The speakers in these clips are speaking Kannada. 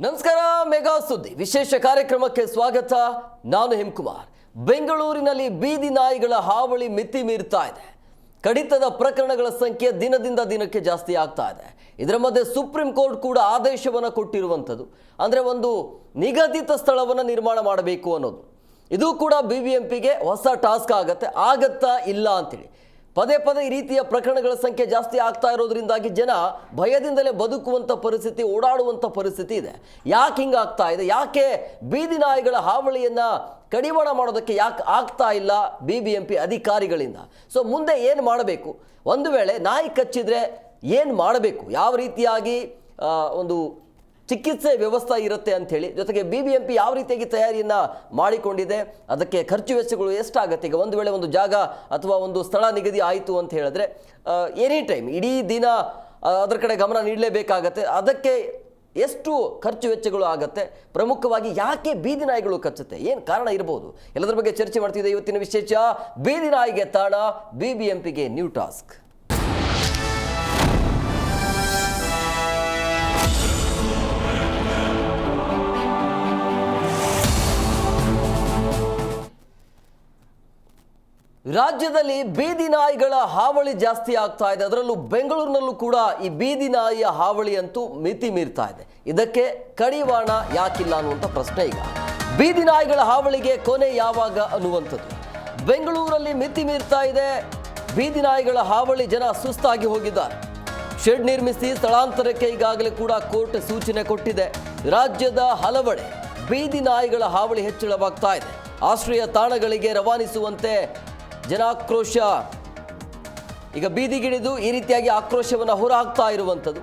ನಮಸ್ಕಾರ. ಮೆಗಾ ಸುದ್ದಿ ವಿಶೇಷ ಕಾರ್ಯಕ್ರಮಕ್ಕೆ ಸ್ವಾಗತ. ನಾನು ಹೇಮಕುಮಾರ್. ಬೆಂಗಳೂರಿನಲ್ಲಿ ಬೀದಿ ನಾಯಿಗಳ ಹಾವಳಿ ಮಿತಿ ಮೀರ್ತಾ ಇದೆ. ಕಡಿತದ ಪ್ರಕರಣಗಳ ಸಂಖ್ಯೆ ದಿನದಿಂದ ದಿನಕ್ಕೆ ಜಾಸ್ತಿ ಆಗ್ತಾ ಇದೆ. ಇದರ ಮಧ್ಯೆ ಸುಪ್ರೀಂ ಕೋರ್ಟ್ ಕೂಡ ಆದೇಶವನ್ನು ಕೊಟ್ಟಿರುವಂಥದ್ದು, ಅಂದರೆ ಒಂದು ನಿಗದಿತ ಸ್ಥಳವನ್ನು ನಿರ್ಮಾಣ ಮಾಡಬೇಕು ಅನ್ನೋದು. ಇದು ಕೂಡ BBMPಗೆ ಹೊಸ ಟಾಸ್ಕ್ ಆಗತ್ತಾ ಇಲ್ಲ ಅಂತೇಳಿ ಪದೇ ಪದೇ ಈ ರೀತಿಯ ಪ್ರಕರಣಗಳ ಸಂಖ್ಯೆ ಜಾಸ್ತಿ ಆಗ್ತಾ ಇರೋದ್ರಿಂದಾಗಿ ಜನ ಭಯದಿಂದಲೇ ಬದುಕುವಂಥ ಪರಿಸ್ಥಿತಿ, ಓಡಾಡುವಂಥ ಪರಿಸ್ಥಿತಿ ಇದೆ. ಯಾಕೆ ಹಿಂಗಾಗ್ತಾ ಇದೆ? ಯಾಕೆ ಬೀದಿ ನಾಯಿಗಳ ಹಾವಳಿಯನ್ನು ಕಡಿವಾಣ ಮಾಡೋದಕ್ಕೆ ಯಾಕೆ ಆಗ್ತಾ ಇಲ್ಲ BBMP ಅಧಿಕಾರಿಗಳಿಂದ? ಸೊ ಮುಂದೆ ಏನು ಮಾಡಬೇಕು? ಒಂದು ವೇಳೆ ನಾಯಿ ಕಚ್ಚಿದ್ರೆ ಏನು ಮಾಡಬೇಕು? ಯಾವ ರೀತಿಯಾಗಿ ಒಂದು ಚಿಕಿತ್ಸೆ ವ್ಯವಸ್ಥೆ ಇರುತ್ತೆ ಅಂಥೇಳಿ, ಜೊತೆಗೆ BBMP ಯಾವ ರೀತಿಯಾಗಿ ತಯಾರಿಯನ್ನು ಮಾಡಿಕೊಂಡಿದೆ, ಅದಕ್ಕೆ ಖರ್ಚು ವೆಚ್ಚಗಳು ಎಷ್ಟಾಗುತ್ತೆ? ಈಗ ಒಂದು ವೇಳೆ ಒಂದು ಜಾಗ ಅಥವಾ ಒಂದು ಸ್ಥಳ ನಿಗದಿ ಆಯಿತು ಅಂತ ಹೇಳಿದ್ರೆ ಎನಿ ಟೈಮ್ ಇಡೀ ದಿನ ಅದರ ಕಡೆ ಗಮನ ನೀಡಲೇಬೇಕಾಗತ್ತೆ. ಅದಕ್ಕೆ ಎಷ್ಟು ಖರ್ಚು ವೆಚ್ಚಗಳು ಆಗುತ್ತೆ? ಪ್ರಮುಖವಾಗಿ ಯಾಕೆ ಬೀದಿ ನಾಯಿಗಳು ಕಚ್ಚುತ್ತೆ? ಏನು ಕಾರಣ ಇರಬಹುದು? ಎಲ್ಲದರ ಬಗ್ಗೆ ಚರ್ಚೆ ಮಾಡ್ತಿದ್ದೆ. ಇವತ್ತಿನ ವಿಶೇಷ ಬೀದಿ ನಾಯಿಗೆ ತಾಣ, BBMPಗೆ ನ್ಯೂ ಟಾಸ್ಕ್. ರಾಜ್ಯದಲ್ಲಿ ಬೀದಿ ನಾಯಿಗಳ ಹಾವಳಿ ಜಾಸ್ತಿ ಆಗ್ತಾ ಇದೆ. ಅದರಲ್ಲೂ ಬೆಂಗಳೂರಿನಲ್ಲೂ ಕೂಡ ಈ ಬೀದಿ ನಾಯಿಯ ಹಾವಳಿ ಅಂತೂ ಮಿತಿ ಮೀರ್ತಾ ಇದೆ. ಇದಕ್ಕೆ ಕಡಿವಾಣ ಯಾಕಿಲ್ಲ ಅನ್ನುವಂಥ ಪ್ರಶ್ನೆ ಈಗ. ಬೀದಿ ನಾಯಿಗಳ ಹಾವಳಿಗೆ ಕೊನೆ ಯಾವಾಗ ಅನ್ನುವಂಥದ್ದು. ಬೆಂಗಳೂರಲ್ಲಿ ಮಿತಿ ಮೀರ್ತಾ ಇದೆ ಬೀದಿ ನಾಯಿಗಳ ಹಾವಳಿ. ಜನ ಸುಸ್ತಾಗಿ ಹೋಗಿದ್ದಾರೆ. ಶೆಡ್ ನಿರ್ಮಿಸಿ ಸ್ಥಳಾಂತರಕ್ಕೆ ಈಗಾಗಲೇ ಕೂಡ ಕೋರ್ಟ್ ಸೂಚನೆ ಕೊಟ್ಟಿದೆ. ರಾಜ್ಯದ ಹಲವೆಡೆ ಬೀದಿ ನಾಯಿಗಳ ಹಾವಳಿ ಹೆಚ್ಚಳವಾಗ್ತಾ ಇದೆ. ಆಶ್ರಯ ತಾಣಗಳಿಗೆ ರವಾನಿಸುವಂತೆ ಜನಾಕ್ರೋಶ ಈಗ ಬೀದಿಗಿಳಿದು ಈ ರೀತಿಯಾಗಿ ಆಕ್ರೋಶವನ್ನು ಹೊರಹಾಕ್ತಾ ಇರುವಂಥದ್ದು.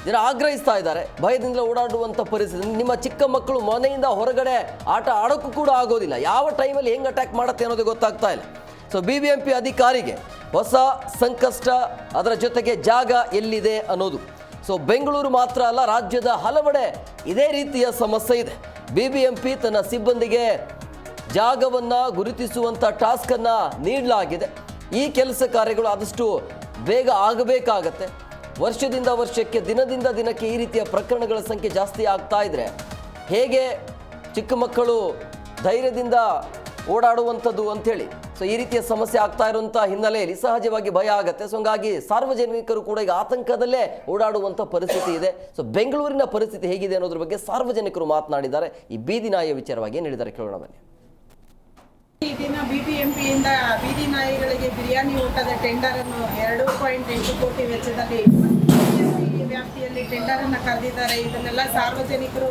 ಜನ ಆಗ್ರಹಿಸ್ತಾ ಇದ್ದಾರೆ. ಭಯದಿಂದ ಓಡಾಡುವಂಥ ಪರಿಸ್ಥಿತಿ. ನಿಮ್ಮ ಚಿಕ್ಕ ಮಕ್ಕಳು ಮನೆಯಿಂದ ಹೊರಗಡೆ ಆಟ ಆಡೋಕ್ಕೂ ಕೂಡ ಆಗೋದಿಲ್ಲ. ಯಾವ ಟೈಮಲ್ಲಿ ಹೆಂಗೆ ಅಟ್ಯಾಕ್ ಮಾಡುತ್ತೆ ಅನ್ನೋದು ಗೊತ್ತಾಗ್ತಾ ಇಲ್ಲ. ಸೊ BBMP ಅಧಿಕಾರಿಗೆ ಹೊಸ ಸಂಕಷ್ಟ, ಅದರ ಜೊತೆಗೆ ಜಾಗ ಎಲ್ಲಿದೆ ಅನ್ನೋದು. ಸೊ ಬೆಂಗಳೂರು ಮಾತ್ರ ಅಲ್ಲ, ರಾಜ್ಯದ ಹಲವೆಡೆ ಇದೇ ರೀತಿಯ ಸಮಸ್ಯೆ ಇದೆ. BBMP ತನ್ನ ಸಿಬ್ಬಂದಿಗೆ ಜಾಗವನ್ನು ಗುರುತಿಸುವಂಥ ಟಾಸ್ಕನ್ನು ನೀಡಲಾಗಿದೆ. ಈ ಕೆಲಸ ಕಾರ್ಯಗಳು ಆದಷ್ಟು ಬೇಗ ಆಗಬೇಕಾಗತ್ತೆ. ವರ್ಷದಿಂದ ವರ್ಷಕ್ಕೆ, ದಿನದಿಂದ ದಿನಕ್ಕೆ ಈ ರೀತಿಯ ಪ್ರಕರಣಗಳ ಸಂಖ್ಯೆ ಜಾಸ್ತಿ ಆಗ್ತಾ ಇದ್ರೆ ಹೇಗೆ ಚಿಕ್ಕ ಮಕ್ಕಳು ಧೈರ್ಯದಿಂದ ಓಡಾಡುವಂಥದ್ದು ಅಂಥೇಳಿ. ಸೊ ಈ ರೀತಿಯ ಸಮಸ್ಯೆ ಆಗ್ತಾ ಇರುವಂಥ ಹಿನ್ನೆಲೆಯಲ್ಲಿ ಸಹಜವಾಗಿ ಭಯ ಆಗುತ್ತೆ. ಸೊ ಹಂಗಾಗಿ ಸಾರ್ವಜನಿಕರು ಕೂಡ ಈಗ ಆತಂಕದಲ್ಲೇ ಓಡಾಡುವಂಥ ಪರಿಸ್ಥಿತಿ ಇದೆ. ಸೊ ಬೆಂಗಳೂರಿನ ಪರಿಸ್ಥಿತಿ ಹೇಗಿದೆ ಅನ್ನೋದ್ರ ಬಗ್ಗೆ ಸಾರ್ವಜನಿಕರು ಮಾತನಾಡಿದ್ದಾರೆ. ಈ ಬೀದಿ ನಾಯಿಯ ವಿಚಾರವಾಗಿ ಏನು ಹೇಳಿದ್ದಾರೆ ಕೇಳೋಣ ಬನ್ನಿ. ಈ ದಿನ BBMPಯಿಂದ ಬೀದಿ ನಾಯಿಗಳಿಗೆ ಬಿರಿಯಾನಿ ಊಟದ ಟೆಂಡರ್ ಅನ್ನು 2.8 ಕೋಟಿ ವೆಚ್ಚದಲ್ಲಿ ವ್ಯಾಪ್ತಿಯಲ್ಲಿ ಟೆಂಡರ್ ಅನ್ನು ಕರೆದಿದ್ದಾರೆ. ಇದನ್ನೆಲ್ಲ ಸಾರ್ವಜನಿಕರು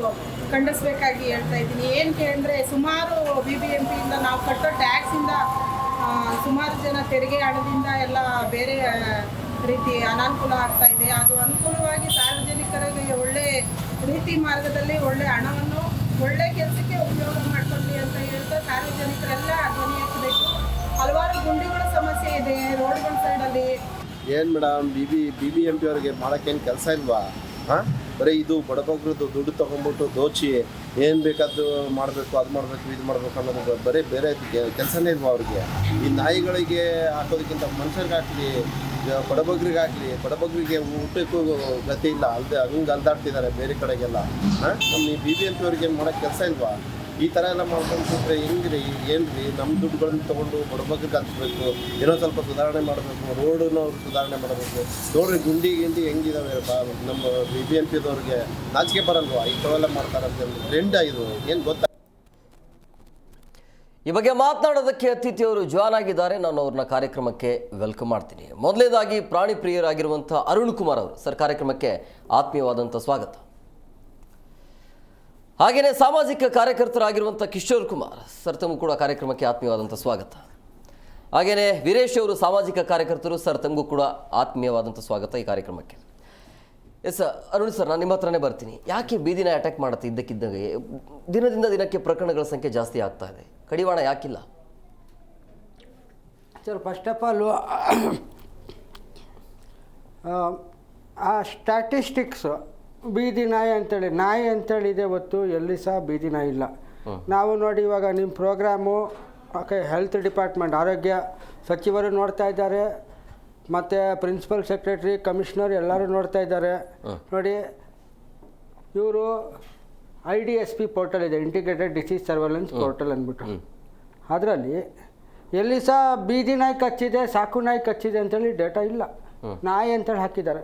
ಖಂಡಿಸಬೇಕಾಗಿ ಹೇಳ್ತಾ ಇದ್ದೀನಿ. ಏನಕ್ಕೆ ಅಂದರೆ ಸುಮಾರು BBMPಯಿಂದ ನಾವು ಕಟ್ಟೋ ಟ್ಯಾಕ್ಸಿಂದ ಸುಮಾರು ಜನ ತೆರಿಗೆ ಹಣದಿಂದ ಎಲ್ಲ ಬೇರೆ ರೀತಿ ಅನಾನುಕೂಲ ಆಗ್ತಾ ಇದೆ. ಅದು ಅನುಕೂಲವಾಗಿ ಸಾರ್ವಜನಿಕರಿಗೆ ಒಳ್ಳೆ ರೀತಿ ಮಾರ್ಗದಲ್ಲಿ ಒಳ್ಳೆ ಹಣವನ್ನು ಒಳ್ಳೆ ಕೆಲಸಕ್ಕೆ ಉಪಯೋಗ ಮಾಡ್ಕೊಳ್ಳಿ ಅಂತ ಹೇಳ್ತಾ ಸಾರ್ವಜನಿಕರೆಲ್ಲ ಧ್ವನಿ ಹಾಕಬೇಕು. ಹಲವಾರು ಗುಂಡಿಗಳ ಸಮಸ್ಯೆ ಇದೆ ರೋಡ್ಗಳ ಸೈಡಲ್ಲಿ. ಏನು ಮೇಡಮ್, BBMP ಅವ್ರಿಗೆ ಮಾಡೋಕ್ಕೇನು ಕೆಲಸ ಇಲ್ವಾ? ಬರೀ ಇದು ಬಡಬಗ್ರದ್ದು ದುಡ್ಡು ತೊಗೊಂಡ್ಬಿಟ್ಟು ದೋಚಿ ಏನು ಬೇಕಾದ್ದು ಮಾಡಬೇಕು, ಅದು ಮಾಡಬೇಕು, ಇದು ಮಾಡಬೇಕು ಅನ್ನೋದು ಬರೀ ಬೇರೆ ಕೆಲಸನೇ ಇಲ್ವಾ ಅವ್ರಿಗೆ? ಈ ನಾಯಿಗಳಿಗೆ ಹಾಕೋದಕ್ಕಿಂತ ಮನುಷ್ಯರಿಗಾಗಲಿ, ಬಡಬಗ್ರಿಗೆ ಊಟಕ್ಕೂ ಗತಿ ಇಲ್ಲ, ಹಂಗೆ ಅಲ್ದಾಡ್ತಿದ್ದಾರೆ ಬೇರೆ ಕಡೆಗೆಲ್ಲ. ನಮ್ಮ ಈ BBMP ಅವ್ರಿಗೆ ಏನು ಮಾಡೋಕ್ಕೆ ಕೆಲಸ ಇಲ್ವಾ? ಈ ಥರ ಎಲ್ಲ ಮಾಡ್ಕೊಂಡ್ರೆ ಹೆಂಗ್ರಿ? ಏನ್ರಿ, ನಮ್ಮ ದುಡ್ಡುಗಳನ್ನ ತೊಗೊಂಡು ಬಡಬಗ್ರಿಗೆ ಹಂಚ್ಬೇಕು, ಏನೋ ಸ್ವಲ್ಪ ಸುಧಾರಣೆ ಮಾಡಬೇಕು, ರೋಡನ್ನು ಸುಧಾರಣೆ ಮಾಡಬೇಕು. ನೋಡ್ರಿ ಗುಂಡಿ ಹೆಂಗಿದಾವೆ ನಮ್ಮ BBMPದವ್ರಿಗೆ ನಾಚಿಕೆ ಬರಲ್ವಾ? ಈ ಥರವೆಲ್ಲ ಮಾಡ್ತಾರಂತ ಟ್ರೆಂಡ್ ಇದು ಏನು ಗೊತ್ತಾ? ಈ ಬಗ್ಗೆ ಮಾತನಾಡೋದಕ್ಕೆ ಅತಿಥಿಯವರು ಜಾಯ್ನ್ ಆಗಿದ್ದಾರೆ. ನಾನು ಅವ್ರನ್ನ ಕಾರ್ಯಕ್ರಮಕ್ಕೆ ವೆಲ್ಕಮ್ ಮಾಡ್ತೀನಿ. ಮೊದಲನೇದಾಗಿ ಪ್ರಾಣಿ ಪ್ರಿಯರಾಗಿರುವಂಥ ಅರುಣ್ ಕುಮಾರ್ ಅವರು, ಸರ್ ಕಾರ್ಯಕ್ರಮಕ್ಕೆ ಆತ್ಮೀಯವಾದಂಥ ಸ್ವಾಗತ. ಹಾಗೆಯೇ ಸಾಮಾಜಿಕ ಕಾರ್ಯಕರ್ತರಾಗಿರುವಂಥ ಕಿಶೋರ್ ಕುಮಾರ್ ಸರ್, ತಮಗೂ ಕೂಡ ಕಾರ್ಯಕ್ರಮಕ್ಕೆ ಆತ್ಮೀಯವಾದಂಥ ಸ್ವಾಗತ. ಹಾಗೆಯೇ ವೀರೇಶ್ ಅವರು ಸಾಮಾಜಿಕ ಕಾರ್ಯಕರ್ತರು, ಸರ್ ತಮಗೂ ಕೂಡ ಆತ್ಮೀಯವಾದಂಥ ಸ್ವಾಗತ ಈ ಕಾರ್ಯಕ್ರಮಕ್ಕೆ. ಎಸ್ ಅರುಣ್ ಸರ್, ನಾನು ನಿಮ್ಮ ಹತ್ರನೇ ಬರ್ತೀನಿ. ಯಾಕೆ ಬೀದಿ ನಾಯಿ ಅಟ್ಯಾಕ್ ಮಾಡುತ್ತೆ ಇದ್ದಕ್ಕಿದ್ದಂಗೆ? ದಿನದಿಂದ ದಿನಕ್ಕೆ ಪ್ರಕರಣಗಳ ಸಂಖ್ಯೆ ಜಾಸ್ತಿ ಆಗ್ತಾ ಇದೆ. ಕಡಿವಾಣ ಯಾಕಿಲ್ಲ ಸರ್? ಫಸ್ಟ್ ಆಫ್ ಆಲ್ ಆ ಸ್ಟ್ಯಾಟಿಸ್ಟಿಕ್ಸು ಬೀದಿ ನಾಯಿ ಅಂತೇಳಿ ಇದೆ ಹೊತ್ತು ಎಲ್ಲಿ ಸಹ ಬೀದಿ ನಾಯಿ ಇಲ್ಲ. ನಾವು ನೋಡಿ ಇವಾಗ ನಿಮ್ಮ ಪ್ರೋಗ್ರಾಮು ಓಕೆ, ಹೆಲ್ತ್ ಡಿಪಾರ್ಟ್ಮೆಂಟ್ ಆರೋಗ್ಯ ಸಚಿವರು ನೋಡ್ತಾ ಇದ್ದಾರೆ, ಮತ್ತು ಪ್ರಿನ್ಸಿಪಲ್ ಸೆಕ್ರೆಟ್ರಿ, ಕಮಿಷನರ್ ಎಲ್ಲರೂ ನೋಡ್ತಾ ಇದ್ದಾರೆ. ನೋಡಿ, ಇವರು IDSP ಪೋರ್ಟಲ್ ಇದೆ, ಇಂಟಿಗ್ರೇಟೆಡ್ ಡಿಸೀಸ್ ಸರ್ವೆಲೆನ್ಸ್ ಪೋರ್ಟಲ್ ಅಂದ್ಬಿಟ್ಟು. ಅದರಲ್ಲಿ ಎಲ್ಲಿ ಸಹ ಬೀದಿ ನಾಯಿ ಕಚ್ಚಿದೆ, ಸಾಕು ನಾಯಿ ಕಚ್ಚಿದೆ ಅಂತೇಳಿ ಡೇಟಾ ಇಲ್ಲ, ನಾಯಿ ಅಂತೇಳಿ ಹಾಕಿದ್ದಾರೆ.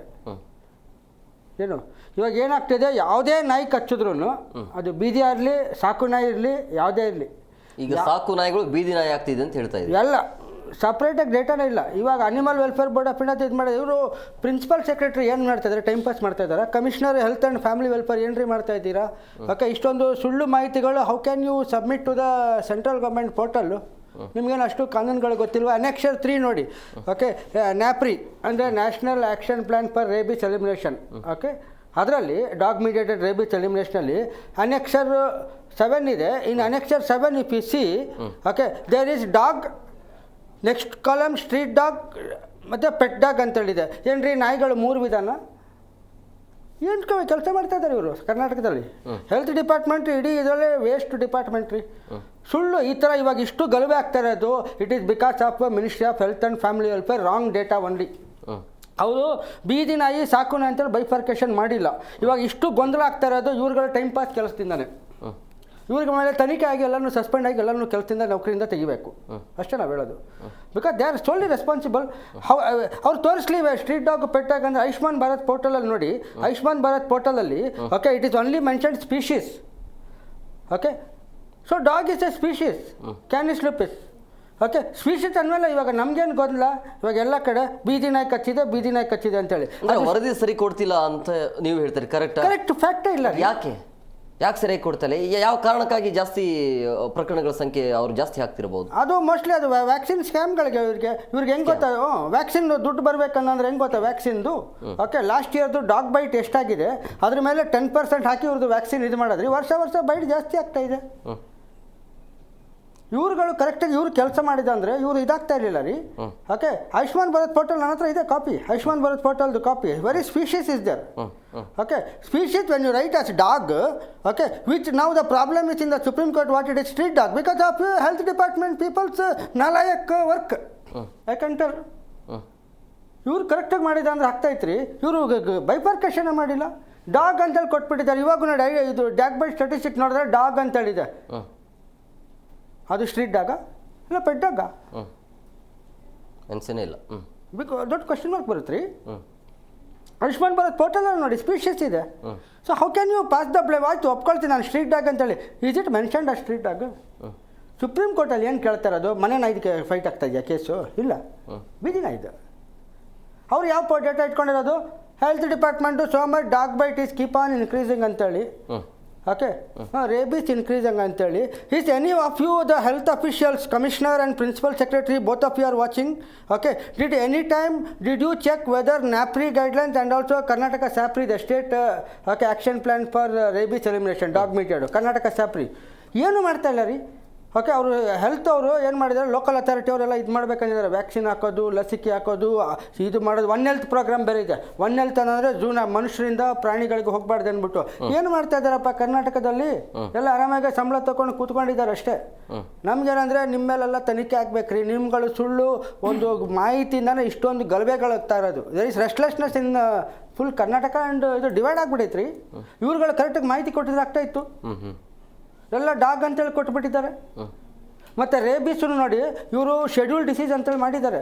ಏನು ಇವಾಗ ಏನಾಗ್ತಿದೆ, ಯಾವುದೇ ನಾಯಿ ಕಚ್ಚಿದ್ರು ಅದು ಬೀದಿ ಇರಲಿ, ಸಾಕು ನಾಯಿ ಇರಲಿ, ಯಾವುದೇ ಇರಲಿ, ಈಗ ಸಾಕು ನಾಯಿಗಳು ಬೀದಿ ನಾಯಿ ಆಗ್ತಿದೆ ಅಂತ ಹೇಳ್ತಾ ಇದ್ದಾರೆ. ಎಲ್ಲ ಸಪ್ರೇಟಾಗಿ ಡೇಟಾನೇ ಇಲ್ಲ. ಇವಾಗ animal welfare board of India ಇದು ಮಾಡಿದೆ. ಇವರು ಪ್ರಿನ್ಸಿಪಲ್ ಸೆಕ್ರೆಟರಿ ಏನು ಮಾಡ್ತಾ ಇದ್ದಾರೆ, ಟೈಮ್ ಪಾಸ್ ಮಾಡ್ತಾ ಇದ್ದಾರೆ. Commissioner health and family welfare ಏನ್ರಿ ಮಾಡ್ತಾ ಇದ್ದೀರಾ? ಓಕೆ, ಇಷ್ಟೊಂದು ಸುಳ್ಳು ಮಾಹಿತಿಗಳು how can you submit to the central government portal? ನಿಮಗೇನು ಅಷ್ಟು ಕಾನೂನುಗಳು ಗೊತ್ತಿಲ್ವ? Annexure 3 ನೋಡಿ. ಓಕೆ, ನ್ಯಾಪ್ರಿ ಅಂದರೆ national action plan for rabies elimination. Okay, ಅದರಲ್ಲಿ ಡಾಗ್ ಮೀಡಿಯೇಟೆಡ್ ರೇಬಿಸ್ ಎಲಿಮಿನೇಷನಲ್ಲಿ Annexure 7 ಇದೆ. In Annexure 7 if you see, okay, there is dog, next column street dog ಮತ್ತು ಪೆಟ್ ಡಾಗ್ ಅಂತೇಳಿದೆ. ಏನ್ರಿ ನಾಯಿಗಳು 3 ವಿಧಾನ? ಏನು ಕೆಲಸ ಮಾಡ್ತಾ ಇದ್ದಾರೆ ಇವರು ಕರ್ನಾಟಕದಲ್ಲಿ? ಹೆಲ್ತ್ ಡಿಪಾರ್ಟ್ಮೆಂಟ್ ಇಡೀ ಇದರಲ್ಲೇ ವೇಸ್ಟ್ ಡಿಪಾರ್ಟ್ಮೆಂಟ್ ರೀ. ಸುಳ್ಳು ಈ ಥರ ಇವಾಗ ಇಷ್ಟು ಗಲಭೆ ಆಗ್ತಾ ಇರೋದು, it is because of ministry of health and family welfare wrong data only. ಅವರು ಬೀದಿ ನಾಯಿ ಸಾಕು ನಾಯಿ ಅಂತೇಳಿ ಬೈಫರ್ಕೇಷನ್ ಮಾಡಿಲ್ಲ. ಇವಾಗ ಇಷ್ಟು ಗೊಂದಲ ಆಗ್ತಾ ಇರೋದು ಇವ್ರುಗಳ ಟೈಮ್ ಪಾಸ್ ಕೆಲಸದಿಂದಾನೆ. ಇವ್ರಿಗೆ ಮೇಲೆ ತನಿಖೆ ಆಗಿ ಎಲ್ಲರೂ ಸಸ್ಪೆಂಡ್ ಆಗಿ ಎಲ್ಲರೂ ಕೆಲಸದಿಂದ ನೌಕರಿಯಿಂದ ತೆಗಿಬೇಕು, ಅಷ್ಟೇ ನಾವು ಹೇಳೋದು. Because they are solely responsible. ಅವ್ರು ತೋರಿಸ್ಲಿ ಸ್ಟ್ರೀಟ್ ಡಾಗ್ ಪೆಟ್ ಡಾಗ್ ಅಂದರೆ ಆಯುಷ್ಮಾನ್ ಭಾರತ್ ಪೋರ್ಟಲಲ್ಲಿ ನೋಡಿ. ಆಯುಷ್ಮಾನ್ ಭಾರತ್ ಪೋರ್ಟಲಲ್ಲಿ okay, it is only mentioned species. Okay, so dog is a species, canis lupus. Okay, species ಅಂದಮೇಲೆ ಇವಾಗ ನಮ್ಗೇನು ಗೊಂದಲ, ಇವಾಗ ಎಲ್ಲ ಕಡೆ ಬೀದಿ ನಾಯಿ ಕಚ್ಚಿದೆ, ಬೀದಿ ನಾಯಿ ಕಚ್ಚಿದೆ ಅಂತೇಳಿ ವರದಿ ಸರಿ ಕೊಡ್ತಿಲ್ಲ ಅಂತ ನೀವು ಹೇಳ್ತಾರೆ. ಕರೆಕ್ಟ್ ಫ್ಯಾಕ್ಟೇ ಇಲ್ಲ. ಯಾಕೆ ಸರಿಯಾಗಿ ಕೊಡ್ತಲ್ಲ? ಯಾವ ಕಾರಣಕ್ಕಾಗಿ ಜಾಸ್ತಿ ಪ್ರಕರಣಗಳ ಸಂಖ್ಯೆ ಅವ್ರು ಜಾಸ್ತಿ ಆಗ್ತಿರಬಹುದು? ಅದು ಮೋಸ್ಟ್ಲಿ ಅದು ವ್ಯಾಕ್ಸಿನ್ ಸ್ಕ್ಯಾಮ್ಗಳಿಗೆ. ಇವ್ರಿಗೆ ಹೆಂಗೆ ಗೊತ್ತಾ, ವ್ಯಾಕ್ಸಿನ್ ದುಡ್ಡು ಬರ್ಬೇಕನ್ನಂದ್ರೆ ಹೆಂಗೆ ಗೊತ್ತಾ ವ್ಯಾಕ್ಸಿನ್ದು? ಓಕೆ, ಲಾಸ್ಟ್ ಇಯರ್ದು ಡಾಗ್ ಬೈಟ್ ಎಷ್ಟಾಗಿದೆ ಅದ್ರ ಮೇಲೆ 10% ಹಾಕಿ ಇವ್ರದ್ದು ವ್ಯಾಕ್ಸಿನ್ ಇದು ಮಾಡಿದ್ರಿ. ವರ್ಷ ಬೈಟ್ ಜಾಸ್ತಿ ಆಗ್ತಾ ಇದೆ. ಇವ್ರುಗಳು ಕರೆಕ್ಟಾಗಿ ಇವ್ರು ಕೆಲಸ ಮಾಡಿದ ಅಂದರೆ ಇವರು ಇದಾಗ್ತಾ ಇರಲಿಲ್ಲ ರೀ. ಓಕೆ, ಆಯುಷ್ಮಾನ್ ಭಾರತ್ ಪೋರ್ಟಲ್ ನನ್ನ ಹತ್ರ ಇದೆ ಕಾಪಿ, ಆಯುಷ್ಮಾನ್ ಭಾರತ್ ಪೋರ್ಟಲ್ದು copy. Very species is there. Okay, species when you write as dog, okay, which now the problem is in the supreme court what it is street dog because of health department peoples ನಾಲಾಯಕ್ ವರ್ಕ್. I can tell. ಇವ್ರು ಕರೆಕ್ಟಾಗಿ ಮಾಡಿದ ಅಂದ್ರೆ ಆಗ್ತಾಯಿತ್ತು ರೀ. ಇವರು ಬೈಫರ್ಕೇಷನ್ ಮಾಡಿಲ್ಲ, ಡಾಗ್ ಅಂತೇಳಿ ಕೊಟ್ಬಿಟ್ಟಿದ್ದಾರೆ. ಇವಾಗ ನೋಡಿ, ಇದು ಡಾಗ್ ಬೈ ಸ್ಟಾಟಿಸ್ಟಿಕ್ ನೋಡಿದ್ರೆ ಡಾಗ್ ಅಂತೇಳಿದೆ. ಅದು ಸ್ಟ್ರೀಟ್ ಡಾಗ ಇಲ್ಲ ಪೆಟ್ ಡಾಗ? ಅನ್ಸೇನೇ ಇಲ್ಲ. ದೊಡ್ಡ ಕ್ವಶನ್ ಮಾರ್ಕ್ ಬರುತ್ತೆ ರೀ. ಆಯುಷ್ಮಾನ್ ಭಾರತ್ ಪೋರ್ಟಲಲ್ಲಿ ನೋಡಿ ಸ್ಪೀಶೀಸ್ ಇದೆ. So how can you pass the blame? ಆಯ್ತು ಒಪ್ಕೊಳ್ತೀನಿ ನಾನು ಸ್ಟ್ರೀಟ್ ಡಾಗ್ ಅಂತೇಳಿ. ಈಸ್ ಇಟ್ ಮೆನ್ಷನ್ಡ್ ಆ ಸ್ಟ್ರೀಟ್ ಡಾಗ್? ಸುಪ್ರೀಂ ಕೋರ್ಟಲ್ಲಿ ಏನು ಕೇಳ್ತಾ ಇರೋದು? ಮನೆ ನಾಯಿಗೆ ಫೈಟ್ ಆಗ್ತಾ ಇದೆಯಾ ಕೇಸು? ಇಲ್ಲ, ಬೀದಿ ನಾಯಿದು. ಅವ್ರು ಯಾವ ಡೇಟಾ ಇಟ್ಕೊಂಡಿರೋದು? ಹೆಲ್ತ್ ಡಿಪಾರ್ಟ್ಮೆಂಟು ಸೋಮರ್ dog bite is keep on increasing ಅಂತೇಳಿ. ಓಕೆ, ರೇಬಿಸ್ ಇನ್ಕ್ರೀಸಿಂಗ್ ಅಂತೇಳಿ. Is any of you the health officials, commissioner and principal secretary, both of you are watching? Okay, did any time did you check whether NAPRE guidelines and also Karnataka SAPRE the state okay action plan for rabies elimination dog mediated Karnataka SAPRE ಏನು ಮಾಡ್ತಾ ಇಲ್ಲ ರೀ? ಓಕೆ, ಅವರು ಹೆಲ್ತ್ ಅವರು ಏನು ಮಾಡಿದ್ದಾರೆ, ಲೋಕಲ್ ಅಥಾರಿಟಿ ಅವರೆಲ್ಲ ಇದು ಮಾಡ್ಬೇಕಂದಿದ್ದಾರೆ. ವ್ಯಾಕ್ಸಿನ್ ಹಾಕೋದು, ಲಸಿಕೆ ಹಾಕೋದು, ಇದು ಮಾಡೋದು. ಒನ್ ಹೆಲ್ತ್ ಪ್ರೋಗ್ರಾಮ್ ಬೇರೆ ಇದೆ. ಒನ್ ಹೆಲ್ತ್ ಅನ್ನೋದ್ರೆ ಮನುಷ್ಯರಿಂದ ಪ್ರಾಣಿಗಳಿಗೆ ಹೋಗಬಾರ್ದು ಅಂದ್ಬಿಟ್ಟು ಏನು ಮಾಡ್ತಾ ಇದ್ದಾರಪ್ಪ ಕರ್ನಾಟಕದಲ್ಲಿ? ಎಲ್ಲ ಆರಾಮಾಗಿ ಸಂಬಳ ತೊಗೊಂಡು ಕೂತ್ಕೊಂಡಿದ್ದಾರೆ ಅಷ್ಟೇ. ನಮ್ಗೇನಂದರೆ ನಿಮ್ಮ ಮೇಲೆಲ್ಲ ತನಿಖೆ ಆಗ್ಬೇಕ್ರಿ. ನಿಮ್ಗಳು ಸುಳ್ಳು ಒಂದು ಮಾಹಿತಿಯಿಂದನೇ ಇಷ್ಟೊಂದು ಗಲಭೆಗಳಾಗ್ತಾ ಇರೋದು. There is restlessness in full Karnataka and ಇದು ಡಿವೈಡ್ ಆಗಿಬಿಟ್ಟೈತ್ರಿ. ಇವ್ರುಗಳು ಕರೆಕ್ಟಾಗಿ ಮಾಹಿತಿ ಕೊಟ್ಟಿದ್ರೆ ಆಗ್ತಾ ಇತ್ತು. ಎಲ್ಲ ಡಾಗ್ ಅಂತೇಳಿ ಕೊಟ್ಬಿಟ್ಟಿದ್ದಾರೆ. ಮತ್ತು ರೇಬಿಸು ನೋಡಿ, ಇವರು ಶೆಡ್ಯೂಲ್ ಡಿಸೀಸ್ ಅಂತೇಳಿ ಮಾಡಿದ್ದಾರೆ.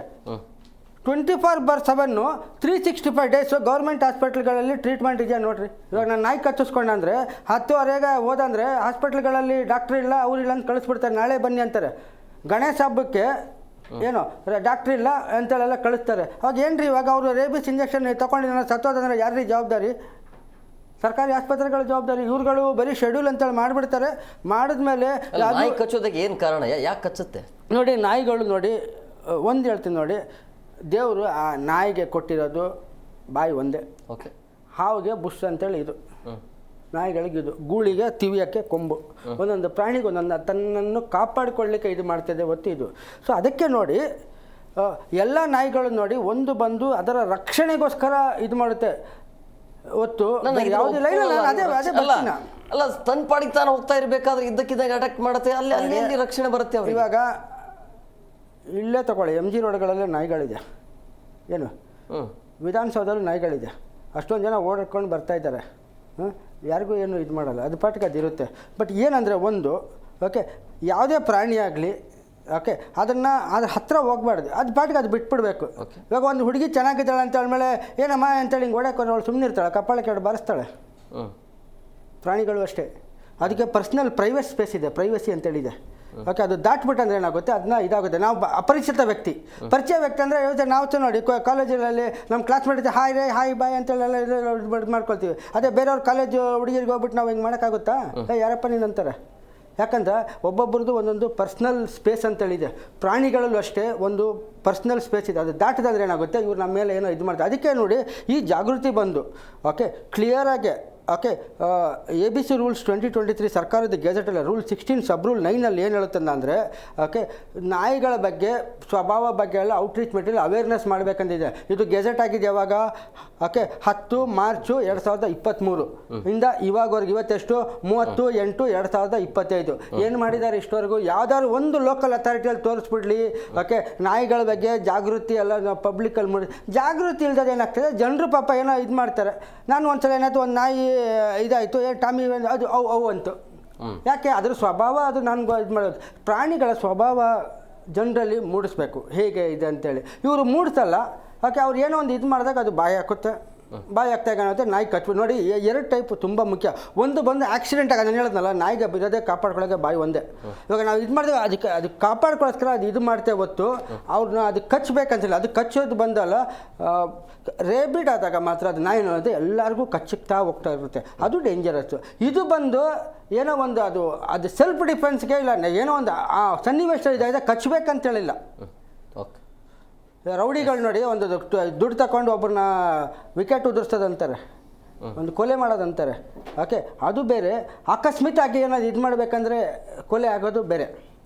24/7 365 ಡೇಸು ಗೌರ್ಮೆಂಟ್ ಹಾಸ್ಪಿಟ್ಲ್ಗಳಲ್ಲಿ ಟ್ರೀಟ್ಮೆಂಟ್ ಇದೆಯಾ ನೋಡಿರಿ. ಇವಾಗ ನಾನು ನಾಯಿ ಕಚ್ಚಿಸ್ಕೊಂಡಂದರೆ 10:30ಗೆ ಹೋದಂದರೆ ಹಾಸ್ಪಿಟ್ಲ್ಗಳಲ್ಲಿ ಡಾಕ್ಟ್ರ್ ಇಲ್ಲ, ಅವರಿಲ್ಲ ಅಂತ ಕಳಿಸ್ಬಿಡ್ತಾರೆ. ನಾಳೆ ಬನ್ನಿ ಅಂತಾರೆ. ಗಣೇಶ ಹಬ್ಬಕ್ಕೆ ಏನು ಡಾಕ್ಟ್ರ್ ಇಲ್ಲ ಅಂತೇಳೆಲ್ಲ ಕಳಿಸ್ತಾರೆ. ಅವಾಗ ಏನು ರೀ, ಇವಾಗ ಅವರು ರೇಬಿಸ್ ಇಂಜೆಕ್ಷನ್ ತೊಗೊಂಡಿದ್ದಾರೆ, ಸತ್ತೋದಂದ್ರೆ ಯಾರ್ರೀ ಜವಾಬ್ದಾರಿ? ಸರ್ಕಾರಿ ಆಸ್ಪತ್ರೆಗಳ ಜವಾಬ್ದಾರಿ. ಇವ್ರುಗಳು ಬರೀ ಶೆಡ್ಯೂಲ್ ಅಂತೇಳಿ ಮಾಡಿಬಿಡ್ತಾರೆ. ಮಾಡಿದ್ಮೇಲೆ ನಾಯಿ ಕಚ್ಚೋದಕ್ಕೆ ಏನು ಕಾರಣ? ಯಾಕೆ ಕಚ್ಚುತ್ತೆ ನೋಡಿ? ನಾಯಿಗಳು ನೋಡಿ, ಒಂದು ಹೇಳ್ತೀನಿ ನೋಡಿ, ದೇವರು ಆ ನಾಯಿಗೆ ಕೊಟ್ಟಿರೋದು ಬಾಯಿ ಒಂದೇ. ಓಕೆ, ಹಾವಿಗೆ ಬುಷ್ ಅಂತೇಳಿ ಇದು, ನಾಯಿಗಳಿಗೆ ಇದು, ಗೂಳಿಗೆ ತಿವಿಯೋಕ್ಕೆ ಕೊಂಬು. ಒಂದೊಂದು ಪ್ರಾಣಿಗೆ ಒಂದೊಂದು ತನ್ನನ್ನು ಕಾಪಾಡಿಕೊಳ್ಳಲಿಕ್ಕೆ ಇದು ಮಾಡ್ತಿದೆ ಹೊತ್ತು ಇದು. ಸೊ ಅದಕ್ಕೆ ನೋಡಿ, ಎಲ್ಲ ನಾಯಿಗಳು ನೋಡಿ ಒಂದು ಬಂದು ಅದರ ರಕ್ಷಣೆಗೋಸ್ಕರ ಇದು ಮಾಡುತ್ತೆ ಹೊತ್ತು ಯಾವುದಿಲ್ಲ. ಅಲ್ಲ, ತನ್ನ ಪಾಡಿಗೆ ತಾನು ಹೋಗ್ತಾ ಇರಬೇಕಾದ್ರೆ ಇದ್ದಕ್ಕಿದ್ದಾಗ ಅಟ್ಯಾಕ್ ಮಾಡುತ್ತೆ. ಅಲ್ಲಿ ರಕ್ಷಣೆ ಬರುತ್ತೆ ಅವ್ರಿಗೆ. ಇವಾಗ ಇಲ್ಲೇ ತಗೊಳ್ಳಿ, MG ರೋಡ್ಗಳಲ್ಲೇ ನಾಯಿಗಳಿದೆ. ಏನು ವಿಧಾನಸೌಧದಲ್ಲಿ ನಾಯಿಗಳಿದೆ. ಅಷ್ಟೊಂದು ಜನ ಓಡಾಡ್ಕೊಂಡು ಬರ್ತಾ ಇದ್ದಾರೆ. ಯಾರಿಗೂ ಏನು ಇದು ಮಾಡಲ್ಲ, ಅದು ಪಾಠಕ್ಕೆ ಅದಿರುತ್ತೆ. ಬಟ್ ಏನಂದರೆ ಒಂದು ಓಕೆ, ಯಾವುದೇ ಪ್ರಾಣಿ ಆಗಲಿ ಓಕೆ, ಅದನ್ನು ಅದ್ರ ಹತ್ತಿರ ಹೋಗ್ಬಾರ್ದು, ಅದು ಪಾಟಿಗೆ ಅದು ಬಿಟ್ಬಿಡ್ಬೇಕು. ಇವಾಗ ಒಂದು ಹುಡುಗಿ ಚೆನ್ನಾಗಿದ್ದಾಳೆ ಅಂತ ಹೇಳಿದ್ಮೇಲೆ ಏನಮ್ಮ ಅಂತೇಳಿ ಹಿಂಗೆ ಓಡಕ್ಕೆ ಅವಳು ಸುಮ್ಮನೆ ಇರ್ತಾಳೆ, ಕಪ್ಪಾಳಕ್ಕೆ ಎರಡು ಬಾರಿಸ್ತಾಳೆ. ಪ್ರಾಣಿಗಳು ಅಷ್ಟೇ, ಅದಕ್ಕೆ ಪರ್ಸ್ನಲ್ ಪ್ರೈವೇಟ್ ಸ್ಪೇಸ್ ಇದೆ, ಪ್ರೈವಸಿ ಅಂತೇಳಿದೆ. ಓಕೆ, ಅದು ದಾಟ್ಬಿಟ್ಟಂದ್ರೆ ಏನಾಗುತ್ತೆ, ಅದನ್ನ ಇದಾಗುತ್ತೆ. ನಾವು ಅಪರಿಚಿತ ವ್ಯಕ್ತಿ, ಪರಿಚಯ ವ್ಯಕ್ತಿ ಅಂದರೆ ಇವತ್ತು ನಾವು ನೋಡಿ ಕಾಲೇಜಲ್ಲಿ ನಮ್ಮ ಕ್ಲಾಸ್ಮೇಟ್ ಇದ್ದೆ ಹಾಯ್ ರೇ ಹಾಯ್ ಬಾಯ್ ಅಂತೆಲ್ಲ ಇದು ಮಾಡ್ಕೊಳ್ತೀವಿ. ಅದೇ ಬೇರೆಯವ್ರ ಕಾಲೇಜು ಹುಡುಗಿರಿಗೆ ಹೋಗ್ಬಿಟ್ಟು ನಾವು ಹಿಂಗೆ ಮಾಡೋಕ್ಕಾಗುತ್ತಾ? ಯಾರಪ್ಪ ನೀನು ಅಂತಾರೆ. ಯಾಕಂದ್ರೆ ಒಬ್ಬೊಬ್ರದ್ದು ಒಂದೊಂದು ಪರ್ಸ್ನಲ್ ಸ್ಪೇಸ್ ಅಂತೇಳಿದೆ. ಪ್ರಾಣಿಗಳಲ್ಲೂ ಅಷ್ಟೇ ಒಂದು ಪರ್ಸ್ನಲ್ ಸ್ಪೇಸ್ ಇದೆ, ಅದು ದಾಟಿದಂದ್ರೆ ಏನಾಗುತ್ತೆ, ಇವ್ರು ನಮ್ಮ ಮೇಲೆ ಏನೋ ಇದು ಮಾಡ್ತಾರೆ. ಅದಕ್ಕೆ ನೋಡಿ ಈ ಜಾಗೃತಿ ಬಂದು ಓಕೆ ಕ್ಲಿಯರಾಗೆ ಓಕೆ ABC ರೂಲ್ಸ್ 2023 ಸರ್ಕಾರದ ಗೆಜೆಟಲ್ಲಿ ರೂಲ್ 16 ಸಬ್ ರೂಲ್ 9 ಏನು ಹೇಳುತ್ತಂದ ಅಂದರೆ ಓಕೆ ನಾಯಿಗಳ ಬಗ್ಗೆ ಸ್ವಭಾವ ಬಗ್ಗೆ ಎಲ್ಲ ಔಟ್ರೀಚ್ ಮೆಟೀರಿಯಲ್ ಅವೇರ್ನೆಸ್ ಮಾಡಬೇಕಂತಿದೆ. ಇದು ಗೆಜೆಟ್ ಆಗಿದೆ ಯಾವಾಗ ಓಕೆ 10 ಮಾರ್ಚ್ 2023 ಇಂದ ಇವಾಗವರೆಗೆ. ಇವತ್ತೆಷ್ಟು 30/8/2025. ಏನು ಮಾಡಿದ್ದಾರೆ ಇಷ್ಟವರೆಗೂ? ಯಾವ್ದಾದ್ರು ಒಂದು ಲೋಕಲ್ ಅಥಾರಿಟಿಯಲ್ಲಿ ತೋರಿಸ್ಬಿಡ್ಲಿ ಓಕೆ ನಾಯಿಗಳ ಬಗ್ಗೆ ಜಾಗೃತಿ ಎಲ್ಲ ಪಬ್ಲಿಕಲ್ಲಿ ಮೂಡಿ. ಜಾಗೃತಿ ಇಲ್ದದೆ ಏನಾಗ್ತದೆ, ಜನರು ಪಾಪ ಏನೋ ಇದು ಮಾಡ್ತಾರೆ. ನಾನು ಒಂದ್ಸಲ ಏನಾಯ್ತು, ಒಂದು ನಾಯಿ ಇದಾಯಿತು, ಟಾಮಿ ಅದು ಅವು ಅಂತು. ಯಾಕೆ? ಅದ್ರ ಸ್ವಭಾವ ಅದು ನನಗೂ ಇದು ಮಾಡೋದು. ಪ್ರಾಣಿಗಳ ಸ್ವಭಾವ ಜನರಲ್ಲಿ ಮೂಡಿಸ್ಬೇಕು ಹೇಗೆ ಇದೆ ಅಂತೇಳಿ. ಇವರು ಮೂಡಿಸಲ್ಲ. ಓಕೆ, ಅವ್ರು ಏನೋ ಒಂದು ಇದು ಮಾಡಿದಾಗ ಅದು ಬಾಯಿ ಹಾಕುತ್ತೆ, ಬಾಯಿ ಆಗ್ತಾಗ ಏನಾಗುತ್ತೆ, ನಾಯಿ ಕಚ್ಬಿಟ್ಟು. ನೋಡಿ, ಎರಡು ಟೈಪ್ ತುಂಬ ಮುಖ್ಯ. ಒಂದು ಬಂದು ಆಕ್ಸಿಡೆಂಟ್ ಆಗ ನಾನು ಹೇಳಿದ್ನಲ್ಲ, ನಾಯಿಗೆ ಬಿರೋದೇ ಕಾಪಾಡ್ಕೊಳ್ಳೋಕೆ ಬಾಯಿ ಒಂದೇ. ಇವಾಗ ನಾವು ಇದು ಮಾಡಿದ್ರೆ ಅದಕ್ಕೆ ಕಾಪಾಡ್ಕೊಳ್ಳೋಸ್ಕರ ಅದು ಇದು ಮಾಡ್ತೇವೆ ಹೊತ್ತು ಅವ್ರನ್ನ ಅದು ಕಚ್ಚಬೇಕಂತಿಲ್ಲ. ಅದು ಕಚ್ಚೋದು ಬಂದಲ್ಲ, ರೇಬಿಡ್ ಆದಾಗ ಮಾತ್ರ ಅದು ನಾಯಿ ಅನ್ನೋದು ಎಲ್ಲರಿಗೂ ಕಚ್ಚುತ್ತಾ ಹೋಗ್ತಾ ಇರುತ್ತೆ, ಅದು ಡೇಂಜರಸ್ಸು. ಇದು ಬಂದು ಏನೋ ಒಂದು ಅದು ಸೆಲ್ಫ್ ಡಿಫೆನ್ಸ್ಗೆ ಇಲ್ಲ, ಏನೋ ಒಂದು ಆ ಸನ್ನಿವೇಶ ಇದಾಗಿದೆ, ಕಚ್ಚಬೇಕಂತೇಳಿಲ್ಲ. ಓಕೆ, ರೌಡಿಗಳು ನೋಡಿ ಒಂದು ದುಡ್ಡು ತಗೊಂಡು ಒಬ್ಬರನ್ನ ವಿಕೆಟ್ ಉದುರಿಸೋದಂತಾರೆ, ಒಂದು ಕೊಲೆ ಮಾಡೋದಂತಾರೆ. ಓಕೆ, ಅದು ಬೇರೆ. ಆಕಸ್ಮಿಕವಾಗಿ ಏನಾದ್ರು ಇದು ಮಾಡಬೇಕಂದ್ರೆ ಕೊಲೆ ಆಗೋದು ಬೇರೆ.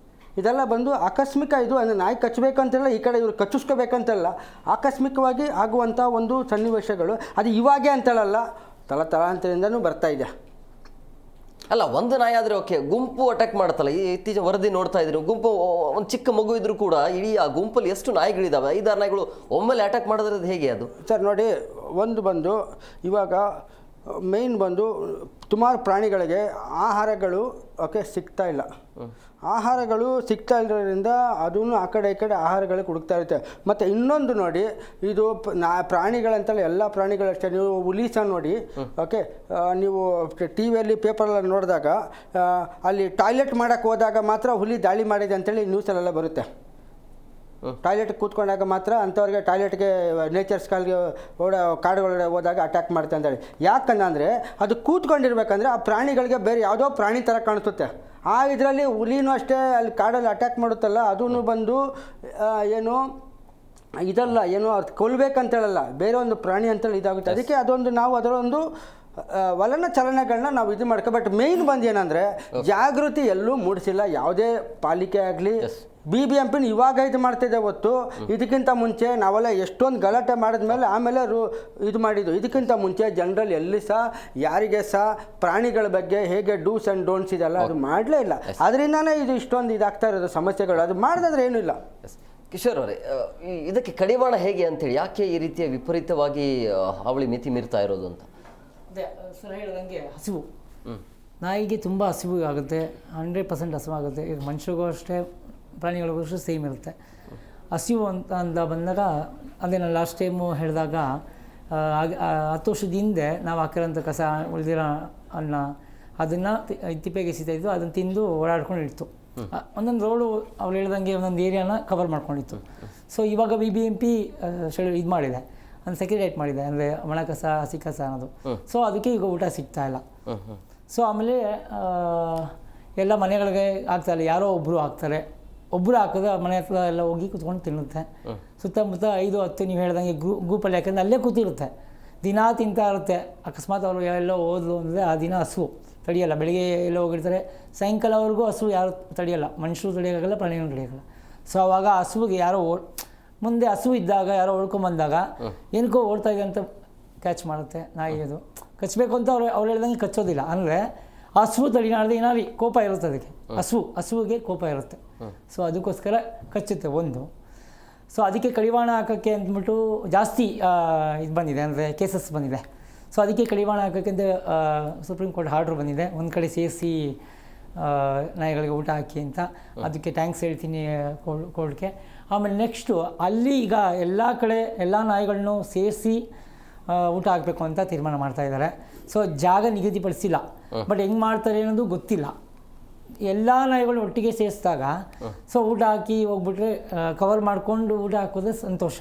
ಇದೆಲ್ಲ ಬಂದು ಆಕಸ್ಮಿಕ. ಇದು ಅಂದರೆ ನಾಯಿ ಕಚ್ಚಬೇಕಂತಿಲ್ಲ, ಈ ಕಡೆ ಇವರು ಕಚ್ಚಿಸ್ಕೋಬೇಕಂತಲ್ಲ, ಆಕಸ್ಮಿಕವಾಗಿ ಆಗುವಂಥ ಒಂದು ಸನ್ನಿವೇಶಗಳು. ಅದು ಇವಾಗೇ ಅಂತೇಳಲ್ಲ, ತಲಾಂತರದಿಂದನೂ ಬರ್ತಾ ಇದೆ. ಅಲ್ಲ, ಒಂದು ನಾಯಿ ಆದರೆ ಓಕೆ, ಗುಂಪು ಅಟ್ಯಾಕ್ ಮಾಡುತ್ತಲ್ಲ. ಈ ಇತ್ತೀಚಿನ ವರದಿ ನೋಡ್ತಾ ಇದ್ರು, ಗುಂಪು ಒಂದು ಚಿಕ್ಕ ಮಗು ಇದ್ರೂ ಕೂಡ ಇಡೀ ಆ ಗುಂಪಲ್ಲಿ ಎಷ್ಟು ನಾಯಿಗಳಿದ್ದಾವೆ, 5-6 ನಾಯಿಗಳು ಒಮ್ಮೆಲೆ ಅಟ್ಯಾಕ್ ಮಾಡಿದ್ರೆ ಹೇಗೆ ಅದು? ಸರ್ ನೋಡಿ, ಒಂದು ಬಂದು ಇವಾಗ ಮೇಯ್ನ್ ಬಂದು ಸುಮಾರು ಪ್ರಾಣಿಗಳಿಗೆ ಆಹಾರಗಳು ಓಕೆ ಸಿಗ್ತಾ ಇಲ್ಲ. ಆಹಾರಗಳು ಸಿಗ್ತಾ ಇರೋದ್ರಿಂದ ಅದೂ ಆ ಕಡೆ ಈ ಕಡೆ ಆಹಾರಗಳಿಗೆ ಹುಡುಕ್ತಾ ಇರುತ್ತೆ. ಮತ್ತು ಇನ್ನೊಂದು ನೋಡಿ, ಇದು ಪ್ರಾಣಿಗಳಂತಲ್ಲ, ಎಲ್ಲ ಪ್ರಾಣಿಗಳಷ್ಟೇ. ನೀವು ಹುಲಿಸ ನೋಡಿ ಓಕೆ, ನೀವು ಟಿ ವಿಯಲ್ಲಿ ಪೇಪರಲ್ಲಿ ನೋಡಿದಾಗ ಅಲ್ಲಿ ಟಾಯ್ಲೆಟ್ ಮಾಡೋಕ್ಕೆ ಹೋದಾಗ ಮಾತ್ರ ಹುಲಿ ದಾಳಿ ಮಾಡಿದೆ ಅಂತೇಳಿ ನ್ಯೂಸಲ್ಲೆಲ್ಲ ಬರುತ್ತೆ. ಟಾಯ್ಲೆಟ್ ಕೂತ್ಕೊಂಡಾಗ ಮಾತ್ರ ಅಂಥವ್ರಿಗೆ ಟಾಯ್ಲೆಟ್ಗೆ ನೇಚರ್ಸ್ಗಳಿಗೆ ಕಾಡುಗಳೊಳಗೆ ಹೋದಾಗ ಅಟ್ಯಾಕ್ ಮಾಡುತ್ತೆ ಅಂತೇಳಿ. ಯಾಕಂದರೆ ಅದು ಕೂತ್ಕೊಂಡಿರ್ಬೇಕಂದ್ರೆ ಆ ಪ್ರಾಣಿಗಳಿಗೆ ಬೇರೆ ಯಾವುದೋ ಪ್ರಾಣಿ ಥರ ಕಾಣಿಸುತ್ತೆ. ಆ ಇದರಲ್ಲಿ ಹುಲಿನೂ ಅಷ್ಟೇ, ಅಲ್ಲಿ ಕಾಡಲ್ಲಿ ಅಟ್ಯಾಕ್ ಮಾಡುತ್ತಲ್ಲ, ಅದೂ ಬಂದು ಏನು ಇದಲ್ಲ, ಏನು ಅದು ಕೊಲ್ಲಬೇಕಂತೇಳಲ್ಲ, ಬೇರೆ ಒಂದು ಪ್ರಾಣಿ ಅಂತೇಳಿ ಇದಾಗುತ್ತೆ. ಅದಕ್ಕೆ ಅದೊಂದು ನಾವು ಅದರೊಂದು ವಲನ ಚಲನೆಗಳನ್ನ ನಾವು ಇದು ಮಾಡ್ಕೊ. ಬಟ್ ಮೇಯ್ನ್ ಬಂದು ಏನಂದರೆ ಜಾಗೃತಿ ಎಲ್ಲೂ ಮೂಡಿಸಿಲ್ಲ ಯಾವುದೇ ಪಾಲಿಕೆ ಆಗಲಿ. BBMP ಇವಾಗ ಇದು ಮಾಡ್ತಿದ್ದೆ ಹೊತ್ತು, ಇದಕ್ಕಿಂತ ಮುಂಚೆ ನಾವೆಲ್ಲ ಎಷ್ಟೊಂದು ಗಲಾಟೆ ಮಾಡಿದ್ಮೇಲೆ ಆಮೇಲೆ ಇದು ಮಾಡಿದ್ದು. ಇದಕ್ಕಿಂತ ಮುಂಚೆ ಜನರಲ್ಲಿ ಎಲ್ಲಿ ಸಹ ಯಾರಿಗೆ ಸಹ ಪ್ರಾಣಿಗಳ ಬಗ್ಗೆ ಹೇಗೆ ಡೂಸ್ ಆ್ಯಂಡ್ ಡೋಂಟ್ಸ್ ಇದೆಲ್ಲ ಅದು ಮಾಡಲೇ ಇಲ್ಲ. ಅದರಿಂದನೇ ಇದು ಇಷ್ಟೊಂದು ಇದಾಗ್ತಾ ಇರೋದು ಸಮಸ್ಯೆಗಳು. ಅದು ಮಾಡಿದ್ರೆ ಏನೂ ಇಲ್ಲ. ಕಿಶೋರ್ ಅವರೇ, ಇದಕ್ಕೆ ಕಡಿವಾಣ ಹೇಗೆ ಅಂತೇಳಿ, ಯಾಕೆ ಈ ರೀತಿಯ ವಿಪರೀತವಾಗಿ ಹಾವಳಿ ಮಿತಿ ಮೀರ್ತಾ ಇರೋದು ಅಂತ? ಅದೇ ಸರ್ ಹೇಳಿದಂಗೆ ಹಸಿವು, ನಾಯಿಗೆ ತುಂಬ ಹಸಿವು ಆಗುತ್ತೆ, 100% ಹಸಿವಾಗುತ್ತೆ. ಈಗ ಮನುಷ್ಯರಿಗೂ ಅಷ್ಟೇ ಪ್ರಾಣಿಗಳಿಗೂ ಅಷ್ಟೇ ಸೇಮ್ ಇರುತ್ತೆ. ಹಸಿವು ಅಂತ ಬಂದಾಗ, ಅದೇ ನಾನು ಲಾಸ್ಟ್ ಟೈಮು ಹೇಳಿದಾಗ 10 ವರ್ಷದ ಹಿಂದೆ ನಾವು ಹಾಕಿರೋಂಥ ಕಸ, ಉಳಿದಿರೋ ಅನ್ನ, ಅದನ್ನು ತಿಪ್ಪೆಗೆ ಎಸಿತಾಯಿದ್ದು, ಅದನ್ನು ತಿಂದು ಓಡಾಡ್ಕೊಂಡಿತ್ತು. ಒಂದೊಂದು ರೋಡು ಅವ್ರು ಹೇಳ್ದಂಗೆ ಒಂದೊಂದು ಏರಿಯಾನ ಕವರ್ ಮಾಡ್ಕೊಂಡಿತ್ತು. ಸೊ ಇವಾಗ BBMP ಇದು ಮಾಡಿದೆ, ಒಂದು ಸೆಕ್ರಿಟೇಟ್ ಮಾಡಿದೆ, ಅಂದರೆ ಒಣ ಕಸ ಹಸಿ ಕಸ ಅನ್ನೋದು. ಸೊ ಅದಕ್ಕೆ ಈಗ ಊಟ ಸಿಗ್ತಾಯಿಲ್ಲ. ಸೊ ಆಮೇಲೆ ಎಲ್ಲ ಮನೆಗಳಿಗೆ ಆಗ್ತಾಯಿಲ್ಲ, ಯಾರೋ ಒಬ್ಬರು ಹಾಕ್ತಾರೆ. ಒಬ್ಬರು ಹಾಕಿದ್ರೆ ಮನೆ ಹತ್ರ ಎಲ್ಲ ಹೋಗಿ ಕೂತ್ಕೊಂಡು ತಿನ್ನುತ್ತೆ. ಸುತ್ತಮುತ್ತ 5-10 ನೀವು ಹೇಳ್ದಂಗೆ ಗ್ರೂಪಲ್ಲಿ, ಯಾಕಂದರೆ ಅಲ್ಲೇ ಕೂತಿರುತ್ತೆ, ದಿನ ತಿಂತಾ ಇರುತ್ತೆ. ಅಕಸ್ಮಾತ್ ಅವರು ಎಲ್ಲೋ ಹೋದ್ರು ಅಂದರೆ ಆ ದಿನ ಹಸು ತಡೆಯಲ್ಲ. ಬೆಳಿಗ್ಗೆ ಎಲ್ಲೋ ಹೋಗಿರ್ತಾರೆ, ಸಾಯಂಕಾಲವರೆಗೂ ಹಸು ಯಾರು ತಡೆಯಲ್ಲ, ಮನುಷ್ಯರು ತಡೆಯೋಕ್ಕಾಗಲ್ಲ, ಪ್ರಾಣಿಗಳು ತಡೆಯೋಕ್ಕಲ್ಲ. ಸೊ ಆವಾಗ ಹಸುವಿಗೆ ಯಾರೋ ಮುಂದೆ ಹಸು ಇದ್ದಾಗ ಯಾರೋ ಓಡ್ಕೊಂಬಂದಾಗ ಏನಕ್ಕೋ ಓಡ್ತಾ ಇದೆ ಅಂತ ಕ್ಯಾಚ್ ಮಾಡುತ್ತೆ ನಾಯಿ. ಅದು ಕಚ್ಚಬೇಕು ಅಂತ ಅವ್ರು ಹೇಳ್ದಂಗೆ ಕಚ್ಚೋದಿಲ್ಲ. ಅಂದರೆ ಹಸು ತಡಿನಾಡ್ದೆ ಏನಾದ್ರು ಕೋಪ ಇರುತ್ತೆ ಅದಕ್ಕೆ, ಹಸುವಿಗೆ ಕೋಪ ಇರುತ್ತೆ. ಸೊ ಅದಕ್ಕೋಸ್ಕರ ಕಚ್ಚುತ್ತೆ ಒಂದು. ಸೊ ಅದಕ್ಕೆ ಕಡಿವಾಣ ಹಾಕೋಕ್ಕೆ ಅಂದ್ಬಿಟ್ಟು ಜಾಸ್ತಿ ಇದು ಬಂದಿದೆ, ಅಂದರೆ ಕೇಸಸ್ ಬಂದಿದೆ. ಸೊ ಅದಕ್ಕೆ ಕಡಿವಾಣ ಹಾಕೋಕ್ಕಿಂತ ಸುಪ್ರೀಂ ಕೋರ್ಟ್ ಆರ್ಡ್ರ್ ಬಂದಿದೆ, ಒಂದು ಕಡೆ ಸೇರಿಸಿ ನಾಯಿಗಳಿಗೆ ಊಟ ಹಾಕಿ ಅಂತ. ಅದಕ್ಕೆ ಥ್ಯಾಂಕ್ಸ್ ಹೇಳ್ತೀನಿ ಕೋರ್ಟ್ಗೆ. ಆಮೇಲೆ ನೆಕ್ಸ್ಟು ಅಲ್ಲಿ ಈಗ ಎಲ್ಲ ಕಡೆ ಎಲ್ಲ ನಾಯಿಗಳನ್ನು ಸೇರಿಸಿ ಊಟ ಹಾಕಬೇಕು ಅಂತ ತೀರ್ಮಾನ ಮಾಡ್ತಾಯಿದ್ದಾರೆ. ಸೊ ಜಾಗ ನಿಗದಿಪಡಿಸಿಲ್ಲ, ಬಟ್ ಹೆಂಗೆ ಮಾಡ್ತಾರೆ ಅನ್ನೋದು ಗೊತ್ತಿಲ್ಲ. ಎಲ್ಲ ನಾಯಿಗಳು ಒಟ್ಟಿಗೆ ಸೇರಿಸಿದಾಗ ಸೊ ಊಟ ಹಾಕಿ ಹೋಗ್ಬಿಟ್ರೆ ಕವರ್ ಮಾಡ್ಕೊಂಡು ಊಟ ಹಾಕೋದ್ರೆ ಸಂತೋಷ.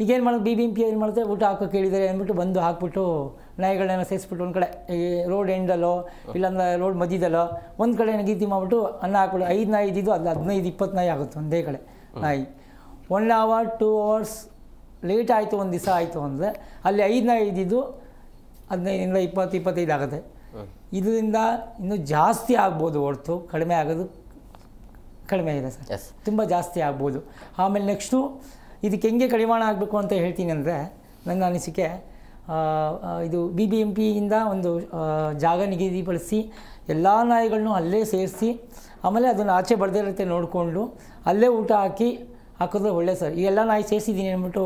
ಈಗೇನು ಮಾಡೋದು, BBMP ಏನು ಮಾಡುತ್ತೆ, ಊಟ ಹಾಕೋಕೆ ಹೇಳಿದ್ದಾರೆ ಅಂದ್ಬಿಟ್ಟು ಬಂದು ಹಾಕ್ಬಿಟ್ಟು ನಾಯಿಗಳನ್ನ ಸೇರಿಸ್ಬಿಟ್ಟು ಒಂದು ಕಡೆ ಈ ರೋಡ್ ಎಂಡಲ್ಲೋ ಇಲ್ಲಾಂದ್ರೆ ರೋಡ್ ಮಧ್ಯದಲ್ಲೋ ಒಂದು ಕಡೆ ನಿಗದಿ ಮಾಡಿಬಿಟ್ಟು ಅನ್ನ ಹಾಕ್ಬಿಟ್ಟು 5 ನಾಯಿ ಇದ್ದಿದ್ದು ಅದು 15-20 ನಾಯಿ ಆಗುತ್ತೆ ಒಂದೇ ಕಡೆ ನಾಯಿ. 1 hour 2 hours ಲೇಟ್ ಆಯಿತು, ಒಂದು ದಿವಸ ಆಯಿತು ಅಂದರೆ ಅಲ್ಲಿ 5 ನಾಯಿ ಇದ್ದಿದ್ದು 15 20-25 ಆಗುತ್ತೆ. ಇದರಿಂದ ಇನ್ನೂ ಜಾಸ್ತಿ ಆಗ್ಬೋದು ಹೊರತು ಕಡಿಮೆ ಆಗೋದು ಕಡಿಮೆ ಇದೆ ಸರ್, ತುಂಬ ಜಾಸ್ತಿ ಆಗ್ಬೋದು. ಆಮೇಲೆ ನೆಕ್ಸ್ಟು ಇದಕ್ಕೆ ಹೆಂಗೆ ಕಡಿವಾಣ ಆಗಬೇಕು ಅಂತ ಹೇಳ್ತೀನಿ ಅಂದರೆ, ನನ್ನ ಅನಿಸಿಕೆ ಇದು BBMPಯಿಂದ ಒಂದು ಜಾಗ ನಿಗದಿಪಡಿಸಿ ಎಲ್ಲ ನಾಯಿಗಳನ್ನು ಅಲ್ಲೇ ಸೇರಿಸಿ ಆಮೇಲೆ ಅದನ್ನು ಆಚೆ ಬರ್ದಿರುತ್ತೆ ನೋಡಿಕೊಂಡು ಅಲ್ಲೇ ಊಟ ಹಾಕಿದ್ರೆ ಒಳ್ಳೆ ಸರ್. ಈ ಎಲ್ಲ ನಾಯಿ ಸೇರಿಸಿದ್ದೀನಿ ಅಂದ್ಬಿಟ್ಟು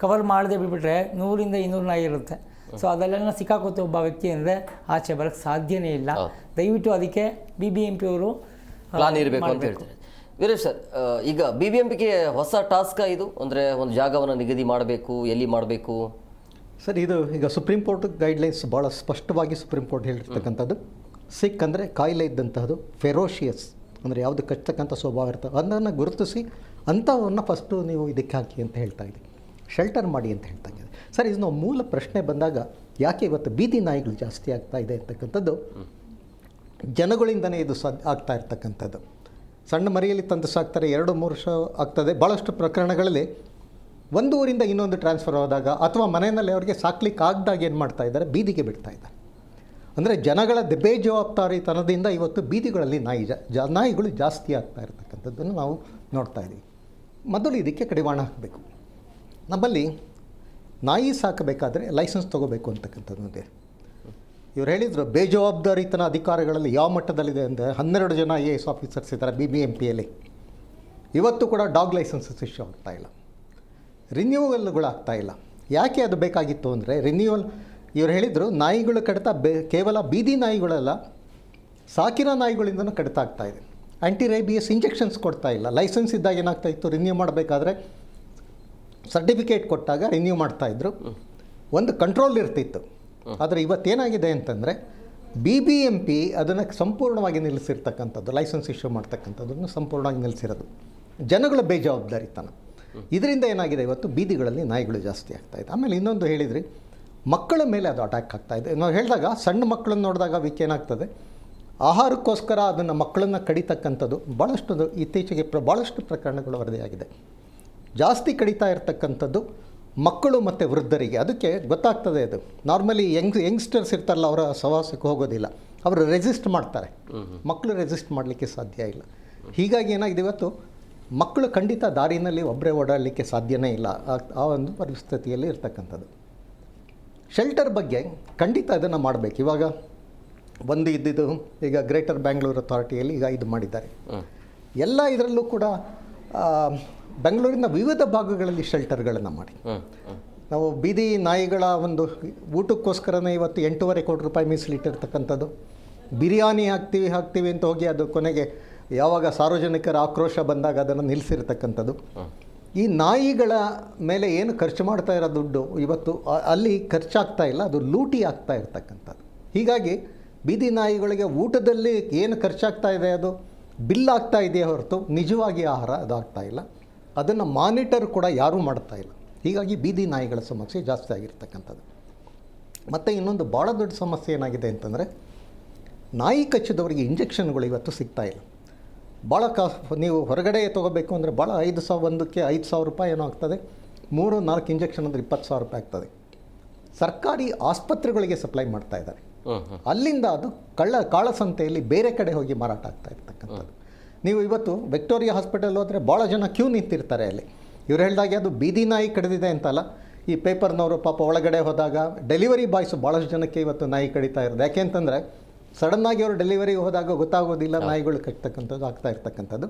ಕವರ್ ಮಾಡದೆ ಬಿಟ್ಬಿಟ್ರೆ 100-200 ನಾಯಿ ಇರುತ್ತೆ. ಸೊ ಅದೆಲ್ಲ ಸಿಕ್ಕಾಕೋತ ಒಬ್ಬ ವ್ಯಕ್ತಿ ಅಂದರೆ ಆಚೆ ಬರೋಕ್ಕೆ ಸಾಧ್ಯನೇ ಇಲ್ಲ. ದಯವಿಟ್ಟು ಅದಕ್ಕೆ BBMP ಅವರು ಪ್ಲಾನ್ ಇರಬೇಕು ಅಂತ ಹೇಳ್ತಾರೆ. ವೀರೇಶ್ ಸರ್, ಈಗ BBMPಗೆ ಹೊಸ ಟಾಸ್ಕ್ ಇದು, ಅಂದರೆ ಒಂದು ಜಾಗವನ್ನು ನಿಗದಿ ಮಾಡಬೇಕು, ಎಲ್ಲಿ ಮಾಡಬೇಕು ಸರ್? ಇದು ಈಗ ಸುಪ್ರೀಂ ಕೋರ್ಟ್ ಗೈಡ್ಲೈನ್ಸ್ ಭಾಳ ಸ್ಪಷ್ಟವಾಗಿ ಸುಪ್ರೀಂ ಕೋರ್ಟ್ ಹೇಳಿರ್ತಕ್ಕಂಥದ್ದು. ಸಿಕ್ ಅಂದರೆ ಕಾಯಿಲೆ ಇದ್ದಂತಹದ್ದು, ಫೆರೋಷಿಯಸ್ ಅಂದರೆ ಯಾವುದು ಕಚ್ಚತಕ್ಕಂಥ ಸ್ವಭಾವ ಇರ್ತದೆ ಅದನ್ನು ಗುರುತಿಸಿ ಅಂಥವನ್ನು ಫಸ್ಟು ನೀವು ಇದಕ್ಕೆ ಹಾಕಿ ಅಂತ ಹೇಳ್ತಾ ಇದ್ದೀವಿ, ಶೆಲ್ಟರ್ ಮಾಡಿ ಅಂತ ಹೇಳ್ತಾ ಇದ್ದೀವಿ. ಸರ್, ಇದು ನಾವು ಮೂಲ ಪ್ರಶ್ನೆ ಬಂದಾಗ ಯಾಕೆ ಇವತ್ತು ಬೀದಿ ನಾಯಿಗಳು ಜಾಸ್ತಿ ಆಗ್ತಾ ಇದೆ ಅಂತಕ್ಕಂಥದ್ದು ಜನಗಳಿಂದನೇ ಇದು ಆಗ್ತಾ ಇರ್ತಕ್ಕಂಥದ್ದು. ಸಣ್ಣ ಮರಿಯಲ್ಲಿ ತಂದು ಸಾಕ್ತಾರೆ, 2-3 ವರ್ಷ ಆಗ್ತದೆ. ಭಾಳಷ್ಟು ಪ್ರಕರಣಗಳಲ್ಲಿ ಒಂದು ಊರಿಂದ ಇನ್ನೊಂದು ಟ್ರಾನ್ಸ್ಫರ್ ಆದಾಗ ಅಥವಾ ಮನೆಯಲ್ಲಿ ಅವರಿಗೆ ಸಾಕ್ಲಿಕ್ಕೆ ಆಗದಾಗ ಏನು ಮಾಡ್ತಾ ಇದ್ದಾರೆ, ಬೀದಿಗೆ ಬಿಡ್ತಾ ಇದ್ದಾರೆ. ಅಂದರೆ ಜನಗಳ ಬೇಜವಾಬ್ದಾರಿತನದಿಂದ ಇವತ್ತು ಬೀದಿಗಳಲ್ಲಿ ನಾಯಿಗಳು ಜಾಸ್ತಿ ಆಗ್ತಾ ಇರ್ತಕ್ಕಂಥದ್ದನ್ನು ನಾವು ನೋಡ್ತಾ ಇದ್ದೀವಿ. ಮೊದಲು ಇದಕ್ಕೆ ಕಡಿವಾಣ ಹಾಕಬೇಕು. ನಮ್ಮಲ್ಲಿ ನಾಯಿ ಸಾಕಬೇಕಾದ್ರೆ ಲೈಸೆನ್ಸ್ ತೊಗೋಬೇಕು ಅಂತಕ್ಕಂಥದ್ದು ಇದೆ. ಇವ್ರು ಹೇಳಿದರು ಬೇಜವಾಬ್ದಾರಿತನ ಅಧಿಕಾರಿಗಳಲ್ಲಿ ಯಾವ ಮಟ್ಟದಲ್ಲಿದೆ ಅಂದರೆ 12 ಜನ IAS ಆಫೀಸರ್ಸ್ ಇದ್ದಾರೆ BBMPಯಲ್ಲಿ. ಇವತ್ತು ಕೂಡ ಡಾಗ್ ಲೈಸೆನ್ಸಸ್ ಇಶ್ಯೂ ಆಗ್ತಾ ಇಲ್ಲ, ರಿನ್ಯೂವಲ್ಗಳಾಗ್ತಾ ಇಲ್ಲ. ಯಾಕೆ ಅದು ಬೇಕಾಗಿತ್ತು ಅಂದರೆ ರಿನ್ಯೂವಲ್ ಇವ್ರು ಹೇಳಿದರು ನಾಯಿಗಳು ಕಡಿತ ಕೇವಲ ಬೀದಿ ನಾಯಿಗಳೆಲ್ಲ, ಸಾಕಿರೋ ನಾಯಿಗಳಿಂದನೂ ಕಡಿತ ಆಗ್ತಾ ಇದೆ. ಆ್ಯಂಟಿ ರೇಬಿಯಸ್ ಇಂಜೆಕ್ಷನ್ಸ್ ಕೊಡ್ತಾ ಇಲ್ಲ. ಲೈಸೆನ್ಸ್ ಇದ್ದಾಗ ಏನಾಗ್ತಾಯಿತ್ತು, ರಿನ್ಯೂ ಮಾಡಬೇಕಾದ್ರೆ ಸರ್ಟಿಫಿಕೇಟ್ ಕೊಟ್ಟಾಗ ರಿನ್ಯೂ ಮಾಡ್ತಾಯಿದ್ರು, ಒಂದು ಕಂಟ್ರೋಲ್ ಇರ್ತಿತ್ತು. ಆದರೆ ಇವತ್ತೇನಾಗಿದೆ ಅಂತಂದರೆ BBMP ಅದನ್ನು ಸಂಪೂರ್ಣವಾಗಿ ನಿಲ್ಲಿಸಿರ್ತಕ್ಕಂಥದ್ದು, ಲೈಸೆನ್ಸ್ ಇಶ್ಯೂ ಮಾಡ್ತಕ್ಕಂಥದ್ದನ್ನು ಸಂಪೂರ್ಣವಾಗಿ ನಿಲ್ಲಿಸಿರೋದು ಜನಗಳ ಬೇಜವಾಬ್ದಾರಿತನ. ಇದರಿಂದ ಏನಾಗಿದೆ, ಇವತ್ತು ಬೀದಿಗಳಲ್ಲಿ ನಾಯಿಗಳು ಜಾಸ್ತಿ ಆಗ್ತಾಯಿದೆ. ಆಮೇಲೆ ಇನ್ನೊಂದು ಹೇಳಿದ್ರಿ, ಮಕ್ಕಳ ಮೇಲೆ ಅದು ಅಟ್ಯಾಕ್ ಆಗ್ತಾಯಿದೆ. ನಾವು ಹೇಳಿದಾಗ ಸಣ್ಣ ಮಕ್ಕಳನ್ನು ನೋಡಿದಾಗ ಅವಕ್ಕೆ ಏನಾಗ್ತದೆ, ಆಹಾರಕ್ಕೋಸ್ಕರ ಅದನ್ನು ಮಕ್ಕಳನ್ನು ಕಡಿತಕ್ಕಂಥದ್ದು ಭಾಳಷ್ಟು ಇತ್ತೀಚೆಗೆ ಭಾಳಷ್ಟು ಪ್ರಕರಣಗಳು ವರದಿಯಾಗಿದೆ. ಜಾಸ್ತಿ ಕಡಿತಾ ಇರ್ತಕ್ಕಂಥದ್ದು ಮಕ್ಕಳು ಮತ್ತು ವೃದ್ಧರಿಗೆ. ಅದಕ್ಕೆ ಗೊತ್ತಾಗ್ತದೆ, ಅದು ನಾರ್ಮಲಿ ಯಂಗ್ಸ್ಟರ್ಸ್ ಇರ್ತಾರಲ್ಲ, ಅವರ ಸಹವಾಸಕ್ಕೆ ಹೋಗೋದಿಲ್ಲ, ಅವರು ರೆಸಿಸ್ಟ್ ಮಾಡ್ತಾರೆ, ಮಕ್ಕಳು ರೆಸಿಸ್ಟ್ ಮಾಡಲಿಕ್ಕೆ ಸಾಧ್ಯ ಇಲ್ಲ. ಹೀಗಾಗಿ ಏನಾಗಿದೆ, ಇವತ್ತು ಮಕ್ಕಳು ಖಂಡಿತ ದಾರಿನಲ್ಲಿ ಒಬ್ಬರೇ ಓಡಾಡಲಿಕ್ಕೆ ಸಾಧ್ಯನೇ ಇಲ್ಲ, ಆ ಒಂದು ಪರಿಸ್ಥಿತಿಯಲ್ಲಿ ಇರ್ತಕ್ಕಂಥದ್ದು. ಶೆಲ್ಟರ್ ಬಗ್ಗೆ ಖಂಡಿತ ಅದನ್ನು ಮಾಡಬೇಕು. ಇವಾಗ ಒಂದು ಇದ್ದಿದ್ದು ಈಗ ಗ್ರೇಟರ್ ಬ್ಯಾಂಗ್ಳೂರ್ ಅಥಾರಿಟಿಯಲ್ಲಿ ಈಗ ಇದು ಮಾಡಿದ್ದಾರೆ. ಎಲ್ಲ ಇದರಲ್ಲೂ ಕೂಡ ಬೆಂಗಳೂರಿನ ವಿವಿಧ ಭಾಗಗಳಲ್ಲಿ ಶೆಲ್ಟರ್ಗಳನ್ನು ಮಾಡಿ, ನಾವು ಬೀದಿ ನಾಯಿಗಳ ಒಂದು ಊಟಕ್ಕೋಸ್ಕರನೇ ಇವತ್ತು 8.5 ಕೋಟಿ ರೂಪಾಯಿ ಮೀಸಲಿಟ್ಟಿರ್ತಕ್ಕಂಥದ್ದು. ಬಿರಿಯಾನಿ ಹಾಕ್ತೀವಿ ಅಂತ ಹೋಗಿ ಅದು ಕೊನೆಗೆ ಯಾವಾಗ ಸಾರ್ವಜನಿಕರ ಆಕ್ರೋಶ ಬಂದಾಗ ಅದನ್ನು ನಿಲ್ಲಿಸಿರ್ತಕ್ಕಂಥದ್ದು. ಈ ನಾಯಿಗಳ ಮೇಲೆ ಏನು ಖರ್ಚು ಮಾಡ್ತಾ ಇರೋ ದುಡ್ಡು ಇವತ್ತು ಅಲ್ಲಿ ಖರ್ಚಾಗ್ತಾ ಇಲ್ಲ, ಅದು ಲೂಟಿ ಆಗ್ತಾ ಇರ್ತಕ್ಕಂಥದ್ದು. ಹೀಗಾಗಿ ಬೀದಿ ನಾಯಿಗಳಿಗೆ ಊಟದಲ್ಲಿ ಏನು ಖರ್ಚಾಗ್ತಾ ಇದೆ ಅದು ಬಿಲ್ ಆಗ್ತಾ ಇದೆಯೇ ಹೊರತು ನಿಜವಾಗಿ ಆಹಾರ ಅದು ಆಗ್ತಾ ಇಲ್ಲ. ಅದನ್ನು ಮಾನಿಟರ್ ಕೂಡ ಯಾರೂ ಮಾಡ್ತಾ ಇಲ್ಲ. ಹೀಗಾಗಿ ಬೀದಿ ನಾಯಿಗಳ ಸಮಸ್ಯೆ ಜಾಸ್ತಿ ಆಗಿರ್ತಕ್ಕಂಥದ್ದು. ಮತ್ತು ಇನ್ನೊಂದು ಭಾಳ ದೊಡ್ಡ ಸಮಸ್ಯೆ ಏನಾಗಿದೆ ಅಂತಂದರೆ, ನಾಯಿ ಕಚ್ಚಿದವರಿಗೆ ಇಂಜೆಕ್ಷನ್ಗಳು ಇವತ್ತು ಸಿಗ್ತಾ ಇಲ್ಲ. ಭಾಳ ನೀವು ಹೊರಗಡೆ ತೊಗೋಬೇಕು ಅಂದರೆ ಭಾಳ 5,000 ರೂಪಾಯಿ ಏನೋ ಆಗ್ತದೆ. 3-4 ಇಂಜೆಕ್ಷನ್ ಅಂದರೆ 20,000 ರೂಪಾಯಿ ಆಗ್ತದೆ. ಸರ್ಕಾರಿ ಆಸ್ಪತ್ರೆಗಳಿಗೆ ಸಪ್ಲೈ ಮಾಡ್ತಾ ಇದ್ದಾರೆ. ಅಲ್ಲಿಂದ ಅದು ಕಾಳಸಂತೆಯಲ್ಲಿ ಬೇರೆ ಕಡೆ ಹೋಗಿ ಮಾರಾಟ ಆಗ್ತಾ ಇರ್ತಕ್ಕಂಥದ್ದು. ನೀವು ಇವತ್ತು ವಿಕ್ಟೋರಿಯಾ ಹಾಸ್ಪಿಟಲ್ ಹೋದರೆ ಭಾಳ ಜನ ಕ್ಯೂ ನಿಂತಿರ್ತಾರೆ ಅಲ್ಲಿ. ಇವ್ರು ಹೇಳಿದಾಗೆ ಅದು ಬೀದಿ ನಾಯಿ ಕಡಿದಿದೆ ಅಂತಲ್ಲ, ಈ ಪೇಪರ್ನವರು ಪಾಪ ಒಳಗಡೆ ಹೋದಾಗ ಡೆಲಿವರಿ ಬಾಯ್ಸು ಭಾಳಷ್ಟು ಜನಕ್ಕೆ ಇವತ್ತು ನಾಯಿ ಕಡಿತಾ ಇರೋದು. ಯಾಕೆ ಅಂತಂದರೆ ಸಡನ್ನಾಗಿ ಅವರು ಡೆಲಿವರಿಗೆ ಹೋದಾಗ ಗೊತ್ತಾಗೋದಿಲ್ಲ, ನಾಯಿಗಳು ಕಟ್ತಕ್ಕಂಥದ್ದು ಆಗ್ತಾ ಇರ್ತಕ್ಕಂಥದ್ದು.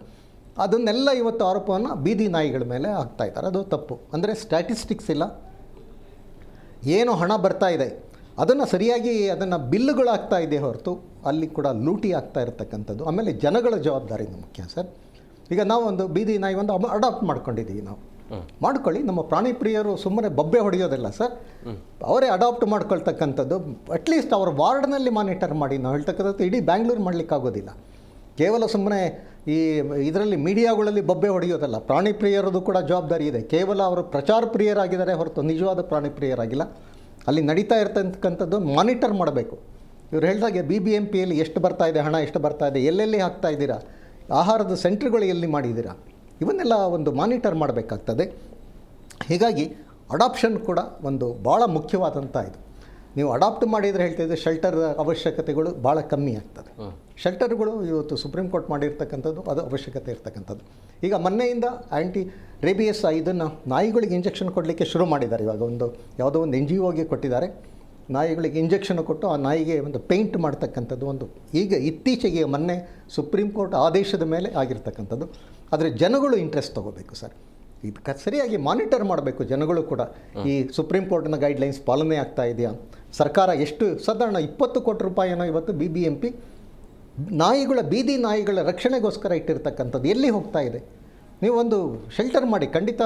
ಅದನ್ನೆಲ್ಲ ಇವತ್ತು ಆರೋಪವನ್ನು ಬೀದಿ ನಾಯಿಗಳ ಮೇಲೆ ಆಗ್ತಾ ಇದ್ದಾರೆ. ಅದು ತಪ್ಪು. ಅಂದರೆ ಸ್ಟ್ಯಾಟಿಸ್ಟಿಕ್ಸ್ ಇಲ್ಲ, ಏನು ಹಣ ಬರ್ತಾ ಇದೆ ಅದನ್ನು ಸರಿಯಾಗಿ ಅದನ್ನು ಬಿಲ್ಲುಗಳಾಗ್ತಾ ಇದೆ ಹೊರತು ಅಲ್ಲಿ ಕೂಡ ಲೂಟಿ ಆಗ್ತಾ ಇರತಕ್ಕಂಥದ್ದು. ಆಮೇಲೆ ಜನಗಳ ಜವಾಬ್ದಾರಿನೂ ಮುಖ್ಯ ಸರ್. ಈಗ ನಾವು ಒಂದು ಬೀದಿ ನಾಯಿ ಒಂದು ಅಡಾಪ್ಟ್ ಮಾಡ್ಕೊಂಡಿದ್ದೀವಿ ನಾವು. ಮಾಡ್ಕೊಳ್ಳಿ, ನಮ್ಮ ಪ್ರಾಣಿ ಪ್ರಿಯರು ಸುಮ್ಮನೆ ಬಬ್ಬೆ ಹೊಡೆಯೋದಿಲ್ಲ ಸರ್, ಅವರೇ ಅಡಾಪ್ಟ್ ಮಾಡ್ಕೊಳ್ತಕ್ಕಂಥದ್ದು. ಅಟ್ಲೀಸ್ಟ್ ಅವ್ರ ವಾರ್ಡ್ನಲ್ಲಿ ಮಾನಿಟರ್ ಮಾಡಿ. ನಾವು ಹೇಳ್ತಕ್ಕಂಥದ್ದು ಇಡೀ ಬ್ಯಾಂಗ್ಳೂರು ಮಾಡಲಿಕ್ಕಾಗೋದಿಲ್ಲ. ಕೇವಲ ಸುಮ್ಮನೆ ಈ ಇದರಲ್ಲಿ ಮೀಡಿಯಾಗಳಲ್ಲಿ ಬಬ್ಬೆ ಹೊಡೆಯೋದಲ್ಲ, ಪ್ರಾಣಿ ಪ್ರಿಯರದು ಕೂಡ ಜವಾಬ್ದಾರಿ ಇದೆ. ಕೇವಲ ಅವರು ಪ್ರಚಾರ ಪ್ರಿಯರಾಗಿದ್ದಾರೆ ಹೊರತು ನಿಜವಾದ ಪ್ರಾಣಿ ಪ್ರಿಯರಾಗಿಲ್ಲ. ಅಲ್ಲಿ ನಡೀತಾ ಇರ್ತಕ್ಕಂಥದ್ದು ಮಾನಿಟರ್ ಮಾಡಬೇಕು. ಇವ್ರು ಹೇಳಿದಾಗೆ BBMPಯಲ್ಲಿ ಎಷ್ಟು ಬರ್ತಾ ಇದೆ ಹಣ, ಎಷ್ಟು ಬರ್ತಾ ಇದೆ, ಎಲ್ಲೆಲ್ಲಿ ಹಾಕ್ತಾ ಇದ್ದೀರಾ, ಆಹಾರದ ಸೆಂಟ್ರ್ಗಳು ಎಲ್ಲಿ ಮಾಡಿದ್ದೀರಾ, ಇವನ್ನೆಲ್ಲ ಒಂದು ಮಾನಿಟರ್ ಮಾಡಬೇಕಾಗ್ತದೆ. ಹೀಗಾಗಿ ಅಡಾಪ್ಷನ್ ಕೂಡ ಒಂದು ಭಾಳ ಮುಖ್ಯವಾದಂಥ ಇದು. ನೀವು ಅಡಾಪ್ಟ್ ಮಾಡಿದರೆ ಹೇಳ್ತಿದ್ದೆ ಶೆಲ್ಟರ್ ಅವಶ್ಯಕತೆಗಳು ಭಾಳ ಕಮ್ಮಿ ಆಗ್ತದೆ. ಶೆಲ್ಟರ್ಗಳು ಇವತ್ತು ಸುಪ್ರೀಂ ಕೋರ್ಟ್ ಮಾಡಿರ್ತಕ್ಕಂಥದ್ದು ಅದು ಅವಶ್ಯಕತೆ ಇರ್ತಕ್ಕಂಥದ್ದು. ಈಗ ಮೊನ್ನೆಯಿಂದ ಆ್ಯಂಟಿ ರೇಬಿಯಸ್ ಇದನ್ನು ನಾಯಿಗಳಿಗೆ ಇಂಜೆಕ್ಷನ್ ಕೊಡಲಿಕ್ಕೆ ಶುರು ಮಾಡಿದ್ದಾರೆ. ಇವಾಗ ಯಾವುದೋ ಒಂದು NGOಗೆ ಕೊಟ್ಟಿದ್ದಾರೆ. ನಾಯಿಗಳಿಗೆ ಇಂಜೆಕ್ಷನ್ ಕೊಟ್ಟು ಆ ನಾಯಿಗೆ ಒಂದು ಪೇಂಟ್ ಮಾಡ್ತಕ್ಕಂಥದ್ದು ಒಂದು ಈಗ ಇತ್ತೀಚೆಗೆ ಮೊನ್ನೆ ಸುಪ್ರೀಂ ಕೋರ್ಟ್ ಆದೇಶದ ಮೇಲೆ ಆಗಿರ್ತಕ್ಕಂಥದ್ದು. ಆದರೆ ಜನಗಳು ಇಂಟ್ರೆಸ್ಟ್ ತೊಗೋಬೇಕು ಸರ್, ಇದಕ್ಕೆ ಸರಿಯಾಗಿ ಮಾನಿಟರ್ ಮಾಡಬೇಕು ಜನಗಳು ಕೂಡ. ಈ ಸುಪ್ರೀಂ ಕೋರ್ಟ್ನ ಗೈಡ್ಲೈನ್ಸ್ ಪಾಲನೆ ಆಗ್ತಾ ಇದೆಯಾ, ಸರ್ಕಾರ ಎಷ್ಟು ಸಾಧಾರಣ 20 ಕೋಟಿ ರೂಪಾಯಿನ ಇವತ್ತು BBMP ಬೀದಿ ನಾಯಿಗಳ ರಕ್ಷಣೆಗೋಸ್ಕರ ಇಟ್ಟಿರ್ತಕ್ಕಂಥದ್ದು ಎಲ್ಲಿ ಹೋಗ್ತಾ ಇದೆ? ನೀವು ಒಂದು ಶೆಲ್ಟರ್ ಮಾಡಿ. ಖಂಡಿತ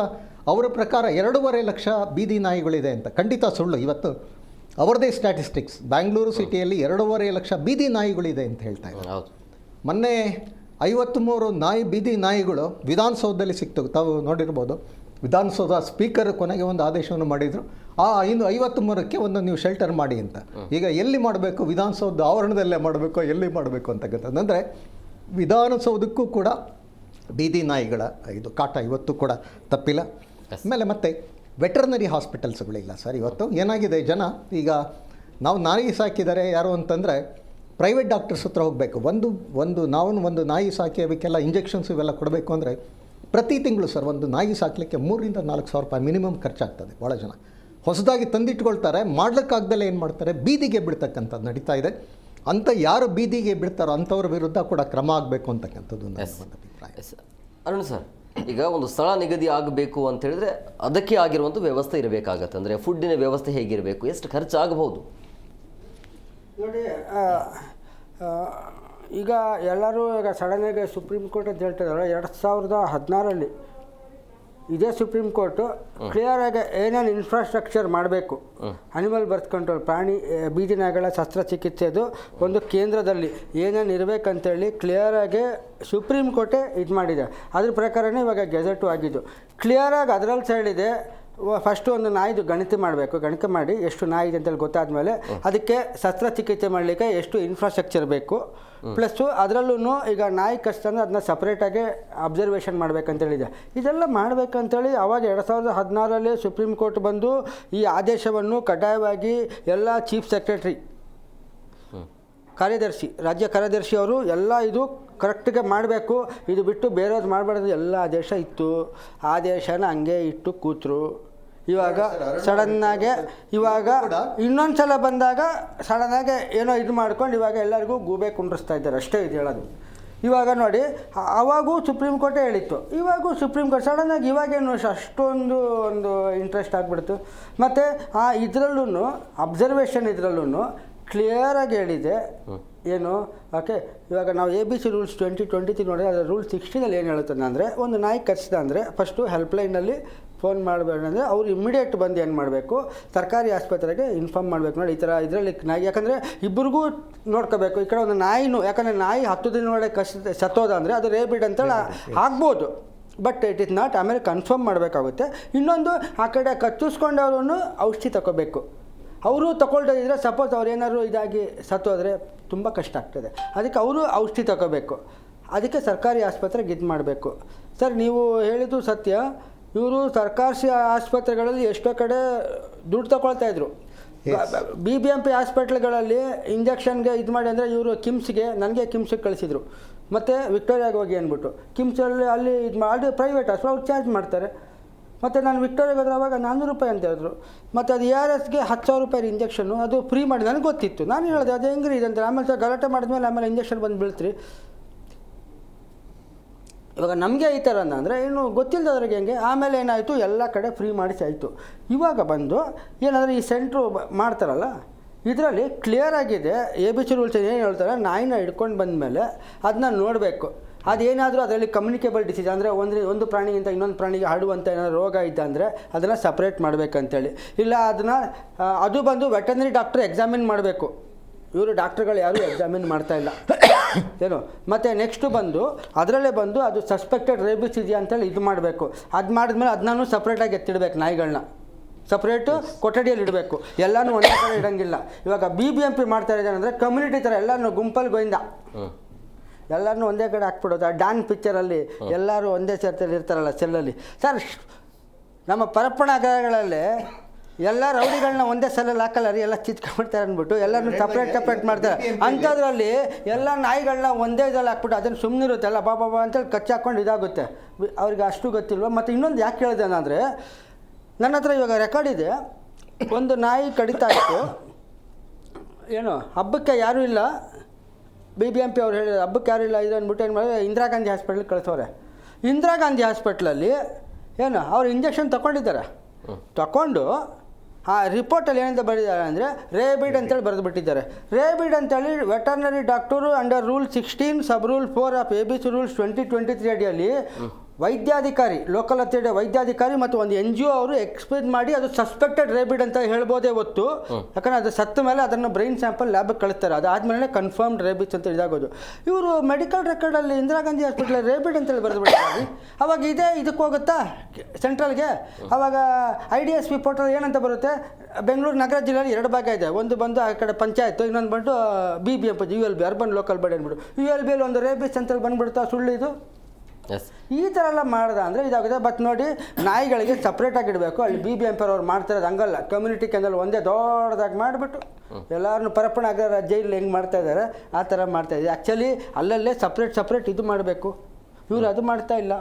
ಅವರ ಪ್ರಕಾರ 2.5 ಲಕ್ಷ ಬೀದಿ ನಾಯಿಗಳಿದೆ ಅಂತ. ಖಂಡಿತ ಸುಳ್ಳು. ಇವತ್ತು ಅವರದೇ ಸ್ಟ್ಯಾಟಿಸ್ಟಿಕ್ಸ್, ಬ್ಯಾಂಗ್ಳೂರು ಸಿಟಿಯಲ್ಲಿ 2.5 ಲಕ್ಷ ಬೀದಿ ನಾಯಿಗಳಿದೆ ಅಂತ ಹೇಳ್ತಾ ಇದ್ದಾರೆ. ಮೊನ್ನೆ 53 ಬೀದಿ ನಾಯಿಗಳು ವಿಧಾನಸೌಧದಲ್ಲಿ ಸಿಕ್ತು. ತಾವು ನೋಡಿರ್ಬೋದು, ವಿಧಾನಸೌಧ ಸ್ಪೀಕರ್ ಕೊನೆಗೆ ಒಂದು ಆದೇಶವನ್ನು ಮಾಡಿದರು, ಇನ್ನು 53ಕ್ಕೆ ಒಂದು ನೀವು ಶೆಲ್ಟರ್ ಮಾಡಿ ಅಂತ. ಈಗ ಎಲ್ಲಿ ಮಾಡಬೇಕು? ವಿಧಾನಸೌಧ ಆವರಣದಲ್ಲೇ ಮಾಡಬೇಕು, ಎಲ್ಲಿ ಮಾಡಬೇಕು ಅಂತಕ್ಕಂಥದ್ದು. ಅಂದರೆ ವಿಧಾನಸೌಧಕ್ಕೂ ಕೂಡ ಬೀದಿ ನಾಯಿಗಳ ಇದು ಕಾಟ ಇವತ್ತು ಕೂಡ ತಪ್ಪಿಲ್ಲ. ಆಮೇಲೆ ಮತ್ತೆ ವೆಟರ್ನರಿ ಹಾಸ್ಪಿಟಲ್ಸ್ಗಳಿಲ್ಲ ಸರ್. ಇವತ್ತು ಏನಾಗಿದೆ, ಜನ ಈಗ ನಾವು ನಾಯಿ ಸಾಕಿದ್ದಾರೆ ಯಾರು ಅಂತಂದರೆ ಪ್ರೈವೇಟ್ ಡಾಕ್ಟರ್ಸ್ ಹತ್ರ ಹೋಗಬೇಕು. ಒಂದು ನಾಯಿ ಸಾಕಿ ಅವಕ್ಕೆಲ್ಲ ಇಂಜೆಕ್ಷನ್ಸ್ ಇವೆಲ್ಲ ಕೊಡಬೇಕು ಅಂದರೆ ಪ್ರತಿ ತಿಂಗಳು ಸರ್ ಒಂದು ನಾಯಿ ಸಾಕಲಿಕ್ಕೆ 3,000 to 4,000 ರೂಪಾಯಿ ಮಿನಿಮಮ್ ಖರ್ಚಾಗ್ತದೆ. ಭಾಳ ಜನ ಹೊಸದಾಗಿ ತಂದಿಟ್ಕೊಳ್ತಾರೆ, ಮಾಡ್ಲಿಕ್ಕಾಗ್ದಲೇ ಏನು ಮಾಡ್ತಾರೆ, ಬೀದಿಗೆ ಬಿಡ್ತಕ್ಕಂಥದ್ದು ನಡೀತಾ ಇದೆ. ಅಂಥ ಯಾರು ಬೀದಿಗೆ ಬಿಡ್ತಾರೋ ಅಂಥವ್ರ ವಿರುದ್ಧ ಕೂಡ ಕ್ರಮ ಆಗಬೇಕು ಅಂತಕ್ಕಂಥದ್ದು ನನ್ನ ಒಂದು ಅಭಿಪ್ರಾಯ. ಅರುಣ್ ಸರ್, ಈಗ ಒಂದು ಸ್ಥಳ ನಿಗದಿ ಆಗಬೇಕು ಅಂತ ಹೇಳಿದ್ರೆ ಅದಕ್ಕೆ ಆಗಿರುವಂಥ ವ್ಯವಸ್ಥೆ ಇರಬೇಕಾಗತ್ತೆ. ಅಂದರೆ ಫುಡ್ಡಿನ ವ್ಯವಸ್ಥೆ ಹೇಗಿರಬೇಕು, ಎಷ್ಟು ಖರ್ಚಾಗಬಹುದು? ನೋಡಿ, ಈಗ ಎಲ್ಲರೂ ಈಗ ಸಡನ್ನಾಗಿ ಸುಪ್ರೀಂ ಕೋರ್ಟ್ ಅಂತ ಹೇಳ್ತಿದ್ದಾರೆ. 2016ರಲ್ಲಿ ಇದೇ ಸುಪ್ರೀಂ ಕೋರ್ಟು ಕ್ಲಿಯರಾಗಿ ಏನೇನು ಇನ್ಫ್ರಾಸ್ಟ್ರಕ್ಚರ್ ಮಾಡಬೇಕು, ಅನಿಮಲ್ ಬರ್ತ್ ಕಂಟ್ರೋಲ್, ಪ್ರಾಣಿ ಬೀದಿ ನಾಯಿಗಳ ಶಸ್ತ್ರಚಿಕಿತ್ಸೆದು ಒಂದು ಕೇಂದ್ರದಲ್ಲಿ ಏನೇನು ಇರಬೇಕಂತೇಳಿ ಕ್ಲಿಯರಾಗಿ ಸುಪ್ರೀಂ ಕೋರ್ಟೇ ಇದು ಮಾಡಿದೆ. ಅದ್ರ ಪ್ರಕಾರನೇ ಇವಾಗ ಗೆಜೆಟು ಆಗಿದ್ದು. ಕ್ಲಿಯರಾಗಿ ಅದರಲ್ಲಿ ಹೇಳಿದೆ, ಫಸ್ಟು ಒಂದು ನಾಯಿದು ಗಣತಿ ಮಾಡಬೇಕು. ಗಣತಿ ಮಾಡಿ ಎಷ್ಟು ನಾಯಿ ಇದೆ ಅಂತೇಳಿ ಗೊತ್ತಾದಮೇಲೆ ಅದಕ್ಕೆ ಶಸ್ತ್ರಚಿಕಿತ್ಸೆ ಮಾಡಲಿಕ್ಕೆ ಎಷ್ಟು ಇನ್ಫ್ರಾಸ್ಟ್ರಕ್ಚರ್ ಬೇಕು, ಪ್ಲಸ್ಸು ಅದರಲ್ಲೂ ಈಗ ನಾಯಿ ಕಷ್ಟ ಅಂದರೆ ಅದನ್ನ ಸಪ್ರೇಟಾಗಿ ಅಬ್ಸರ್ವೇಷನ್ ಮಾಡಬೇಕಂತೇಳಿದೆ. ಇದೆಲ್ಲ ಮಾಡಬೇಕಂತೇಳಿ ಅವಾಗ 2016ರಲ್ಲಿ ಸುಪ್ರೀಂ ಕೋರ್ಟ್ ಬಂದು ಈ ಆದೇಶವನ್ನು ಕಡ್ಡಾಯವಾಗಿ ಎಲ್ಲ ಚೀಫ್ ಸೆಕ್ರೆಟರಿ, ಕಾರ್ಯದರ್ಶಿ, ರಾಜ್ಯ ಕಾರ್ಯದರ್ಶಿ ಅವರು ಎಲ್ಲ ಇದು ಕರೆಕ್ಟ್ಗೆ ಮಾಡಬೇಕು, ಇದು ಬಿಟ್ಟು ಬೇರೆಯವ್ರು ಮಾಡಬಾರ್ದು ಎಲ್ಲ ಆದೇಶ ಇತ್ತು. ಆದೇಶನ ಹಂಗೆ ಇಟ್ಟು ಕೂತರು. ಇವಾಗ ಸಡನ್ನಾಗೆ ಇವಾಗ ಇನ್ನೊಂದು ಸಲ ಬಂದಾಗ ಸಡನ್ನಾಗೆ ಏನೋ ಇದು ಮಾಡ್ಕೊಂಡು ಇವಾಗ ಎಲ್ಲರಿಗೂ ಗೂಬೆ ಕುಂಡ್ರಿಸ್ತಾ ಇದ್ದಾರೆ, ಅಷ್ಟೇ ಇದು ಹೇಳೋದು. ಇವಾಗ ನೋಡಿ, ಅವಾಗೂ ಸುಪ್ರೀಂ ಕೋರ್ಟೇ ಹೇಳಿತ್ತು, ಇವಾಗೂ ಸುಪ್ರೀಂ ಕೋರ್ಟ್ ಸಡನ್ನಾಗಿ ಇವಾಗೇನು ಅಷ್ಟೊಂದು ಒಂದು ಇಂಟ್ರೆಸ್ಟ್ ಆಗಿಬಿಡ್ತು. ಮತ್ತು ಇದರಲ್ಲೂ ಅಬ್ಸರ್ವೇಷನ್ ಇದರಲ್ಲೂ ಕ್ಲಿಯರಾಗಿ ಹೇಳಿದೆ ಏನು. ಓಕೆ, ಇವಾಗ ನಾವು ABC ರೂಲ್ಸ್ 2023 ನೋಡಿದ್ರೆ ಅದರ ರೂಲ್ 16ನಲ್ಲಿ ಏನು ಹೇಳುತ್ತದೆ ಅಂದರೆ, ಒಂದು ನಾಯಿ ಕಚ್ಚಿದ ಅಂದರೆ ಫಸ್ಟು ಹೆಲ್ಪ್ಲೈನಲ್ಲಿ ಫೋನ್ ಮಾಡಬೇಕಂದ್ರೆ ಅವ್ರು ಇಮ್ಮಿಡಿಯೇಟ್ ಬಂದು ಏನು ಮಾಡಬೇಕು, ಸರ್ಕಾರಿ ಆಸ್ಪತ್ರೆಗೆ ಇನ್ಫಾರ್ಮ್ ಮಾಡಬೇಕು. ನೋಡಿ, ಈ ಥರ ಇದರಲ್ಲಿ ನಾಯಿ, ಯಾಕಂದರೆ ಇಬ್ಬರಿಗೂ ನೋಡ್ಕೋಬೇಕು. ಈ ಕಡೆ ಒಂದು ನಾಯಿನೂ, ಯಾಕಂದರೆ ನಾಯಿ 10 ದಿನ ಒಳಗೆ ಸತ್ತೋದ ಅಂದರೆ ಅದು ರೇಬಿಡ್ ಅಂತೇಳಿ ಆಗ್ಬೋದು, ಬಟ್ ಇಟ್ ಇಸ್ ನಾಟ್. ಆಮೇಲೆ ಕನ್ಫರ್ಮ್ ಮಾಡಬೇಕಾಗುತ್ತೆ. ಇನ್ನೊಂದು, ಆ ಕಡೆ ಕಚ್ಚಿಸ್ಕೊಂಡವ್ರೂ ಔಷಧಿ ತಗೋಬೇಕು. ಅವರು ತಗೊಳ್ದಿದ್ರೆ ಸಪೋಸ್ ಅವ್ರು ಏನಾದ್ರು ಇದಾಗಿ ಸತ್ತೋದ್ರೆ ತುಂಬ ಕಷ್ಟ ಆಗ್ತದೆ. ಅದಕ್ಕೆ ಅವರು ಔಷಧಿ ತಗೋಬೇಕು. ಅದಕ್ಕೆ ಸರ್ಕಾರಿ ಆಸ್ಪತ್ರೆಗೆ ಇದು ಮಾಡಬೇಕು. ಸರ್, ನೀವು ಹೇಳಿದ್ದು ಸತ್ಯ. ಇವರು ಸರ್ಕಾರಿ ಆಸ್ಪತ್ರೆಗಳಲ್ಲಿ ಎಷ್ಟೋ ಕಡೆ ದುಡ್ಡು ತಗೊಳ್ತಾಯಿದ್ರು. BBMP ಹಾಸ್ಪಿಟ್ಲ್ಗಳಲ್ಲಿ ಇಂಜೆಕ್ಷನ್ಗೆ ಇದು ಮಾಡಿ ಅಂದರೆ ಇವರು ನನಗೆ ಕಿಮ್ಸ್ಗೆ ಕಳಿಸಿದರು. ಮತ್ತು ವಿಕ್ಟೋರಿಯಾಗೆ ಹೋಗಿ ಅಂದ್ಬಿಟ್ಟು ಕಿಮ್ಸಲ್ಲಿ ಅಲ್ಲಿ ಇದು ಮಾಡಿ ಪ್ರೈವೇಟ್ ಹಾಸ್ಪಿಟಲ್ ಅವ್ರು ಚಾರ್ಜ್ ಮಾಡ್ತಾರೆ. ಮತ್ತು ನಾನು ವಿಕ್ಟೋರಿಯಾಗೆ ಹೋದ್ರೆ ಅವಾಗ 400 ರೂಪಾಯಿ ಅಂತ ಹೇಳಿದ್ರು. ಮತ್ತು ಅದು ARSಗೆ 10,000 ರೂಪಾಯಿ ಇಂಜೆಕ್ಷನ್ನು ಅದು ಫ್ರೀ ಮಾಡಿ ನನಗೆ ಗೊತ್ತಿತ್ತು. ನಾನು ಹೇಳಿದೆ ಅದು ಹೆಂಗ್ರಿ ಇದೆ ಅಂತ. ಆಮೇಲೆ ಗಲಾಟೆ ಮಾಡಿದ್ಮೇಲೆ ಆಮೇಲೆ ಇಂಜೆಕ್ಷನ್ ಬಂದು ಬೀಳ್ತ್ರಿ. ಇವಾಗ ನಮಗೆ ಈ ಥರ ಅಂದರೆ ಇನ್ನು ಗೊತ್ತಿಲ್ಲದವ್ರಿಗೆ ಹೆಂಗೆ. ಆಮೇಲೆ ಏನಾಯಿತು, ಎಲ್ಲ ಕಡೆ ಫ್ರೀ ಮಾಡಿಸಿ ಆಯಿತು. ಇವಾಗ ಬಂದು ಏನಾದರೂ ಈ ಸೆಂಟ್ರು ಮಾಡ್ತಾರಲ್ಲ, ಇದರಲ್ಲಿ ಕ್ಲಿಯರ್ ಆಗಿದೆ ABC ರೂಲ್ಸ್ ಏನು ಹೇಳ್ತಾರೆ, ನಾಯಿನ ಹಿಡ್ಕೊಂಡು ಬಂದಮೇಲೆ ಅದನ್ನ ನೋಡಬೇಕು, ಅದೇನಾದರೂ ಅದರಲ್ಲಿ ಕಮ್ಯುನಿಕೇಬಲ್ ಡಿಸೀಸ್ ಅಂದರೆ ಒಂದು ಪ್ರಾಣಿಗಿಂತ ಇನ್ನೊಂದು ಪ್ರಾಣಿಗೆ ಹರಡುವಂಥ ಏನಾದರೂ ರೋಗ ಇದ್ದ ಅಂದರೆ ಅದನ್ನು ಸಪ್ರೇಟ್ ಮಾಡಬೇಕಂತೇಳಿ, ಇಲ್ಲ ಅದನ್ನು ಅದು ಬಂದು ವೆಟರ್ನರಿ ಡಾಕ್ಟ್ರ್ ಎಕ್ಸಾಮಿನ್ ಮಾಡಬೇಕು. ಇವರು ಡಾಕ್ಟ್ರುಗಳು ಯಾರೂ ಎಕ್ಸಾಮಿನ್ ಮಾಡ್ತಾ ಇಲ್ಲ ಏನು. ಮತ್ತು ನೆಕ್ಸ್ಟು ಬಂದು ಅದರಲ್ಲೇ ಬಂದು ಅದು ಸಸ್ಪೆಕ್ಟೆಡ್ ರೇಬಿಸ್ ಇದೆಯಾ ಅಂತೇಳಿ ಇದು ಮಾಡಬೇಕು. ಅದು ಮಾಡಿದ್ಮೇಲೆ ಅದನ್ನೂ ಸಪ್ರೇಟಾಗಿ ಎತ್ತಿಡಬೇಕು, ನಾಯಿಗಳನ್ನ ಸಪ್ರೇಟು ಕೊಠಡಿಯಲ್ಲಿ ಇಡಬೇಕು, ಎಲ್ಲನೂ ಒಂದೇ ಕಡೆ ಇಡೋಂಗಿಲ್ಲ. ಇವಾಗ BBMP ಮಾಡ್ತಾ ಇದ್ದಾರೆ ಅಂದರೆ ಕಮ್ಯುನಿಟಿ ಥರ ಎಲ್ಲನೂ ಗುಂಪಲ್ಲಿ ಗೋಯಿಂದ ಎಲ್ಲರನ್ನೂ ಒಂದೇ ಕಡೆ ಹಾಕ್ಬಿಡೋದು. ಆ ಡಾನ್ ಪಿಕ್ಚರಲ್ಲಿ ಎಲ್ಲರೂ ಒಂದೇ ಸೇರ್ತಲ್ಲಿ ಇರ್ತಾರಲ್ಲ ಸೆಲ್ಲಲ್ಲಿ. ಸರ್, ನಮ್ಮ ಪರಪ್ಪಣಾಗಾರಗಳಲ್ಲಿ ಎಲ್ಲ ರೌಡಿಗಳನ್ನ ಒಂದೇ ಸೆಲ್ಲಲ್ಲಿ ಹಾಕಲ್ಲ ರೀ, ಎಲ್ಲ ಚಿತ್ಕೊಂಡ್ಬಿಡ್ತಾರೆ ಅಂದ್ಬಿಟ್ಟು ಎಲ್ಲರನ್ನೂ ಸಪ್ರೇಟ್ ಮಾಡ್ತಾರೆ. ಅಂಥದ್ರಲ್ಲಿ ಎಲ್ಲ ನಾಯಿಗಳನ್ನ ಒಂದೇ ಇದ್ರಲ್ಲಿ ಹಾಕ್ಬಿಟ್ಟು ಅದನ್ನು ಸುಮ್ಮನಿರುತ್ತೆ, ಎಲ್ಲ ಬಾಬಾ ಅಂತೇಳಿ ಕಚ್ಚಾಕೊಂಡು ಇದಾಗುತ್ತೆ. ಅವ್ರಿಗೆ ಅಷ್ಟು ಗೊತ್ತಿಲ್ವ. ಮತ್ತು ಇನ್ನೊಂದು ಯಾಕೆ ಹೇಳಿದೆ ಅಂದರೆ, ನನ್ನ ಹತ್ರ ಇವಾಗ ರೆಕಾರ್ಡ್ ಇದೆ, ಒಂದು ನಾಯಿ ಕಡಿತಾ ಇತ್ತು, ಏನು ಹಬ್ಬಕ್ಕೆ ಯಾರೂ ಇಲ್ಲ, BBMP ಅವ್ರು ಹೇಳಿದ್ರು ಹಬ್ಬಕ್ಕೆ ಯಾರೂ ಇಲ್ಲ ಇದು ಅಂದ್ಬಿಟ್ಟು ಏನು ಮಾಡಿದ್ರೆ ಇಂದಿರಾ ಗಾಂಧಿ ಹಾಸ್ಪಿಟ್ಲಿಗೆ ಕಳಿಸೋರೆ. ಇಂದಿರಾ ಗಾಂಧಿ ಹಾಸ್ಪಿಟ್ಲಲ್ಲಿ ಏನು ಅವ್ರು ಇಂಜೆಕ್ಷನ್ ತೊಗೊಂಡಿದ್ದಾರೆ, ತಗೊಂಡು ಆ ರಿಪೋರ್ಟಲ್ಲಿ ಏನಂತ ಬರೆದಿದ್ದಾರೆ ಅಂದರೆ ರೇಬಿಡ್ ಅಂತೇಳಿ ಬರೆದುಬಿಟ್ಟಿದ್ದಾರೆ. ರೇಬಿಡ್ ಅಂತೇಳಿ veterinary doctor under rule 16 sub rule 4 of ABC rules 2023 ಅಡಿಯಲ್ಲಿ ವೈದ್ಯಾಧಿಕಾರಿ, ಲೋಕಲ್ ಅಥಾರಿಟಿ ವೈದ್ಯಾಧಿಕಾರಿ ಮತ್ತು ಒಂದು NGO ಅವರು ಎಕ್ಸ್ಪ್ಲೇನ್ ಮಾಡಿ ಅದು ಸಸ್ಪೆಕ್ಟೆಡ್ ರೇಬಿಡ್ ಅಂತ ಹೇಳ್ಬೋದೇ ಹೊತ್ತು, ಯಾಕಂದರೆ ಅದು ಸತ್ತ ಮೇಲೆ ಅದನ್ನು ಬ್ರೈನ್ ಸ್ಯಾಂಪಲ್ ಲ್ಯಾಬಿಗೆ ಕಳಿಸ್ತಾರೆ, ಅದಾದಮೇಲೆ ಕನ್ಫರ್ಮ್ಡ್ ರೇಬಿಸ್ ಅಂತ ಇದಾಗೋದು. ಇವರು ಮೆಡಿಕಲ್ ರೆಕಾರ್ಡಲ್ಲಿ ಇಂದಿರಾ ಗಾಂಧಿ ಹಾಸ್ಪಿಟ್ಲ್ ರೇಬಿಡ್ ಅಂತೇಳಿ ಬರೆದು ಬಿಡ್ತಾರೆ. ಅವಾಗ ಇದಕ್ಕೆ ಹೋಗುತ್ತಾ ಸೆಂಟ್ರಲ್ಗೆ, ಅವಾಗ IDSP ಪೋರ್ಟಲ್ ಏನಂತ ಬರುತ್ತೆ, ಬೆಂಗಳೂರು ನಗರ ಜಿಲ್ಲೆಯಲ್ಲಿ 2 ಭಾಗ ಇದೆ, ಒಂದು ಬಂದು ಆ ಕಡೆ ಪಂಚಾಯತ್, ಇನ್ನೊಂದು ಬಂದು BBMP ULB urban local body ಅಂದ್ಬಿಟ್ಟು. ULBಯಲ್ಲಿ ಒಂದು ರೇಬಿಸ್ ಅಂತೇಳಿ ಬಂದುಬಿಡ್ತಾ ಸುಳ್ಳು ಇದು. ಈ ಥರ ಎಲ್ಲ ಮಾಡ್ದೆ ಅಂದರೆ ಇದಾಗುತ್ತೆ. ಬಟ್ ನೋಡಿ, ನಾಯಿಗಳಿಗೆ ಸಪ್ರೇಟಾಗಿ ಇಡಬೇಕು. ಅಲ್ಲಿ BBMP ಅವ್ರು ಮಾಡ್ತಿರೋದು ಹಂಗಲ್ಲ, ಕಮ್ಯುನಿಟಿ ಕೇಂದ್ರಲ್ಲಿ ಒಂದೇ ದೊಡ್ಡದಾಗಿ ಮಾಡಿಬಿಟ್ಟು ಎಲ್ಲರನ್ನೂ ಪರಪ್ಪಣ ಆಗ್ರ ಜೈಲಲ್ಲಿ ಹೆಂಗೆ ಮಾಡ್ತಾ ಇದ್ದಾರೆ ಆ ಥರ ಮಾಡ್ತಾಯಿದ್ದಾರೆ. ಆ್ಯಕ್ಚುಲಿ ಅಲ್ಲಲ್ಲೇ ಸಪ್ರೇಟ್ ಇದು ಮಾಡಬೇಕು, ಇವರು ಅದು ಮಾಡ್ತಾ ಇಲ್ಲ.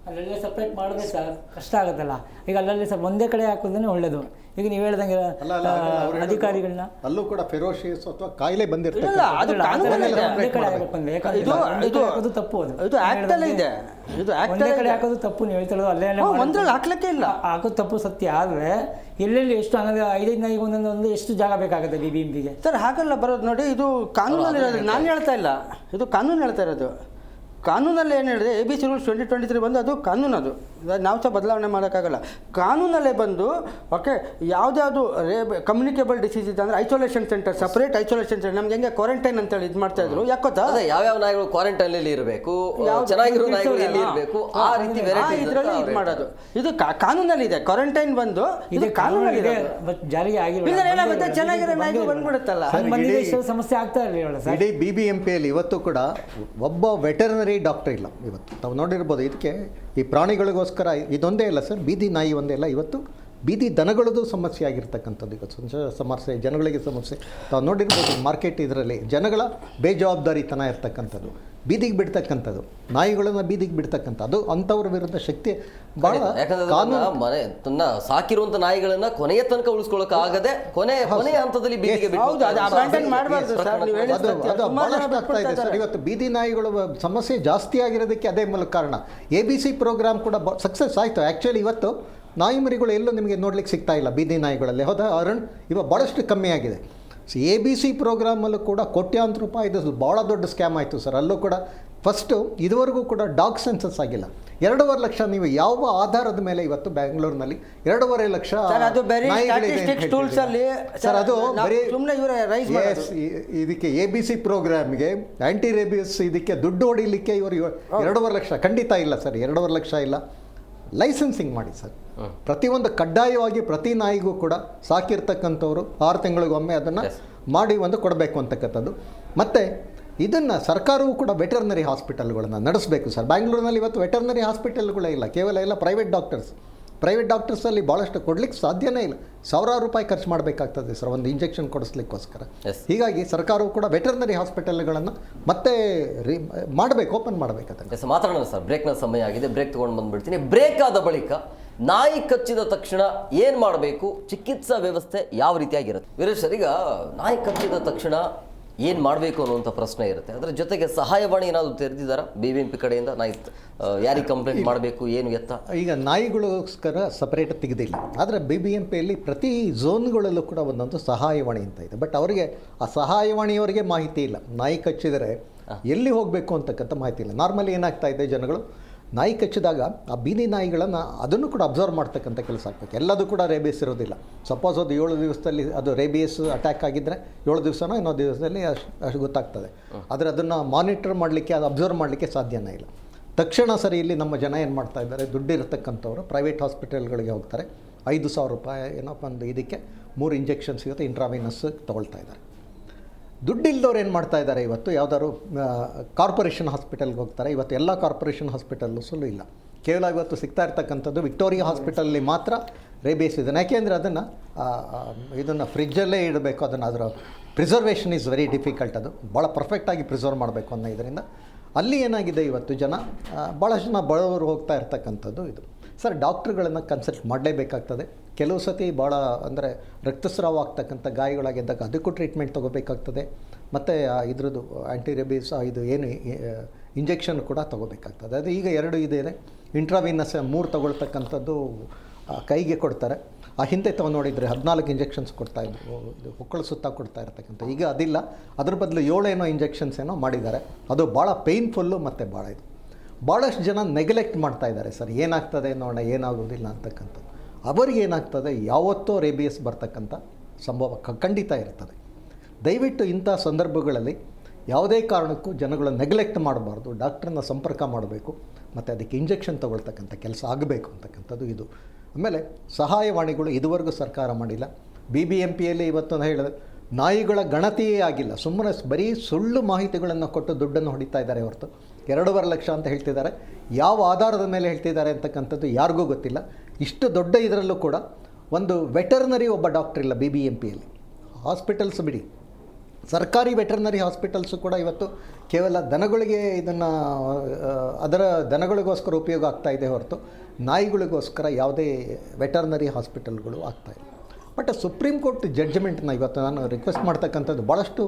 ಅಲ್ಲಲ್ಲೇ ಸಪ್ರೇಟ್ ಮಾಡಿದ್ರೆ ಸರ್ ಕಷ್ಟ ಆಗುತ್ತಲ್ಲ. ಈಗ ಅಲ್ಲಲ್ಲಿ ಒಂದೇ ಕಡೆ ಹಾಕೋದೇ ಒಳ್ಳೇದು. ಈಗ ನೀವು ಹೇಳ್ದಂಗೆ ಅಧಿಕಾರಿಗಳನ್ನ ಅಲ್ಲೂ ಕೂಡ ಫೆರೋಷಿಯಸ್ ಅಥವಾ ಕಾಯಿಲೆ ಬಂದಿರ್ತದೆ, ಅದು ಕಾನೂನಲ್ಲಿ ಹಾಕೋದು ತಪ್ಪು. ಇದು ಆ್ಯಕ್ಟಲ್ಲೇ ಇದೆ, ಇದು ಒಂದೇ ಕಡೆ ಹಾಕೋದು ತಪ್ಪು. ನೀವು ಹೇಳ್ತಿರೋದು ಅಲ್ಲೇ ಒಂದ್ರಲ್ಲಿ ಹಾಕ್ಲಿಕ್ಕೆ ಇಲ್ಲ, ಹಾಕೋದು ತಪ್ಪು ಸತ್ಯ. ಆದರೆ ಎಲ್ಲೆಲ್ಲಿ ಎಷ್ಟು ಹಂಗಂದ್ರೆ 5 ನಾಯಿಗೆ ಒಂದೊಂದು ಎಷ್ಟು ಜಾಗ ಬೇಕಾಗುತ್ತೆ BBMPಗೆ? ಸರ್ ಹಾಗಲ್ಲ ಬರೋದು ನೋಡಿ, ಇದು ಕಾನೂನಲ್ಲಿ ಇರೋದು, ನಾನು ಹೇಳ್ತಾ ಇಲ್ಲ, ಇದು ಕಾನೂನು ಹೇಳ್ತಾ ಇರೋದು. ಕಾನೂನಲ್ಲಿ ಏನು ಹೇಳಿದೆ, ABC ರೂಲ್ಸ್ 2023 ಬಂದು ಅದು ಕಾನೂನು, ಅದು ನಾವು ಸಹ ಬದಲಾವಣೆ ಮಾಡೋಕ್ಕಾಗಲ್ಲ. ಕಾನೂನಲ್ಲೇ ಬಂದು ಓಕೆ ಯಾವುದ್ಯಾವುದು ಕಮ್ಯುನಿಕೇಬಲ್ ಡಿಸೀಸ್ ಇದೆ ಅಂದರೆ isolation centre, separate isolation centre. ನಮ್ಗೆ ಹೆಂಗೆ ಕ್ವಾರಂಟೈನ್ ಅಂತೇಳಿ ಇದು ಮಾಡ್ತಾ ಇದ್ರು, ಯಾಕೋತಾ ಯಾವ್ಯಾವ ನಾಯಿಗಳು ಕ್ವಾರಂಟೈನಲ್ಲಿ ಇರಬೇಕು, ಚೆನ್ನಾಗಿರೋ ನಾಯಿಗಳು ಎಲ್ಲಿ ಇರಬೇಕು, ಆ ರೀತಿ ಇದರಲ್ಲಿ ಇದು ಮಾಡೋದು. ಇದು ಕಾನೂನಲ್ಲಿ ಇದೆ, ಕ್ವಾರಂಟೈನ್ ಬಂದು ಇದು ಕಾನೂನಲ್ಲಿ ಇದೆ, ಬಟ್ ಜಾರಿಗೆ ಆಗಿಲ್ಲ. ಇಲ್ಲ ಏನಾಗುತ್ತೆ, ಚೆನ್ನಾಗಿರೋ ನಾಯಿಗಳು ಬಂದ್ಬಿಡುತ್ತಲ್ಲ, ಸಮಸ್ಯೆ ಆಗ್ತಾ ಇರಲಿಲ್ಲ ಸರ್. ಇಡೀ BBMPಯಲ್ಲಿ ಇವತ್ತು ಕೂಡ ಒಬ್ಬ ವೆಟರ್ನರಿ ಡಾಕ್ಟರ್ ಇಲ್ಲ. ಇವತ್ತು ತಾವು ನೋಡಿರ್ಬೋದು, ಇದಕ್ಕೆ ಈ ಪ್ರಾಣಿಗಳಿಗೋಸ್ಕರ ಇದೊಂದೇ ಇಲ್ಲ ಸರ್, ಬೀದಿ ನಾಯಿ ಒಂದೇ ಇಲ್ಲ, ಇವತ್ತು ಬೀದಿ ದನಗಳದ್ದು ಸಮಸ್ಯೆ ಆಗಿರ್ತಕ್ಕಂಥದ್ದು. ಇವತ್ತು ಸಮಸ್ಯೆ, ಜನಗಳಿಗೆ ಸಮಸ್ಯೆ. ತಾವು ನೋಡಿರ್ಬೋದು ಮಾರ್ಕೆಟ್ ಇದರಲ್ಲಿ ಜನಗಳ ಬೇಜವಾಬ್ದಾರಿತನ ಇರ್ತಕ್ಕಂಥದ್ದು, ಬೀದಿಗೆ ಬಿಡ್ತಕ್ಕಂಥದ್ದು, ನಾಯಿಗಳನ್ನು ಬೀದಿಗೆ ಬಿಡ್ತಕ್ಕಂಥ ಅದು ಅಂಥವ್ರ ವಿರುದ್ಧ ಶಕ್ತಿ ಭಾಳ. ಯಾಕಂದ್ರೆ ತನ್ನ ಸಾಕಿರುವಂತ ನಾಯಿಗಳನ್ನ ಕೊನೆಯ ತನಕ ಉಳಿಸ್ಕೊಳ್ಳೋಕೆ ಆಗದೆ ಕೊನೆಯ ಹಂತದಲ್ಲಿ ಬೀದಿಗೆ ಬಿಟ್ಟು ಅದು ಬಹಳಷ್ಟು ಆಗ್ತಾ ಇದೆ ಸರ್. ಇವತ್ತು ಬೀದಿ ನಾಯಿಗಳು ಸಮಸ್ಯೆ ಜಾಸ್ತಿ ಆಗಿರೋದಕ್ಕೆ ಅದೇ ಮೂಲ ಕಾರಣ. ABC ಪ್ರೋಗ್ರಾಮ್ ಕೂಡ ಸಕ್ಸಸ್ ಆಯಿತು. ಆ್ಯಕ್ಚುಲಿ ಇವತ್ತು ನಾಯಿ ಮರಿಗಳು ಎಲ್ಲೂ ನಿಮಗೆ ನೋಡ್ಲಿಕ್ಕೆ ಸಿಗ್ತಾ ಇಲ್ಲ ಬೀದಿ ನಾಯಿಗಳಲ್ಲಿ, ಹೌದಾ ಅರುಣ್? ಇವಾಗ ಭಾಳಷ್ಟು ಕಮ್ಮಿ ಆಗಿದೆ. ABC ಪ್ರೋಗ್ರಾಮಲ್ಲೂ ಕೂಡ ಕೋಟ್ಯಾಂತರ ರೂಪಾಯಿ ಇದು ಭಾಳ ದೊಡ್ಡ ಸ್ಕ್ಯಾಮ್ ಆಯಿತು ಸರ್. ಅಲ್ಲೂ ಕೂಡ ಫಸ್ಟು ಇದುವರೆಗೂ ಕೂಡ ಡಾಗ್ ಸೆನ್ಸಸ್ ಆಗಿಲ್ಲ. 2.5 ಲಕ್ಷ ನೀವು ಯಾವ ಆಧಾರದ ಮೇಲೆ ಇವತ್ತು ಬೆಂಗಳೂರಿನಲ್ಲಿ 2.5 ಲಕ್ಷ ಸರ್, ಅದು ಇದಕ್ಕೆ ABC ಪ್ರೋಗ್ರಾಮ್ಗೆ ಆ್ಯಂಟಿ ರೇಬಿಯಸ್ ಇದಕ್ಕೆ ದುಡ್ಡು ಹೊಡಿಲಿಕ್ಕೆ ಇವರು 2.5 ಲಕ್ಷ ಖಂಡಿತ ಇಲ್ಲ ಸರ್, 2.5 ಲಕ್ಷ ಇಲ್ಲ. ಲೈಸೆನ್ಸಿಂಗ್ ಮಾಡಿ ಸರ್, ಪ್ರತಿಯೊಂದು ಕಡ್ಡಾಯವಾಗಿ ಪ್ರತಿ ನಾಯಿಗೂ ಕೂಡ ಸಾಕಿರ್ತಕ್ಕಂಥವ್ರು 6 ತಿಂಗಳಿಗೊಮ್ಮೆ ಅದನ್ನು ಮಾಡಿ ಕೊಡಬೇಕು ಅಂತಕ್ಕಂಥದ್ದು. ಮತ್ತು ಇದನ್ನು ಸರ್ಕಾರವೂ ಕೂಡ ವೆಟರ್ನರಿ ಹಾಸ್ಪಿಟಲ್ಗಳನ್ನು ನಡೆಸಬೇಕು ಸರ್. ಬ್ಯಾಂಗ್ಳೂರಿನಲ್ಲಿ ಇವತ್ತು ವೆಟರ್ನರಿ ಹಾಸ್ಪಿಟಲ್ಗಳೇ ಇಲ್ಲ, ಕೇವಲ ಎಲ್ಲ ಪ್ರೈವೇಟ್ ಡಾಕ್ಟರ್ಸಲ್ಲಿ ಭಾಳಷ್ಟು ಕೊಡ್ಲಿಕ್ಕೆ ಸಾಧ್ಯನೇ ಇಲ್ಲ. ಸಾವಿರಾರು ರೂಪಾಯಿ ಖರ್ಚು ಮಾಡಬೇಕಾಗ್ತದೆ ಸರ್ ಒಂದು ಇಂಜೆಕ್ಷನ್ ಕೊಡಿಸ್ಲಿಕ್ಕೋಸ್ಕರ. ಹೀಗಾಗಿ ಸರ್ಕಾರವು ಕೂಡ ವೆಟರ್ನರಿ ಹಾಸ್ಪಿಟಲ್ಗಳನ್ನು ಮತ್ತೆ ಓಪನ್ ಮಾಡಬೇಕಾಗ್ತದೆ. ಮಾತಾಡೋಣ ಸರ್, ಬ್ರೇಕ್ನ ಸಮಯ ಆಗಿದೆ, ಬ್ರೇಕ್ ತೊಗೊಂಡು ಬಂದುಬಿಡ್ತೀನಿ. ಬ್ರೇಕ್ ಆದ ಬಳಿಕ ನಾಯಿ ಕಚ್ಚಿದ ತಕ್ಷಣ ಏನು ಮಾಡಬೇಕು, ಚಿಕಿತ್ಸಾ ವ್ಯವಸ್ಥೆ ಯಾವ ರೀತಿಯಾಗಿರುತ್ತೆ? ವೀರೇಶ್ ಸರ್, ಈಗ ನಾಯಿ ಕಚ್ಚಿದ ತಕ್ಷಣ ಏನು ಮಾಡಬೇಕು ಅನ್ನುವಂಥ ಪ್ರಶ್ನೆ ಇರುತ್ತೆ. ಅದರ ಜೊತೆಗೆ ಸಹಾಯವಾಣಿ ಏನಾದರೂ ತೆರೆದಿದ್ದಾರಾ BBMP ಕಡೆಯಿಂದ? ಯಾರಿಗೆ ಕಂಪ್ಲೇಂಟ್ ಮಾಡಬೇಕು, ಏನು ಎತ್ತ? ಈಗ ನಾಯಿಗಳಿಗೋಸ್ಕರ ಸಪರೇಟ್ ತೆಗೆದಿಲ್ಲ, ಆದರೆ BBMPಯಲ್ಲಿ ಪ್ರತಿ ಝೋನ್ಗಳಲ್ಲೂ ಕೂಡ ಒಂದೊಂದು ಸಹಾಯವಾಣಿ ಅಂತ ಇದೆ. ಬಟ್ ಅವರಿಗೆ ಆ ಸಹಾಯವಾಣಿಯವರಿಗೆ ಮಾಹಿತಿ ಇಲ್ಲ. ನಾಯಿ ಕಚ್ಚಿದರೆ ಎಲ್ಲಿ ಹೋಗಬೇಕು ಅಂತಕ್ಕಂಥ ಮಾಹಿತಿ ಇಲ್ಲ. ನಾರ್ಮಲಿ ಏನಾಗ್ತಾ ಇದೆ, ಜನಗಳು ನಾಯಿ ಕಚ್ಚಿದಾಗ ಆ ಬೀದಿ ನಾಯಿಗಳನ್ನು ಅದನ್ನು ಕೂಡ ಅಬ್ಸರ್ವ್ ಮಾಡ್ತಕ್ಕಂಥ ಕೆಲಸ ಆಗ್ಬೇಕು. ಎಲ್ಲದೂ ಕೂಡ ರೇಬಿಯಸ್ ಇರೋದಿಲ್ಲ. ಸಪೋಸ್ ಅದು 7 ದಿವಸದಲ್ಲಿ ಅದು ರೇಬಿಯಸ್ ಅಟ್ಯಾಕ್ ಆಗಿದ್ದರೆ 7 ದಿವಸನೋ ಇನ್ನೋ ದಿವಸದಲ್ಲಿ ಅಷ್ಟು ಗೊತ್ತಾಗ್ತದೆ. ಆದರೆ ಅದನ್ನು ಮಾನಿಟರ್ ಮಾಡಲಿಕ್ಕೆ, ಅದು ಅಬ್ಸರ್ವ್ ಮಾಡಲಿಕ್ಕೆ ಸಾಧ್ಯನೇ ಇಲ್ಲ. ತಕ್ಷಣ ಸರಿ ಇಲ್ಲಿ ನಮ್ಮ ಜನ ಏನು ಮಾಡ್ತಾ ಇದ್ದಾರೆ, ದುಡ್ಡಿರತಕ್ಕಂಥವ್ರು ಪ್ರೈವೇಟ್ ಹಾಸ್ಪಿಟಲ್ಗಳಿಗೆ ಹೋಗ್ತಾರೆ. 5,000 ರೂಪಾಯಿ ಏನಪ್ಪ ಒಂದು ಇದಕ್ಕೆ 3 ಇಂಜೆಕ್ಷನ್ ಸಿಗುತ್ತೆ, ಇಂಟ್ರಾವಿನಸ್ ತೊಗೊಳ್ತಾ ಇದ್ದಾರೆ. ದುಡ್ಡಿಲ್ದವ್ರು ಏನು ಮಾಡ್ತಾ ಇದ್ದಾರೆ, ಇವತ್ತು ಯಾವುದಾದ್ರು ಕಾರ್ಪೊರೇಷನ್ ಹಾಸ್ಪಿಟಲ್ಗೆ ಹೋಗ್ತಾರೆ. ಇವತ್ತು ಎಲ್ಲ ಕಾರ್ಪೊರೇಷನ್ ಹಾಸ್ಪಿಟಲ್ಸಲ್ಲೂ ಇಲ್ಲ. ಕೇವಲ ಇವತ್ತು ಸಿಗ್ತಾ ಇರ್ತಕ್ಕಂಥದ್ದು ವಿಕ್ಟೋರಿಯಾ ಹಾಸ್ಪಿಟಲಲ್ಲಿ ಮಾತ್ರ ರೇಬಿಯಸ್ ಇದೆ. ಯಾಕೆಂದರೆ ಇದನ್ನು ಫ್ರಿಜ್ಜಲ್ಲೇ ಇಡಬೇಕು, ಅದರ ಪ್ರಿಸರ್ವೇಷನ್ ಈಸ್ ವೆರಿ ಡಿಫಿಕಲ್ಟ್. ಅದು ಭಾಳ ಪರ್ಫೆಕ್ಟಾಗಿ ಪ್ರಿಸರ್ವ್ ಮಾಡಬೇಕು ಅನ್ನೋ ಇದರಿಂದ ಅಲ್ಲಿ ಏನಾಗಿದೆ, ಇವತ್ತು ಭಾಳಷ್ಟು ಜನ ಬಡವರು ಹೋಗ್ತಾ ಇರ್ತಕ್ಕಂಥದ್ದು ಇದು. ಸರ್, ಡಾಕ್ಟ್ರುಗಳನ್ನು ಕನ್ಸಲ್ಟ್ ಮಾಡಲೇಬೇಕಾಗ್ತದೆ. ಕೆಲವು ಸತಿ ಭಾಳ ಅಂದರೆ ರಕ್ತಸ್ರಾವ ಆಗ್ತಕ್ಕಂಥ ಗಾಯಗಳಾಗಿದ್ದಾಗ ಅದಕ್ಕೂ ಟ್ರೀಟ್ಮೆಂಟ್ ತೊಗೋಬೇಕಾಗ್ತದೆ. ಮತ್ತು ಇದ್ರದ್ದು ಆ್ಯಂಟಿ ರೇಬಿಸ್ ಇದು ಏನು ಇಂಜೆಕ್ಷನ್ ಕೂಡ ತೊಗೋಬೇಕಾಗ್ತದೆ. ಅದು ಈಗ 2 ಇದೆ, ಇಂಟ್ರಾವಿನಸ್ 3 ತೊಗೊಳ್ತಕ್ಕಂಥದ್ದು ಕೈಗೆ ಕೊಡ್ತಾರೆ. ಆ ಹಿಂದೆ ನೋಡಿದರೆ 14 ಇಂಜೆಕ್ಷನ್ಸ್ ಕೊಡ್ತಾಯಿದ್ರು, ಇದು ಹೊಕ್ಕಳು ಸುತ್ತ ಕೊಡ್ತಾ ಇರ್ತಕ್ಕಂಥ. ಈಗ ಅದಿಲ್ಲ, ಅದ್ರ ಬದಲು 7 ಇಂಜೆಕ್ಷನ್ಸ್ ಏನೋ ಮಾಡಿದ್ದಾರೆ. ಅದು ಭಾಳ ಪೇಯ್ನ್ಫುಲ್ಲು ಮತ್ತು ಭಾಳ ಇದು. ಭಾಳಷ್ಟು ಜನ ನೆಗ್ಲೆಕ್ಟ್ ಮಾಡ್ತಾ ಇದ್ದಾರೆ. ಸರ್, ಏನಾಗ್ತದೆ ನೋಡೋಣ, ಏನಾಗೋದಿಲ್ಲ ಅಂತಕ್ಕಂಥದ್ದು. ಅವರಿಗೆ ಏನಾಗ್ತದೆ, ಯಾವತ್ತೋ ರೇಬಿಯಸ್ ಬರ್ತಕ್ಕಂಥ ಸಂಭವ ಖಂಡಿತ ಇರ್ತದೆ. ದಯವಿಟ್ಟು ಇಂಥ ಸಂದರ್ಭಗಳಲ್ಲಿ ಯಾವುದೇ ಕಾರಣಕ್ಕೂ ಜನಗಳು ನೆಗ್ಲೆಕ್ಟ್ ಮಾಡಬಾರ್ದು. ಡಾಕ್ಟ್ರನ್ನ ಸಂಪರ್ಕ ಮಾಡಬೇಕು ಮತ್ತು ಅದಕ್ಕೆ ಇಂಜೆಕ್ಷನ್ ತೊಗೊಳ್ತಕ್ಕಂಥ ಕೆಲಸ ಆಗಬೇಕು ಅಂತಕ್ಕಂಥದ್ದು ಇದು. ಆಮೇಲೆ ಸಹಾಯವಾಣಿಗಳು ಇದುವರೆಗೂ ಸರ್ಕಾರ ಮಾಡಿಲ್ಲ. BBMPಯಲ್ಲಿ ಇವತ್ತು ಹೇಳಿದೆ, ನಾಯಿಗಳ ಗಣತಿಯೇ ಆಗಿಲ್ಲ. ಸುಮ್ಮನೆ ಬರೀ ಸುಳ್ಳು ಮಾಹಿತಿಗಳನ್ನು ಕೊಟ್ಟು ದುಡ್ಡನ್ನು ಹೊಡಿತಾ ಇದ್ದಾರೆ ಹೊರತು 2.5 ಲಕ್ಷ ಅಂತ ಹೇಳ್ತಿದ್ದಾರೆ. ಯಾವ ಆಧಾರದ ಮೇಲೆ ಹೇಳ್ತಿದ್ದಾರೆ ಅಂತಕ್ಕಂಥದ್ದು ಯಾರಿಗೂ ಗೊತ್ತಿಲ್ಲ. ಇಷ್ಟು ದೊಡ್ಡ ಇದರಲ್ಲೂ ಕೂಡ ಒಂದು ವೆಟರ್ನರಿ ಒಬ್ಬ ಡಾಕ್ಟ್ರ್ ಇಲ್ಲ BBMPಯಲ್ಲಿ. ಹಾಸ್ಪಿಟಲ್ಸ್ ಬಿಡಿ, ಸರ್ಕಾರಿ ವೆಟರ್ನರಿ ಹಾಸ್ಪಿಟಲ್ಸು ಕೂಡ ಇವತ್ತು ಕೇವಲ ದನಗಳಿಗೆ ಇದನ್ನು ಅದರ ದನಗಳಿಗೋಸ್ಕರ ಉಪಯೋಗ ಆಗ್ತಾ ಇದೆ ಹೊರತು ನಾಯಿಗಳಿಗೋಸ್ಕರ ಯಾವುದೇ ವೆಟರ್ನರಿ ಹಾಸ್ಪಿಟಲ್ಗಳು ಆಗ್ತಾಯಿಲ್ಲ. ಬಟ್ ಸುಪ್ರೀಂ ಕೋರ್ಟ್ ಜಡ್ಜ್ಮೆಂಟ್ನ ಇವತ್ತು ನಾನು ರಿಕ್ವೆಸ್ಟ್ ಮಾಡ್ತಕ್ಕಂಥದ್ದು, ಭಾಳಷ್ಟು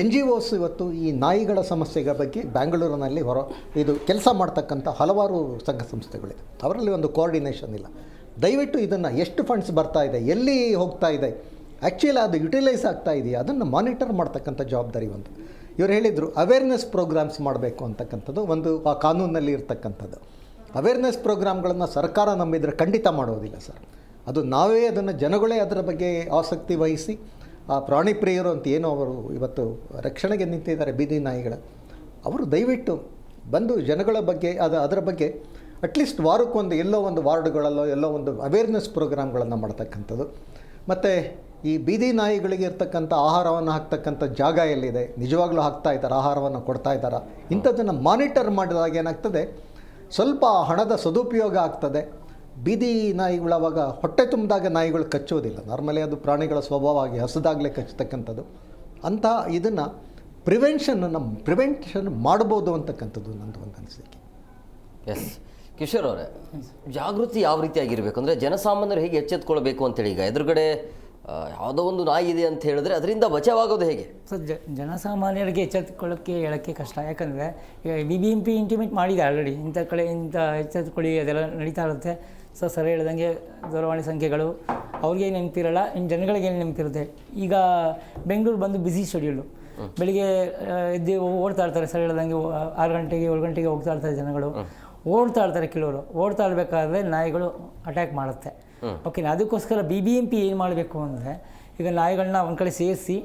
NGOs ಇವತ್ತು ಈ ನಾಯಿಗಳ ಸಮಸ್ಯೆಗಳ ಬಗ್ಗೆ ಬ್ಯಾಂಗ್ಳೂರಿನಲ್ಲಿ ಇದು ಕೆಲಸ ಮಾಡ್ತಕ್ಕಂಥ ಹಲವಾರು ಸಂಘ ಸಂಸ್ಥೆಗಳಿದೆ. ಅವರಲ್ಲಿ ಒಂದು ಕೋಆರ್ಡಿನೇಷನ್ ಇಲ್ಲ. ದಯವಿಟ್ಟು ಇದನ್ನು ಎಷ್ಟು ಫಂಡ್ಸ್ ಬರ್ತಾ ಇದೆ, ಎಲ್ಲಿ ಹೋಗ್ತಾ ಇದೆ, ಆ್ಯಕ್ಚುಲಿ ಅದು ಯುಟಿಲೈಸ್ ಆಗ್ತಾ ಇದೆಯಾ, ಅದನ್ನು ಮಾನಿಟರ್ ಮಾಡ್ತಕ್ಕಂಥ ಜವಾಬ್ದಾರಿ ಒಂದು. ಇವರು ಹೇಳಿದರು ಅವೇರ್ನೆಸ್ ಪ್ರೋಗ್ರಾಮ್ಸ್ ಮಾಡಬೇಕು ಅಂತಕ್ಕಂಥದ್ದು ಒಂದು ಆ ಕಾನೂನಲ್ಲಿ ಇರ್ತಕ್ಕಂಥದ್ದು. ಅವೇರ್ನೆಸ್ ಪ್ರೋಗ್ರಾಮ್ಗಳನ್ನು ಸರ್ಕಾರ ನಂಬಿದರೆ ಖಂಡಿತ ಮಾಡೋದಿಲ್ಲ ಸರ್. ಅದು ನಾವೇ ಅದನ್ನು ಜನಗಳೇ ಅದರ ಬಗ್ಗೆ ಆಸಕ್ತಿ ವಹಿಸಿ ಆ ಪ್ರಾಣಿ ಪ್ರಿಯರು ಅಂತ ಏನೋ ಅವರು ಇವತ್ತು ರಕ್ಷಣೆಗೆ ನಿಂತಿದ್ದಾರೆ ಬೀದಿ ನಾಯಿಗಳ, ಅವರು ದಯವಿಟ್ಟು ಬಂದು ಜನಗಳ ಬಗ್ಗೆ ಅದರ ಬಗ್ಗೆ ಅಟ್ಲೀಸ್ಟ್ ವಾರಕ್ಕೊಂದು ಎಲ್ಲೋ ಒಂದು ವಾರ್ಡ್ಗಳಲ್ಲೋ ಎಲ್ಲೋ ಒಂದು ಅವೇರ್ನೆಸ್ ಪ್ರೋಗ್ರಾಮ್ಗಳನ್ನು ಮಾಡ್ತಕ್ಕಂಥದ್ದು. ಮತ್ತು ಈ ಬೀದಿ ನಾಯಿಗಳಿಗೆ ಇರ್ತಕ್ಕಂಥ ಆಹಾರವನ್ನು ಹಾಕ್ತಕ್ಕಂಥ ಜಾಗ ಎಲ್ಲಿದೆ, ನಿಜವಾಗ್ಲೂ ಹಾಕ್ತಾ ಇದ್ದಾರೆ, ಆಹಾರವನ್ನು ಕೊಡ್ತಾ ಇದ್ದಾರೆ, ಇಂಥದ್ದನ್ನು ಮಾನಿಟರ್ ಮಾಡಿದಾಗ ಏನಾಗ್ತದೆ, ಸ್ವಲ್ಪ ಹಣದ ಸದುಪಯೋಗ ಆಗ್ತದೆ. ಬೀದಿ ನಾಯಿಗಳು ಅವಾಗ ಹೊಟ್ಟೆ ತುಂಬಿದಾಗ ನಾಯಿಗಳು ಕಚ್ಚೋದಿಲ್ಲ. ನಾರ್ಮಲಿ ಅದು ಪ್ರಾಣಿಗಳ ಸ್ವಭಾವವಾಗಿ ಹಸಿದಾಗಲೇ ಕಚ್ಚತಕ್ಕಂಥದ್ದು. ಅಂಥ ಇದನ್ನು ಪ್ರಿವೆನ್ಷನ್ ಮಾಡ್ಬೋದು ಅಂತಕ್ಕಂಥದ್ದು ನಂದು ಒಂದು ಅನಿಸಿಕೆ. ಎಸ್ ಕಿಶೋರ್ ಅವರೇ, ಜಾಗೃತಿ ಯಾವ ರೀತಿಯಾಗಿರಬೇಕು ಅಂದರೆ ಜನಸಾಮಾನ್ಯರು ಹೇಗೆ ಎಚ್ಚೆತ್ಕೊಳ್ಬೇಕು ಅಂತೇಳಿ, ಈಗ ಎದುರುಗಡೆ ಯಾವುದೋ ಒಂದು ನಾಯಿ ಇದೆ ಅಂತ ಹೇಳಿದ್ರೆ ಅದರಿಂದ ಬಚಾವಾಗೋದು ಹೇಗೆ? ಸರ್, ಜನಸಾಮಾನ್ಯರಿಗೆ ಎಚ್ಚೆತ್ತುಕೊಳ್ಳೋಕ್ಕೆ ಹೇಳೋಕ್ಕೆ ಕಷ್ಟ. ಯಾಕಂದರೆ ಈಗ BBMP ಇಂಟಿಮೇಟ್ ಮಾಡಿದೆ ಆಲ್ರೆಡಿ, ಇಂಥ ಕಡೆ ಇಂಥ ಎಚ್ಚೆತ್ತುಕೊಳ್ಳಿ ಅದೆಲ್ಲ ನಡೀತಾ ಇರುತ್ತೆ. ಸರ್ ಹೇಳ್ದಂಗೆ ದೂರವಾಣಿ ಸಂಖ್ಯೆಗಳು ಅವ್ರಿಗೆ ನೆನಪಿರಲ್ಲ, ಇನ್ನು ಜನಗಳಿಗೆ ಏನು ನೆನಪಿರುತ್ತೆ. ಈಗ ಬೆಂಗಳೂರು ಬಂದು ಬ್ಯುಸಿ ಶೆಡ್ಯೂಲು, ಬೆಳಿಗ್ಗೆ ಎದ್ದು ಓಡ್ತಾ ಇರ್ತಾರೆ. ಸರ್ ಹೇಳ್ದಂಗೆ 6 ಗಂಟೆಗೆ 7 ಗಂಟೆಗೆ ಹೋಗ್ತಾ ಇರ್ತಾರೆ ಜನಗಳು, ಓಡ್ತಾ ಇರ್ತಾರೆ. ಕೆಲವರು ಓಡ್ತಾ ಇರಬೇಕಾದ್ರೆ ನಾಯಿಗಳು ಅಟ್ಯಾಕ್ ಮಾಡುತ್ತೆ. ಓಕೆನಾ, ಅದಕ್ಕೋಸ್ಕರ BBMP ಏನು ಮಾಡಬೇಕು ಅಂದರೆ, ಈಗ ನಾಯಿಗಳನ್ನ ಒಂದು ಕಡೆ ಸೇರಿಸಿ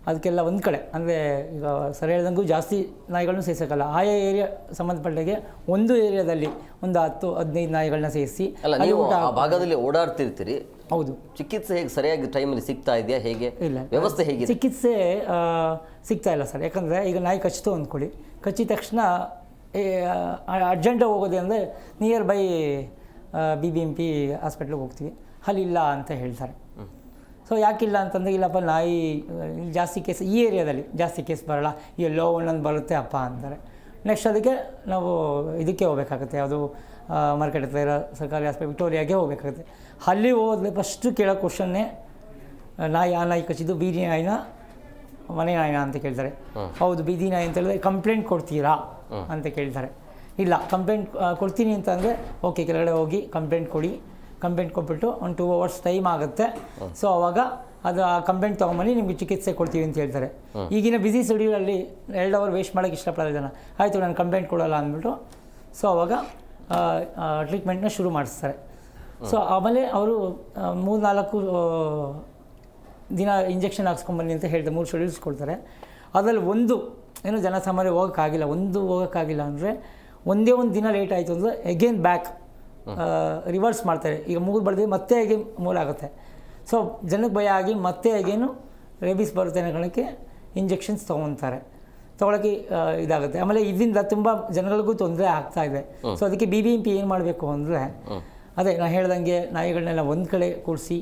ಅದಕ್ಕೆಲ್ಲ ಒಂದು ಕಡೆ, ಅಂದರೆ ಈಗ ಸರಿ ಹೇಳ್ದಂಗೂ ಜಾಸ್ತಿ ನಾಯಿಗಳನ್ನೂ ಸೇರಿಸೋಕ್ಕಲ್ಲ, ಆಯಾ ಏರಿಯಾ ಸಂಬಂಧಪಟ್ಟಾಗೆ ಒಂದು ಏರಿಯಾದಲ್ಲಿ ಒಂದು 10-15 ನಾಯಿಗಳನ್ನ ಸೇರಿಸಿ. ಅಲ್ಲ, ನೀವು ಆ ಭಾಗದಲ್ಲಿ ಓಡಾಡ್ತಿರ್ತೀರಿ, ಹೌದು. ಚಿಕಿತ್ಸೆ ಹೇಗೆ ಸರಿಯಾಗಿ ಟೈಮಲ್ಲಿ ಸಿಗ್ತಾ ಇದೆಯಾ, ಹೇಗೆ ಇಲ್ಲ ವ್ಯವಸ್ಥೆ ಹೇಗೆ? ಚಿಕಿತ್ಸೆ ಸಿಗ್ತಾ ಇಲ್ಲ ಸರ್. ಯಾಕಂದರೆ ಈಗ ನಾಯಿ ಕಚ್ಚಿತು ಅಂದ್ಕೊಳ್ಳಿ, ಕಚ್ಚಿದ ತಕ್ಷಣ ಅರ್ಜೆಂಟಾಗಿ ಹೋಗೋದೆ ಅಂದರೆ ನಿಯರ್ ಬೈ BBMP ಹಾಸ್ಪಿಟ್ಲಿಗೆ ಹೋಗ್ತೀವಿ, ಅಲ್ಲಿಲ್ಲ ಅಂತ ಹೇಳ್ತಾರೆ. ಸೊ ಯಾಕಿಲ್ಲ ಅಂತಂದರೆ, ಇಲ್ಲಪ್ಪ ನಾಯಿ ಜಾಸ್ತಿ ಕೇಸ್ ಈ ಏರಿಯಾದಲ್ಲಿ ಜಾಸ್ತಿ ಕೇಸ್ ಬರೋಲ್ಲ, ಎಲ್ಲೋ ಒಂದೊಂದು ಬರುತ್ತೆ ಅಪ್ಪ ಅಂತಾರೆ. ನೆಕ್ಸ್ಟ್ ಅದಕ್ಕೆ ನಾವು ಇದಕ್ಕೆ ಹೋಗ್ಬೇಕಾಗುತ್ತೆ, ಯಾವುದು ಮಾರ್ಕೆಟ್ ಹತ್ರ ಇರೋ ಸರ್ಕಾರಿ ಹಾಸ್ಪಿಟಲ್ ವಿಕ್ಟೋರಿಯಾಗೆ ಹೋಗ್ಬೇಕಾಗುತ್ತೆ. ಅಲ್ಲಿ ಹೋದ್ರೆ ಫಸ್ಟು ಕೇಳೋ ಕ್ವಶನ್ನೇ, ನಾಯಿ ಆ ನಾಯಿ ಕಚ್ಚಿದ್ದು ಬೀದಿ ನಾಯಿನ ಮನೆ ನಾಯಿನ ಅಂತ ಕೇಳ್ತಾರೆ. ಹೌದು ಬೀದಿ ನಾಯಿ ಅಂತ ಹೇಳಿದ್ರೆ ಕಂಪ್ಲೇಂಟ್ ಕೊಡ್ತೀರಾ ಅಂತ ಕೇಳ್ತಾರೆ. ಇಲ್ಲ ಕಂಪ್ಲೇಂಟ್ ಕೊಡ್ತೀನಿ ಅಂತ ಅಂದರೆ ಓಕೆ ಕೆಳಗಡೆ ಹೋಗಿ ಕಂಪ್ಲೇಂಟ್ ಕೊಡಿ, ಕಂಪ್ಲೇಂಟ್ ಕೊಟ್ಬಿಟ್ಟು ಒಂದು 2 hours ಟೈಮ್ ಆಗುತ್ತೆ. ಸೊ ಅವಾಗ ಅದು ಆ ಕಂಪ್ಲೇಂಟ್ ತೊಗೊಂಬನ್ನಿ ನಿಮಗೆ ಚಿಕಿತ್ಸೆ ಕೊಡ್ತೀವಿ ಅಂತ ಹೇಳ್ತಾರೆ. ಈಗಿನ ಬ್ಯುಸಿ ಶೆಡ್ಯೂಲಲ್ಲಿ 2 hour ವೇಸ್ಟ್ ಮಾಡೋಕ್ಕೆ ಇಷ್ಟಪಡೋಲ್ಲ ಜನ. ಆಯಿತು ನಾನು ಕಂಪ್ಲೇಂಟ್ ಕೊಡೋಲ್ಲ ಅಂದ್ಬಿಟ್ಟು ಸೊ ಅವಾಗ ಟ್ರೀಟ್ಮೆಂಟ್ನ ಶುರು ಮಾಡಿಸ್ತಾರೆ. ಸೊ ಆಮೇಲೆ ಅವರು 3-4 ದಿನ ಇಂಜೆಕ್ಷನ್ ಹಾಕ್ಸ್ಕೊಂಬನ್ನಿ ಅಂತ ಹೇಳ್ತಾರೆ. 3 ಶೆಡ್ಯೂಲ್ಸ್ ಕೊಡ್ತಾರೆ. ಅದರಲ್ಲಿ ಒಂದು ಏನೋ ಜನಸಾಮಾನ್ಯ ಹೋಗೋಕ್ಕಾಗಿಲ್ಲ ಅಂದರೆ ಒಂದೇ ಒಂದು ದಿನ ಲೇಟ್ ಆಯಿತು ಅಂದರೆ ಎಗೇನ್ ಬ್ಯಾಕ್ ರಿವರ್ಸ್ ಮಾಡ್ತಾರೆ. ಈಗ ಮೂಗು ಬಡ್ದು ಮತ್ತೆ ಅಗೇನ್ ಮೂಲಾಗುತ್ತೆ. ಸೊ ಜನಕ್ಕೆ ಭಯ ಆಗಿ ಮತ್ತೆ ಅಗೇನು ರೇಬಿಸ್ ಬರುತ್ತೆ ಅನ್ನೋ ಕಾರಣಕ್ಕೆ ಇಂಜೆಕ್ಷನ್ಸ್ ತೊಗೊಳಕ್ಕೆ ಇದಾಗುತ್ತೆ. ಆಮೇಲೆ ಇದರಿಂದ ತುಂಬ ಜನಗಳಿಗೂ ತೊಂದರೆ ಆಗ್ತಾಯಿದೆ. ಸೊ ಅದಕ್ಕೆ BBMP ಏನು ಮಾಡಬೇಕು ಅಂದರೆ ಅದೇ ನಾನು ಹೇಳ್ದಂಗೆ ನಾಯಿಗಳನ್ನೆಲ್ಲ ಒಂದು ಕಡೆ ಕೂರಿಸಿ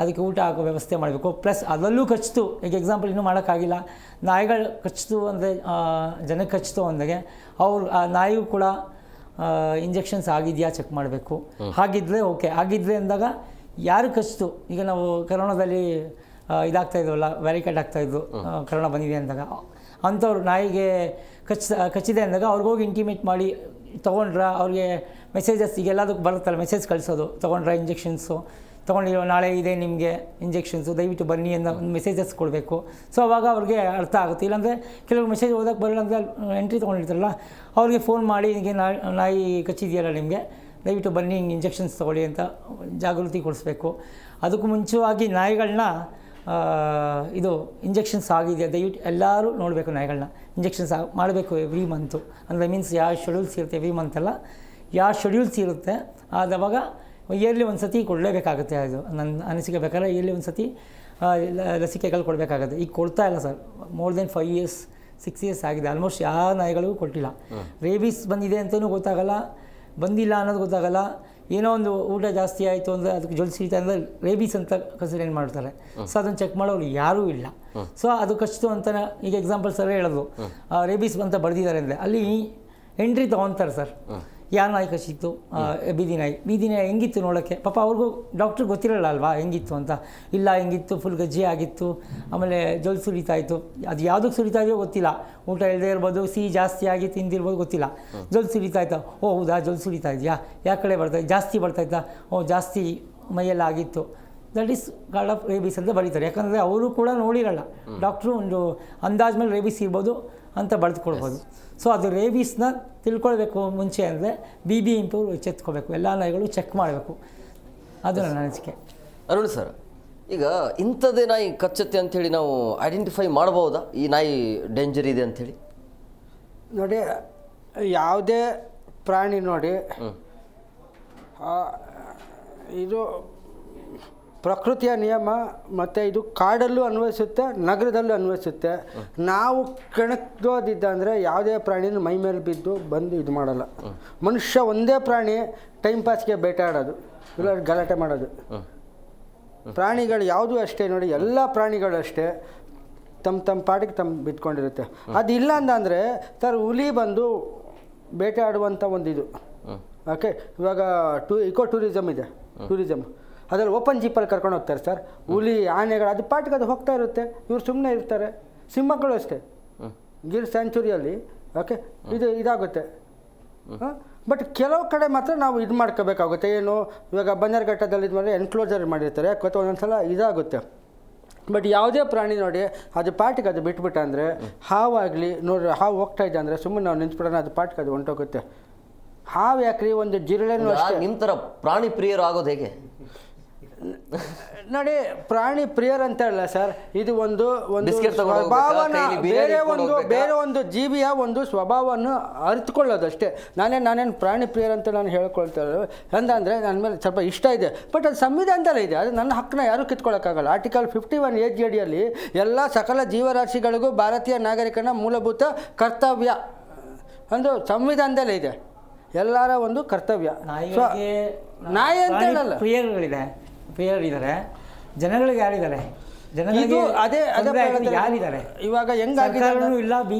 ಅದಕ್ಕೆ ಊಟ ಹಾಕೋ ವ್ಯವಸ್ಥೆ ಮಾಡಬೇಕು. ಪ್ಲಸ್ ಅದರಲ್ಲೂ ಕಚ್ಚಿತು, ಈಗ ಎಕ್ಸಾಂಪಲ್ ಇನ್ನೂ ಮಾಡೋಕ್ಕಾಗಿಲ್ಲ, ನಾಯಿಗಳು ಕಚ್ಚಿತು ಅಂದರೆ ಜನಕ್ಕೆ ಕಚ್ಚಿತು ಅಂದಾಗೆ ಅವ್ರು ಆ ನಾಯಿಗೂ ಕೂಡ ಇಂಜೆಕ್ಷನ್ಸ್ ಆಗಿದೆಯಾ ಚೆಕ್ ಮಾಡಬೇಕು. ಹಾಗಿದ್ದರೆ ಓಕೆ, ಆಗಿದ್ದರೆ ಅಂದಾಗ ಯಾರು ಕಚ್ಚಿತು, ಈಗ ನಾವು ಕರೋನಾದಲ್ಲಿ ಇದಾಗ್ತಾಯಿದ್ವಲ್ಲ, ವ್ಯಾರಿಕೇಡ್ ಆಗ್ತಾಯಿದ್ವು ಕರೋನಾ ಬಂದಿದೆ ಅಂದಾಗ, ಅಂಥವ್ರು ನಾಯಿಗೆ ಕಚ್ಚಿದೆ ಅಂದಾಗ ಅವ್ರಿಗೋಗಿ ಇಂಟಿಮೇಟ್ ಮಾಡಿ ತೊಗೊಂಡ್ರ ಅವ್ರಿಗೆ ಮೆಸೇಜಸ್ ಈಗ ಎಲ್ಲದಕ್ಕೂ ಬರುತ್ತಲ್ಲ ಮೆಸೇಜ್ ಕಳಿಸೋದು, ತೊಗೊಂಡ್ರ ಇಂಜೆಕ್ಷನ್ಸು ತೊಗೊಂಡಿರೋ ನಾಳೆ ಇದೆ ನಿಮಗೆ ಇಂಜೆಕ್ಷನ್ಸು ದಯವಿಟ್ಟು ಬನ್ನಿ ಅನ್ನೋ ಒಂದು ಮೆಸೇಜಸ್ ಕೊಡಬೇಕು. ಸೊ ಅವಾಗ ಅವ್ರಿಗೆ ಅರ್ಥ ಆಗುತ್ತೆ. ಇಲ್ಲಾಂದರೆ ಕೆಲವು ಮೆಸೇಜ್ ಓದೋಕ್ಕೆ ಬರಲ್ಲ ಅಂದರೆ ಎಂಟ್ರಿ ತೊಗೊಂಡಿರ್ತಾರಲ್ಲ ಅವ್ರಿಗೆ ಫೋನ್ ಮಾಡಿ ಹೀಗೆ ನಾಯಿ ಕಚ್ಚಿದೆಯಲ್ಲ ನಿಮಗೆ ದಯವಿಟ್ಟು ಬನ್ನಿ ಹಿಂಗೆ ಇಂಜೆಕ್ಷನ್ಸ್ ತೊಗೊಳ್ಳಿ ಅಂತ ಜಾಗೃತಿ ಕೊಡಿಸ್ಬೇಕು. ಅದಕ್ಕೂ ಮುಂಚೆಯಾಗಿ ನಾಯಿಗಳನ್ನ ಇದು ಇಂಜೆಕ್ಷನ್ಸ್ ಆಗಿದೆ ದಯವಿಟ್ಟು ಎಲ್ಲರೂ ನೋಡಬೇಕು. ನಾಯಿಗಳನ್ನ ಇಂಜೆಕ್ಷನ್ಸ್ ಮಾಡಬೇಕು ಎವ್ರಿ ಮಂತು. ಅಂದರೆ ಮೀನ್ಸ್ ಯಾವ ಶೆಡ್ಯೂಲ್ಸ್ ಇರುತ್ತೆ, ಎವ್ರಿ ಮಂತಲ್ಲ ಯಾವ ಶೆಡ್ಯೂಲ್ಸ್ ಇರುತ್ತೆ ಆದವಾಗ ಇಯರ್ಲಿ ಒಂದು ಸತಿ ಕೊಡಲೇಬೇಕಾಗುತ್ತೆ. ಅದು ನನ್ನ ಅನಿಸಿಕೆ ಬೇಕಾದ್ರೆ ಇಯರ್ಲಿ ಒಂದು ಸತಿ ಲಸಿಕೆಗಳು ಕೊಡಬೇಕಾಗುತ್ತೆ. ಈಗ ಕೊಡ್ತಾ ಇಲ್ಲ sir, more than 5 years 6 years ಆಗಿದೆ. ಆಲ್ಮೋಸ್ಟ್ ಯಾವ ನಾಯಿಗಳಿಗೂ ಕೊಟ್ಟಿಲ್ಲ. ರೇಬಿಸ್ ಬಂದಿದೆ ಅಂತಲೂ ಗೊತ್ತಾಗಲ್ಲ, ಬಂದಿಲ್ಲ ಅನ್ನೋದು ಗೊತ್ತಾಗಲ್ಲ. ಏನೋ ಒಂದು ಊಟ ಜಾಸ್ತಿ ಆಯಿತು ಅಂದರೆ ಅದಕ್ಕೆ ಜೊಲ್ಸಿರುತ್ತೆ ಅಂದರೆ ರೇಬಿಸ್ ಅಂತ ಕನ್ಸಿಡರ್ ಮಾಡ್ತಾರೆ. ಸೊ ಅದನ್ನು ಚೆಕ್ ಮಾಡೋರು ಯಾರೂ ಇಲ್ಲ. ಸೊ ಅದು ಕಚ್ಚಿತು ಅಂತ ಈಗ ಎಕ್ಸಾಂಪಲ್ ಸರ್ ಹೇಳೋದು ರೇಬಿಸ್ ಅಂತ ಬರೆದಿದ್ದಾರೆ ಅಂದರೆ ಅಲ್ಲಿ ಎಂಟ್ರಿ ತೊಗೊತಾರೆ ಸರ್, ಯಾವ ನಾಯಿ ಕಚ್ಚಿತ್ತು, ಬೀದಿ ನಾಯಿ ಹೆಂಗಿತ್ತು ನೋಡೋಕ್ಕೆ. ಪಾಪ ಅವ್ರಿಗೂ ಡಾಕ್ಟ್ರಿಗೆ ಗೊತ್ತಿರಲ್ಲ ಅಲ್ವಾ ಹೆಂಗಿತ್ತು ಅಂತ. ಇಲ್ಲ ಹೆಂಗಿತ್ತು, ಫುಲ್ ಗಜ್ಜೆ ಆಗಿತ್ತು, ಆಮೇಲೆ ಜೊಲ್ ಸುರಿತಾಯಿತ್ತು. ಅದು ಯಾವುದಕ್ಕೆ ಸುರಿತಾ ಇದೆಯೋ ಗೊತ್ತಿಲ್ಲ, ಊಟ ಇಲ್ಲದೆ ಇರ್ಬೋದು, ಸಿಹಿ ಜಾಸ್ತಿ ಆಗಿ ತಿಂದಿರ್ಬೋದು ಗೊತ್ತಿಲ್ಲ. ಜೊಲ್ ಸುರಿತಾಯ್ತಾ, ಓ ಹೌದಾ ಜೊಲ್ ಸುರಿತಾ ಇದೆಯಾ, ಯಾವ ಕಡೆ ಜಾಸ್ತಿ ಬರ್ತಾಯಿತ್ತಾ, ಓ ಜಾಸ್ತಿ ಮೈಯೆಲ್ಲ ಆಗಿತ್ತು, that is guard of rabies ಅಂತ ಬರೀತಾರೆ. ಯಾಕಂದರೆ ಅವರು ಕೂಡ ನೋಡಿರಲ್ಲ, ಡಾಕ್ಟ್ರು ಒಂದು ಅಂದಾಜ್ ಮೇಲೆ ರೇಬಿಸ್ ಇರ್ಬೋದು ಅಂತ ಬರೆದುಕೊಳ್ಬೋದು. ಸೊ ಅದು ರೇಬಿಸ್ನ ತಿಳ್ಕೊಳ್ಬೇಕು ಮುಂಚೆ ಅಂದರೆ BBMP ಎಚ್ಚೆತ್ಕೋಬೇಕು, ಎಲ್ಲ ನಾಯಿಗಳು ಚೆಕ್ ಮಾಡಬೇಕು. ಅದು ನನ್ನ ಅನಿಸಿಕೆ. ಅರುಣ್ ಸರ್, ಈಗ ಇಂಥದ್ದೇ ನಾಯಿ ಕಚ್ಚತ್ತೆ ಅಂಥೇಳಿ ನಾವು ಐಡೆಂಟಿಫೈ ಮಾಡ್ಬೋದಾ ಈ ನಾಯಿ ಡೇಂಜರ್ ಇದೆ ಅಂಥೇಳಿ? ನೋಡಿ, ಯಾವುದೇ ಪ್ರಾಣಿ ನೋಡಿ ಇದು ಪ್ರಕೃತಿಯ ನಿಯಮ ಮತ್ತು ಇದು ಕಾಡಲ್ಲೂ ಅನ್ವಯಿಸುತ್ತೆ, ನಗರದಲ್ಲೂ ಅನ್ವಯಿಸುತ್ತೆ. ನಾವು ಕೆಣಕೋದಿದ್ದಂದರೆ ಯಾವುದೇ ಪ್ರಾಣಿನೂ ಮೈ ಮೇಲೆ ಬಿದ್ದು ಬಂದು ಇದು ಮಾಡಲ್ಲ. ಮನುಷ್ಯ ಒಂದೇ ಪ್ರಾಣಿ ಟೈಮ್ ಪಾಸ್ಗೆ ಬೇಟಾಡೋದು, ಇಲ್ಲ ಗಲಾಟೆ ಮಾಡೋದು. ಪ್ರಾಣಿಗಳು ಯಾವುದೂ ಅಷ್ಟೇ ನೋಡಿ, ಎಲ್ಲ ಪ್ರಾಣಿಗಳು ಅಷ್ಟೇ ತಮ್ಮ ಪಾಟಿಗೆ ಬಿದ್ಕೊಂಡಿರುತ್ತೆ. ಅದಿಲ್ಲ ಅಂತಂದರೆ ಸರ್ ಹುಲಿ ಬಂದು ಬೇಟೆಯಾಡುವಂಥ ಒಂದಿದು ಓಕೆ. ಇವಾಗ ಇಕೋ ಟೂರಿಸಮ್ ಇದೆ, ಟೂರಿಸಮ್ ಅದರಲ್ಲಿ ಓಪನ್ ಜೀಪಲ್ಲಿ ಕರ್ಕೊಂಡು ಹೋಗ್ತಾರೆ ಸರ್. ಹುಲಿ ಆನೆಗಳು ಅದು ಪಾಟಿಗೆ ಅದು ಹೋಗ್ತಾ ಇರುತ್ತೆ, ಇವ್ರು ಸುಮ್ಮನೆ ಇರ್ತಾರೆ. ಸಿಂಹಗಳು ಅಷ್ಟೇ ಗಿರ್ ಸ್ಯಾಂಚುರಿಯಲ್ಲಿ ಓಕೆ ಇದಾಗುತ್ತೆ. ಬಟ್ ಕೆಲವು ಕಡೆ ಮಾತ್ರ ನಾವು ಇದು ಮಾಡ್ಕೋಬೇಕಾಗುತ್ತೆ. ಏನು ಇವಾಗ ಬನ್ನೇರುಘಟ್ಟದಲ್ಲಿ ಇದು ಮಾಡಿ ಎನ್ಕ್ಲೋಜರ್ ಮಾಡಿರ್ತಾರೆ, ಯಾಕೆ ಒಂದೊಂದು ಸಲ ಇದಾಗುತ್ತೆ. ಬಟ್ ಯಾವುದೇ ಪ್ರಾಣಿ ನೋಡಿ ಅದು ಪಾಟಿಗೆ ಅದು ಬಿಟ್ಬಿಟ್ಟ ಅಂದರೆ, ಹಾವಾಗಲಿ ನೋಡ್ರಿ, ಹಾವು ಹೋಗ್ತಾ ಇದೆ ಅಂದರೆ ಸುಮ್ಮನೆ ನಾವು ನಿಂತ್ಬಿಡೋಣ, ಅದು ಪಾಟಿಗೆ ಅದು ಹೊಂಟೋಗುತ್ತೆ. ಹಾವು ಯಾಕ್ರಿ ಒಂದು ಜಿರಳೆನೂ ಅಷ್ಟೇ. ನಿಮ್ಮ ಥರ ಪ್ರಾಣಿ ಪ್ರಿಯರು ಆಗೋದು ಹೇಗೆ ನೋಡಿ? ಪ್ರಾಣಿ ಪ್ರಿಯರ್ ಅಂತ ಹೇಳಲ್ಲ ಸರ್, ಇದು ಒಂದು ಸ್ವಭಾವನ ಬೇರೆ ಒಂದು ಜೀವಿಯ ಒಂದು ಸ್ವಭಾವವನ್ನು ಅರಿತುಕೊಳ್ಳೋದು ಅಷ್ಟೇ. ನಾನೇನು ಪ್ರಾಣಿ ಪ್ರಿಯರ್ ಅಂತ ನಾನು ಹೇಳ್ಕೊಳ್ತಾ ಇರೋದು ಅಂದರೆ ನನ್ನ ಮೇಲೆ ಸ್ವಲ್ಪ ಇಷ್ಟ ಇದೆ. ಬಟ್ ಅದು ಸಂವಿಧಾನದಲ್ಲೇ ಇದೆ, ಅದು ನನ್ನ ಹಕ್ಕನ್ನ ಯಾರೂ ಕಿತ್ಕೊಳ್ಳೋಕ್ಕಾಗಲ್ಲ. ಆರ್ಟಿಕಲ್ 51 AG ಅಡಿಯಲ್ಲಿ ಎಲ್ಲ ಸಕಲ ಜೀವರಾಶಿಗಳಿಗೂ ಭಾರತೀಯ ನಾಗರಿಕನ ಮೂಲಭೂತ ಕರ್ತವ್ಯ ಒಂದು ಸಂವಿಧಾನದಲ್ಲೇ ಇದೆ, ಎಲ್ಲರ ಒಂದು ಕರ್ತವ್ಯ. ನಾಯಿ ಅಂತ ಹೇಳಲ್ಲ, ಪ್ರಿಯರಿದ್ದಾರೆ, ಜನಗಳಿಗೆ ಯಾರಿದ್ದಾರೆ, ಜನಗಳಿಗೆ ಅದೇ ಯಾರಿದ್ದಾರೆ? ಇವಾಗ ಸರ್ಕಾರನೂ ಇಲ್ಲ,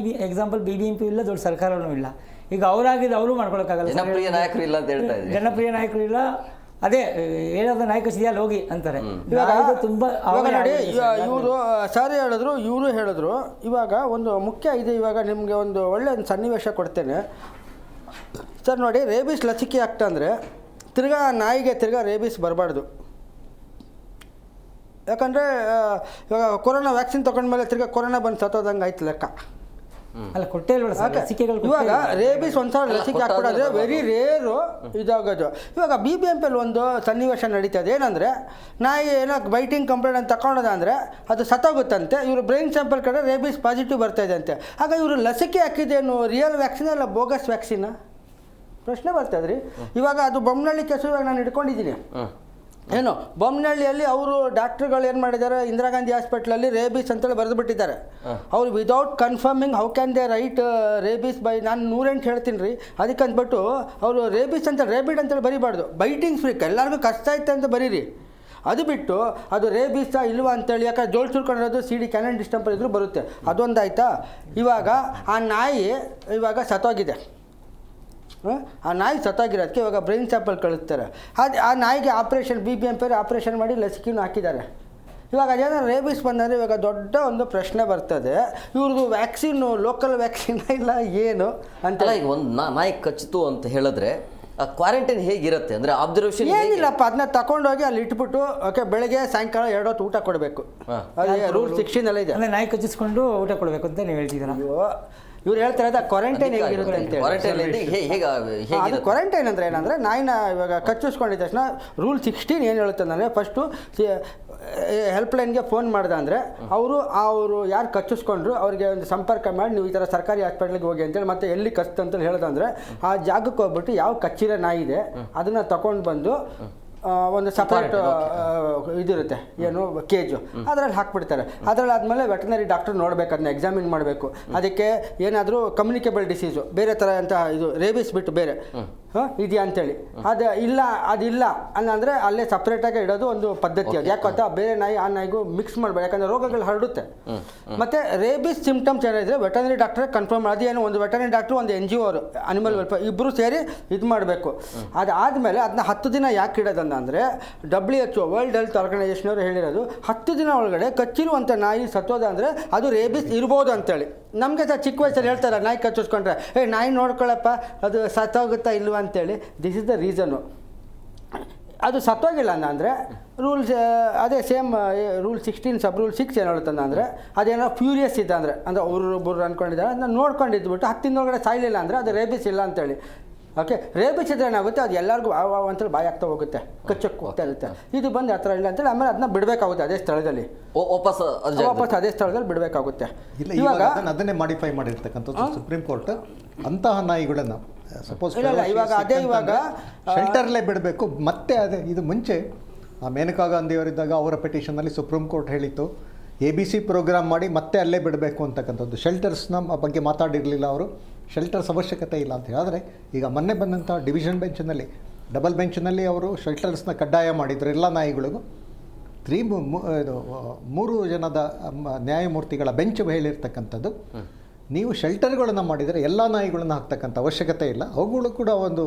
ಎಕ್ಸಾಂಪಲ್ BBMP ಇಲ್ಲ, ದೊಡ್ಡ ಸರ್ಕಾರನೂ ಇಲ್ಲ. ಈಗ ಅವರಾಗಿದ್ದು ಅವರು ಮಾಡ್ಕೊಳಕ್ಕಾಗಲ್ಲ. ಜನಪ್ರಿಯ ನಾಯಕರು ಇಲ್ಲ ಅಂತ ಹೇಳ್ತಾ ಇದ್ದಾರೆ. ಜನಪ್ರಿಯ ನಾಯಕರು ಇಲ್ಲ, ಅದೇ ಹೇಳೋದು ನಾಯಿ ಕಚ್ಚಿದ್ಯಾ ಅಲ್ಲಿ ಹೋಗಿ ಅಂತಾರೆ. ಇವಾಗ ನಾಯಿದು ತುಂಬ ಇವಾಗ ನೋಡಿ ಇವರು ಸರ್ ಹೇಳಿದ್ರು, ಇವರು ಹೇಳಿದ್ರು. ಇವಾಗ ಒಂದು ಮುಖ್ಯ ಇದೆ. ಇವಾಗ ನಿಮಗೆ ಒಂದು ಒಳ್ಳೆ ಒಂದು ಸನ್ನಿವೇಶ ಕೊಡ್ತೇನೆ ಸರ್. ನೋಡಿ, ರೇಬಿಸ್ ಲಸಿಕೆ ಆಗ್ತಂದರೆ ತಿರ್ಗಾ ನಾಯಿಗೆ ತಿರ್ಗಾ ರೇಬಿಸ್ ಬರಬಾರ್ದು. ಯಾಕಂದರೆ ಇವಾಗ ಕೊರೋನಾ ವ್ಯಾಕ್ಸಿನ್ ತೊಗೊಂಡ್ಮೇಲೆ ತಿರ್ಗಾ ಕೊರೋನಾ ಬಂದು ಸತ್ತೋದಂಗೆ ಆಯ್ತು ಲೆಕ್ಕ. ಅಲ್ಲ ಕೊಟ್ಟೇ ಇಲ್ವಲ್ಲ ಸರ್ ಲಸಿಕೆಗಳು. ಇವಾಗ ರೇಬಿಸ್ ಒಂದ್ಸಲ ಲಸಿಕೆ ಹಾಕ್ಬಿಡೋದ್ರೆ ವೆರಿ ರೇರು ಇದಾಗೋದು. ಇವಾಗ BBMPಯಲ್ಲಿ ಒಂದು ಸನ್ನಿವೇಶ ನಡೀತದೆ. ಏನಂದರೆ ನಾಯಿ ಏನೋ ಬೈಟಿಂಗ್ ಕಂಪ್ಲೇಂಟ್ ಅಂತ ತಗೊಳೋದ ಅಂದರೆ ಅದು ಸತ್ತೋಗುತ್ತಂತೆ. ಇವರು ಬ್ರೈನ್ ಸ್ಯಾಂಪಲ್ ಕಡೆ ರೇಬಿಸ್ ಪಾಸಿಟಿವ್ ಬರ್ತಾ ಇದೆ ಅಂತೆ. ಆಗ ಇವರು ಲಸಿಕೆ ಹಾಕಿದ್ದೇನು ರಿಯಲ್ ವ್ಯಾಕ್ಸಿನ್ ಅಲ್ಲ ಬೋಗಸ್ ವ್ಯಾಕ್ಸಿನ್? ಪ್ರಶ್ನೆ ಬರ್ತದ್ರಿ. ಇವಾಗ ಅದು ಬೊಮ್ಮನಹಳ್ಳಿ ಕೇಸು ಇವಾಗ ನಾನು ಹಿಡ್ಕೊಂಡಿದ್ದೀನಿ. ಏನು ಬೊಮ್ಮನಹಳ್ಳಿಯಲ್ಲಿ ಅವರು ಡಾಕ್ಟ್ರುಗಳು ಏನು ಮಾಡಿದ್ದಾರೆ, ಇಂದಿರಾ ಗಾಂಧಿ ಹಾಸ್ಪಿಟ್ಲಲ್ಲಿ ರೇಬಿಸ್ ಅಂತೇಳಿ ಬರೆದು ಬಿಟ್ಟಿದ್ದಾರೆ. ಅವರು without confirming how can they right rabies by, ನಾನು 108 ಹೇಳ್ತೀನಿ ರೀ. ಅದಕ್ಕೆ ಅಂದ್ಬಿಟ್ಟು ಅವರು ರೇಬಿಸ್ ಅಂತ ರೇಬಿಡ್ ಅಂತೇಳಿ ಬರೀಬಾರ್ದು. ಬೈಟಿಂಗ್ ಫ್ರೀಕ್ ಎಲ್ಲರಿಗೂ ಕಷ್ಟ ಐತೆ ಅಂತ ಬರೀರಿ. ಅದು ಬಿಟ್ಟು ಅದು ರೇಬಿಸಾ ಇಲ್ವಾ ಅಂತೇಳಿ, ಯಾಕಂದ್ರೆ ಜೋಳು ಸುಳ್ಕೊಂಡಿರೋದು CD ಕ್ಯಾನನ್ ಡಿಸ್ಟಂಪರ್ ಇದ್ರೂ ಬರುತ್ತೆ. ಅದೊಂದಾಯ್ತಾ. ಇವಾಗ ಆ ನಾಯಿ ಇವಾಗ ಸತ್ತೋಗಿದೆ. ಆ ನಾಯಿ ಸತ್ತಾಗಿರೋದಕ್ಕೆ ಇವಾಗ ಬ್ರೈನ್ ಸ್ಯಾಂಪಲ್ ಕಳಿಸ್ತಾರೆ. ಅದು ಆ ನಾಯಿಗೆ ಆಪ್ರೇಷನ್ BBMP ಆಪ್ರೇಷನ್ ಮಾಡಿ ಲಸಿಕೆನೂ ಹಾಕಿದ್ದಾರೆ. ಇವಾಗ ಅದೇನಾದ್ರು ರೇಬಿಸ್ ಬಂದರೆ ಇವಾಗ ದೊಡ್ಡ ಒಂದು ಪ್ರಶ್ನೆ ಬರ್ತದೆ, ಇವ್ರದ್ದು ವ್ಯಾಕ್ಸಿನ್ನು ಲೋಕಲ್ ವ್ಯಾಕ್ಸಿನ್ ಇಲ್ಲ ಏನು ಅಂತ. ಈಗ ಒಂದು ನಾಯಿ ಕಚ್ಚಿತು ಅಂತ ಹೇಳಿದ್ರೆ ಕ್ವಾರಂಟೈನ್ ಹೇಗಿರುತ್ತೆ ಅಂದರೆ ಅಬ್ಸರ್ವೇಷನ್ ಏನಿಲ್ಲಪ್ಪ, ಅದನ್ನ ತಗೊಂಡೋಗಿ ಅಲ್ಲಿ ಇಟ್ಬಿಟ್ಟು ಓಕೆ ಬೆಳಗ್ಗೆ ಸಾಯಂಕಾಲ 2 ಹೊತ್ತು ಊಟ ಕೊಡಬೇಕು. ರೂಲ್ 16 ಇದೆ. ಅಂದರೆ ನಾಯಿ ಕಚ್ಚಿಸ್ಕೊಂಡು ಊಟ ಕೊಡಬೇಕು ಅಂತ ನೀವು ಹೇಳ್ತಿದ್ದೀರಾ. ಇವ್ರು ಹೇಳ್ತಾರೆ ಅದು ಕ್ವಾರಂಟೈನ್ ಹೇಗಿರುತ್ತೆ ಅಂತ. ಅದು ಕ್ವಾರಂಟೈನ್ ಅಂದರೆ ಏನಂದರೆ ನಾಯಿನ ಇವಾಗ ಕಚ್ಚಿಸ್ಕೊಂಡಿದ್ದ ತಕ್ಷಣ ರೂಲ್ 16 ಏನು ಹೇಳುತ್ತೆ ಅಂದರೆ ಫಸ್ಟು ಹೆಲ್ಪ್ಲೈನ್ಗೆ ಫೋನ್ ಮಾಡ್ದೆ ಅಂದರೆ ಅವರು ಯಾರು ಕಚ್ಚಿಸ್ಕೊಂಡ್ರು ಅವ್ರಿಗೆ ಒಂದು ಸಂಪರ್ಕ ಮಾಡಿ ನೀವು ಈ ಥರ ಸರ್ಕಾರಿ ಹಾಸ್ಪಿಟ್ಲಿಗೆ ಹೋಗಿ ಅಂತೇಳಿ ಮತ್ತೆ ಎಲ್ಲಿ ಕಚ್ತಂತೇಳಿ ಹೇಳ್ದಂದರೆ ಆ ಜಾಗಕ್ಕೆ ಹೋಗ್ಬಿಟ್ಟು ಯಾವ ಕಚ್ಚಿರೋ ನಾಯಿ ಇದೆ ಅದನ್ನು ತಗೊಂಡು ಬಂದು ಒಂದು ಸಪ್ರೇಟ್ ಇದಿರುತ್ತೆ ಏನು ಕೇಜು ಅದರಲ್ಲಿ ಹಾಕ್ಬಿಡ್ತಾರೆ. ಅದರಲ್ಲಿ ಆದಮೇಲೆ ವೆಟನರಿ ಡಾಕ್ಟರ್ ನೋಡಬೇಕು, ಅದನ್ನ ಎಕ್ಸಾಮಿನ್ ಮಾಡಬೇಕು. ಅದಕ್ಕೆ ಏನಾದರೂ ಕಮ್ಯುನಿಕೇಬಲ್ ಡಿಸೀಸು ಬೇರೆ ಥರ ಅಂತ ಇದು ರೇಬಿಸ್ ಬಿಟ್ಟು ಬೇರೆ ಇದೆಯಾ ಅಂತೇಳಿ ಅದಿಲ್ಲ ಅಂದರೆ ಅಲ್ಲೇ ಸಪ್ರೇಟಾಗಿ ಇಡೋದು ಒಂದು ಪದ್ಧತಿ. ಅದು ಯಾಕೆ ಗೊತ್ತಾ, ಬೇರೆ ನಾಯಿ ಆ ನಾಯಿಗೂ ಮಿಕ್ಸ್ ಮಾಡಬೇಡಿ, ಯಾಕಂದರೆ ರೋಗಗಳು ಹರಡುತ್ತೆ. ಮತ್ತು ರೇಬಿಸ್ ಸಿಂಪ್ಟಮ್ಸ್ ಏನಿದ್ರೆ ವೆಟನರಿ ಡಾಕ್ಟ್ರೇ ಕನ್ಫರ್ಮ್ ಅದೇನು ಒಂದು ವೆಟನರಿ ಡಾಕ್ಟ್ರು ಒಂದು NGO ಅವರು ಅನಿಮಲ್ ವೆಲ್ಫೇರ್ ಇಬ್ಬರು ಸೇರಿ ಇದು ಮಾಡಬೇಕು. ಅದಾದಮೇಲೆ ಅದನ್ನ 10 ದಿನ ಯಾಕೆ ಇಡೋದನ್ನ ಅಂದರೆ WHO ವರ್ಲ್ಡ್ ಹೆಲ್ತ್ ಆರ್ಗನೈಸೇಷನ್ ಅವರು ಹೇಳಿರೋದು 10 ದಿನ ಒಳಗಡೆ ಕಚ್ಚಿರುವಂಥ ನಾಯಿ ಸತ್ತೋದ ಅಂದರೆ ಅದು ರೇಬಿಸ್ ಇರ್ಬೋದು ಅಂತೇಳಿ. ನಮಗೆ ಸಹ ಚಿಕ್ಕ ವಯಸ್ಸಲ್ಲಿ ಹೇಳ್ತಾರೆ ನಾಯಿ ಕಚ್ಚಿಸ್ಕೊಂಡ್ರೆ ನಾಯಿ ನೋಡ್ಕೊಳ್ಳಪ್ಪ ಅದು ಸತ್ತೋಗುತ್ತಾ ಇಲ್ವಾ ಅಂತೇಳಿ. This is the reason. ಅದು ಸತ್ತೋಗಿಲ್ಲ ಅಂದರೆ ರೂಲ್ಸ್ ಅದೇ ಸೇಮ್ ರೂಲ್ 16 ಸಬ್ ರೂಲ್ 6 ಏನು ಹೇಳುತ್ತಂದ ಅಂದರೆ ಅದೇನೋ ಫ್ಯೂರಿಯಸ್ ಇದೆ ಅಂದರೆ ಒಬ್ಬರು ಅಂದ್ಕೊಂಡಿದ್ದಾರೆ ಅದನ್ನ ನೋಡ್ಕೊಂಡಿದ್ಬಿಟ್ಟು 10 ದಿನದೊಳಗಡೆ ಸಾಯಲಿಲ್ಲ ಅಂದರೆ ಅದು ರೇಬಿಸ್ ಇಲ್ಲ ಅಂತೇಳಿ. ಓಕೆ, ರೇಬಿಸ್ ಇದ್ರೆ ಏನಾಗುತ್ತೆ ಅದು ಎಲ್ಲರಿಗೂ ಅಂತೇಳಿ ಬಾಯಿ ಆಗ್ತಾ ಹೋಗುತ್ತೆ, ಕಚ್ಚಕ್ಕೆ ಹೋಗ್ತಾ ಇರುತ್ತೆ. ಇದು ಬಂದು ಆ ಥರ ಇಲ್ಲ ಅಂತೇಳಿ ಆಮೇಲೆ ಅದನ್ನ ಬಿಡಬೇಕಾಗುತ್ತೆ ಅದೇ ಸ್ಥಳದಲ್ಲಿ, ವಾಪಸ್ ಅದೇ ಸ್ಥಳದಲ್ಲಿ ಬಿಡಬೇಕಾಗುತ್ತೆ. ಇವಾಗ ಅದನ್ನೇ ಮಾಡಿಫೈ ಮಾಡಿರ್ತಕ್ಕಂಥದ್ದು ಸುಪ್ರೀಂ ಕೋರ್ಟ್ ಅಂತಹ ನಾಯಿಗಳನ್ನು ಸಪೋಸ್ ಇವಾಗ ಶೆಲ್ಟರ್ಲೇ ಬಿಡಬೇಕು. ಮತ್ತೆ ಅದೇ ಇದು ಮುಂಚೆ ಮೇನಕಾ ಗಾಂಧಿಯವರಿದ್ದಾಗ ಅವರ ಪೆಟಿಷನಲ್ಲಿ ಸುಪ್ರೀಂ ಕೋರ್ಟ್ ಹೇಳಿತ್ತು ABC ಪ್ರೋಗ್ರಾಮ್ ಮಾಡಿ ಮತ್ತೆ ಅಲ್ಲೇ ಬಿಡಬೇಕು ಅಂತಕ್ಕಂಥದ್ದು. ಶೆಲ್ಟರ್ಸ್ನ ಬಗ್ಗೆ ಮಾತಾಡಿರಲಿಲ್ಲ ಅವರು, ಶೆಲ್ಟರ್ಸ್ ಅವಶ್ಯಕತೆ ಇಲ್ಲ ಅಂತ ಹೇಳಿದ್ರೆ ಈಗ ಮೊನ್ನೆ ಬಂದಂಥ ಡಿವಿಷನ್ ಬೆಂಚ್ನಲ್ಲಿ ಡಬಲ್ ಬೆಂಚ್ನಲ್ಲಿ ಅವರು ಶೆಲ್ಟರ್ಸ್ನ ಕಡ್ಡಾಯ ಮಾಡಿದರು ಎಲ್ಲ ನಾಯಿಗಳಿಗೂ. 3 ಜನದ ನ್ಯಾಯಮೂರ್ತಿಗಳ ಬೆಂಚ್ ಹೇಳಿರ್ತಕ್ಕಂಥದ್ದು ನೀವು ಶೆಲ್ಟರ್ಗಳನ್ನು ಮಾಡಿದರೆ ಎಲ್ಲ ನಾಯಿಗಳನ್ನು ಹಾಕ್ತಕ್ಕಂಥ ಅವಶ್ಯಕತೆ ಇಲ್ಲ, ಅವುಗಳು ಕೂಡ ಒಂದು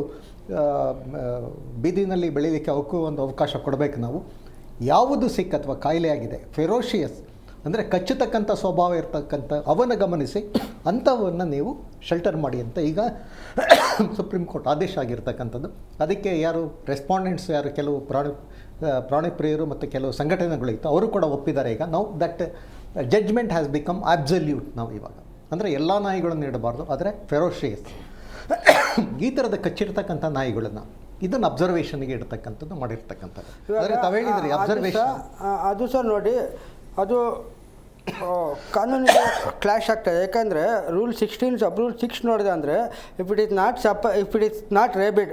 ಬೀದಿನಲ್ಲಿ ಬೆಳೀಲಿಕ್ಕೆ ಅವಕ್ಕೂ ಒಂದು ಅವಕಾಶ ಕೊಡಬೇಕು. ನಾವು ಯಾವುದು ಸಿಕ್ ಅಥವಾ ಕಾಯಿಲೆ ಆಗಿದೆ ಫೆರೋಷಿಯಸ್ ಅಂದರೆ ಕಚ್ಚತಕ್ಕಂಥ ಸ್ವಭಾವ ಇರ್ತಕ್ಕಂಥ ಅವನ್ನ ಗಮನಿಸಿ ಅಂಥವನ್ನು ನೀವು ಶೆಲ್ಟರ್ ಮಾಡಿ ಅಂತ ಈಗ ಸುಪ್ರೀಂ ಕೋರ್ಟ್ ಆದೇಶ ಆಗಿರ್ತಕ್ಕಂಥದ್ದು. ಅದಕ್ಕೆ ಯಾರು ರೆಸ್ಪಾಂಡೆಂಟ್ಸ್ ಯಾರು ಕೆಲವು ಪ್ರಾಣಿ ಪ್ರಿಯರು ಮತ್ತು ಕೆಲವು ಸಂಘಟನೆಗಳಿತ್ತು ಅವರು ಕೂಡ ಒಪ್ಪಿದ್ದಾರೆ. ಈಗ ನಾವು that judgement has become absolute. ನಾವು ಇವಾಗ ಅಂದರೆ ಎಲ್ಲ ನಾಯಿಗಳನ್ನು ಇಡಬಾರ್ದು, ಆದರೆ ಫೆರೋಷಿಯಸ್ ಈ ಥರದ ಕಚ್ಚಿರ್ತಕ್ಕಂಥ ನಾಯಿಗಳನ್ನು ಇದನ್ನು ಅಬ್ಸರ್ವೇಷನ್ಗೆ ಇಡ್ತಕ್ಕಂಥದ್ದು ಮಾಡಿರ್ತಕ್ಕಂಥದ್ದು. ಆದರೆ ತಾವು ಹೇಳಿದ್ರಿ ಅಬ್ಸರ್ವೇಷನ್ ಅದು ಸರ್ ನೋಡಿ ಅದು ಕಾನೂನಿಗೆ ಕ್ಲಾಶ್ ಆಗ್ತದೆ. ಯಾಕಂದರೆ ರೂಲ್ 16 ಸಬ್ ರೂಲ್ 6 ನೋಡಿದೆ ಅಂದರೆ if it is not rabid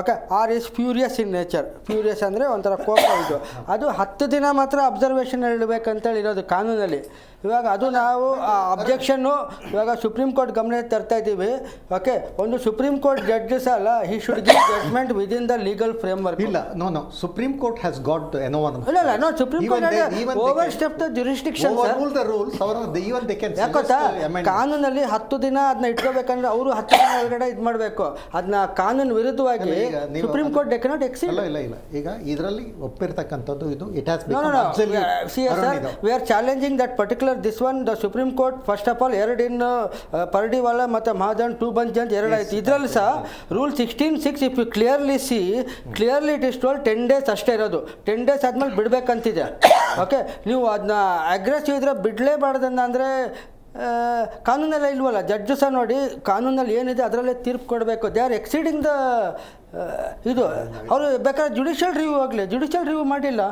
okay or is furious in nature. Furious ಅಂದರೆ ಒಂಥರ ಕೋಪ ಇದು. ಅದು 10 ದಿನ ಮಾತ್ರ ಅಬ್ಸರ್ವೇಷನ್ ಇಡಬೇಕಂತೇಳಿ ಇರೋದು ಕಾನೂನಲ್ಲಿ. ಇವಾಗ ಅದು ನಾವು ಅಬ್ಜೆಕ್ಷನ್ನು ಇವಾಗ ಸುಪ್ರೀಂ ಕೋರ್ಟ್ ಗಮನ ತರ್ತಾ ಇದ್ದೀವಿ. ಓಕೆ, ಒಂದು ಸುಪ್ರೀಂ ಕೋರ್ಟ್ ಜಡ್ಜಸ್ ಅಲ್ಲ, he should give judgment within the legal framework. ಇಲ್ಲ, no supreme court has got ಇಲ್ಲ no supreme court overstep the jurisdiction ಯಾಕೊತ್ತಾ, ಕಾನೂನಲ್ಲಿ 10 ದಿನ ಅದನ್ನ ಇಟ್ಕೋಬೇಕಂದ್ರೆ ಅವರು 10 ದಿನ ಒಳಗಡೆ ಇದು ಮಾಡಬೇಕು. ಅದನ್ನ ಕಾನೂನು ವಿರುದ್ಧವಾಗಿ ಸುಪ್ರೀಂ ಕೋರ್ಟ್ ಡೆ ಕೆನಾಟ್ ಎಕ್ಸೀಡ್. ಇಲ್ಲ ಈಗ ಇದರಲ್ಲಿ ಒಪ್ಪಿರ್ತಕ್ಕಂಥದ್ದು ಇದು it has No, see, sir, we are challenging that particular this one. The Supreme Court first of all ಎರಡು ಇನ್ ಪರ್ಡಿವಾಲಾ ಮತ್ತು ಮಹಾಜನ್ 2 ಬಂಚ್ ಜಡ್ಜ್ ಎರಡು ಆಯ್ತು. ಇದರಲ್ಲಿ ಸಹ rule 16(6) if you clearly see clearly it is told 10 days ಅಷ್ಟೇ ಇರೋದು. 10 days ಆದ್ಮೇಲೆ ಬಿಡಬೇಕಂತಿದೆ. ಓಕೆ, ನೀವು ಅದನ್ನ ಅಗ್ರೆಸಿವ್ ಇದ್ರೆ ಬಿಡಲೇಬಾರ್ದನ್ನ ಅಂದರೆ ಕಾನೂನೆಲ್ಲ ಇಲ್ವಲ್ಲ. ಜಡ್ಜು ಸಹ ನೋಡಿ ಕಾನೂನಲ್ಲಿ ಏನಿದೆ ಅದರಲ್ಲೇ ತೀರ್ಪು ಕೊಡಬೇಕು. ದೇ ಆರ್ ಎಕ್ಸೀಡಿಂಗ್ ದ ಇದು. ಅವರು ಬೇಕಾದ್ರೆ ಜುಡಿಷಿಯಲ್ ರಿವ್ಯೂ ಆಗಲಿ, ಜುಡಿಷಿಯಲ್ ರಿವ್ಯೂ ಮಾಡಿಲ್ಲ.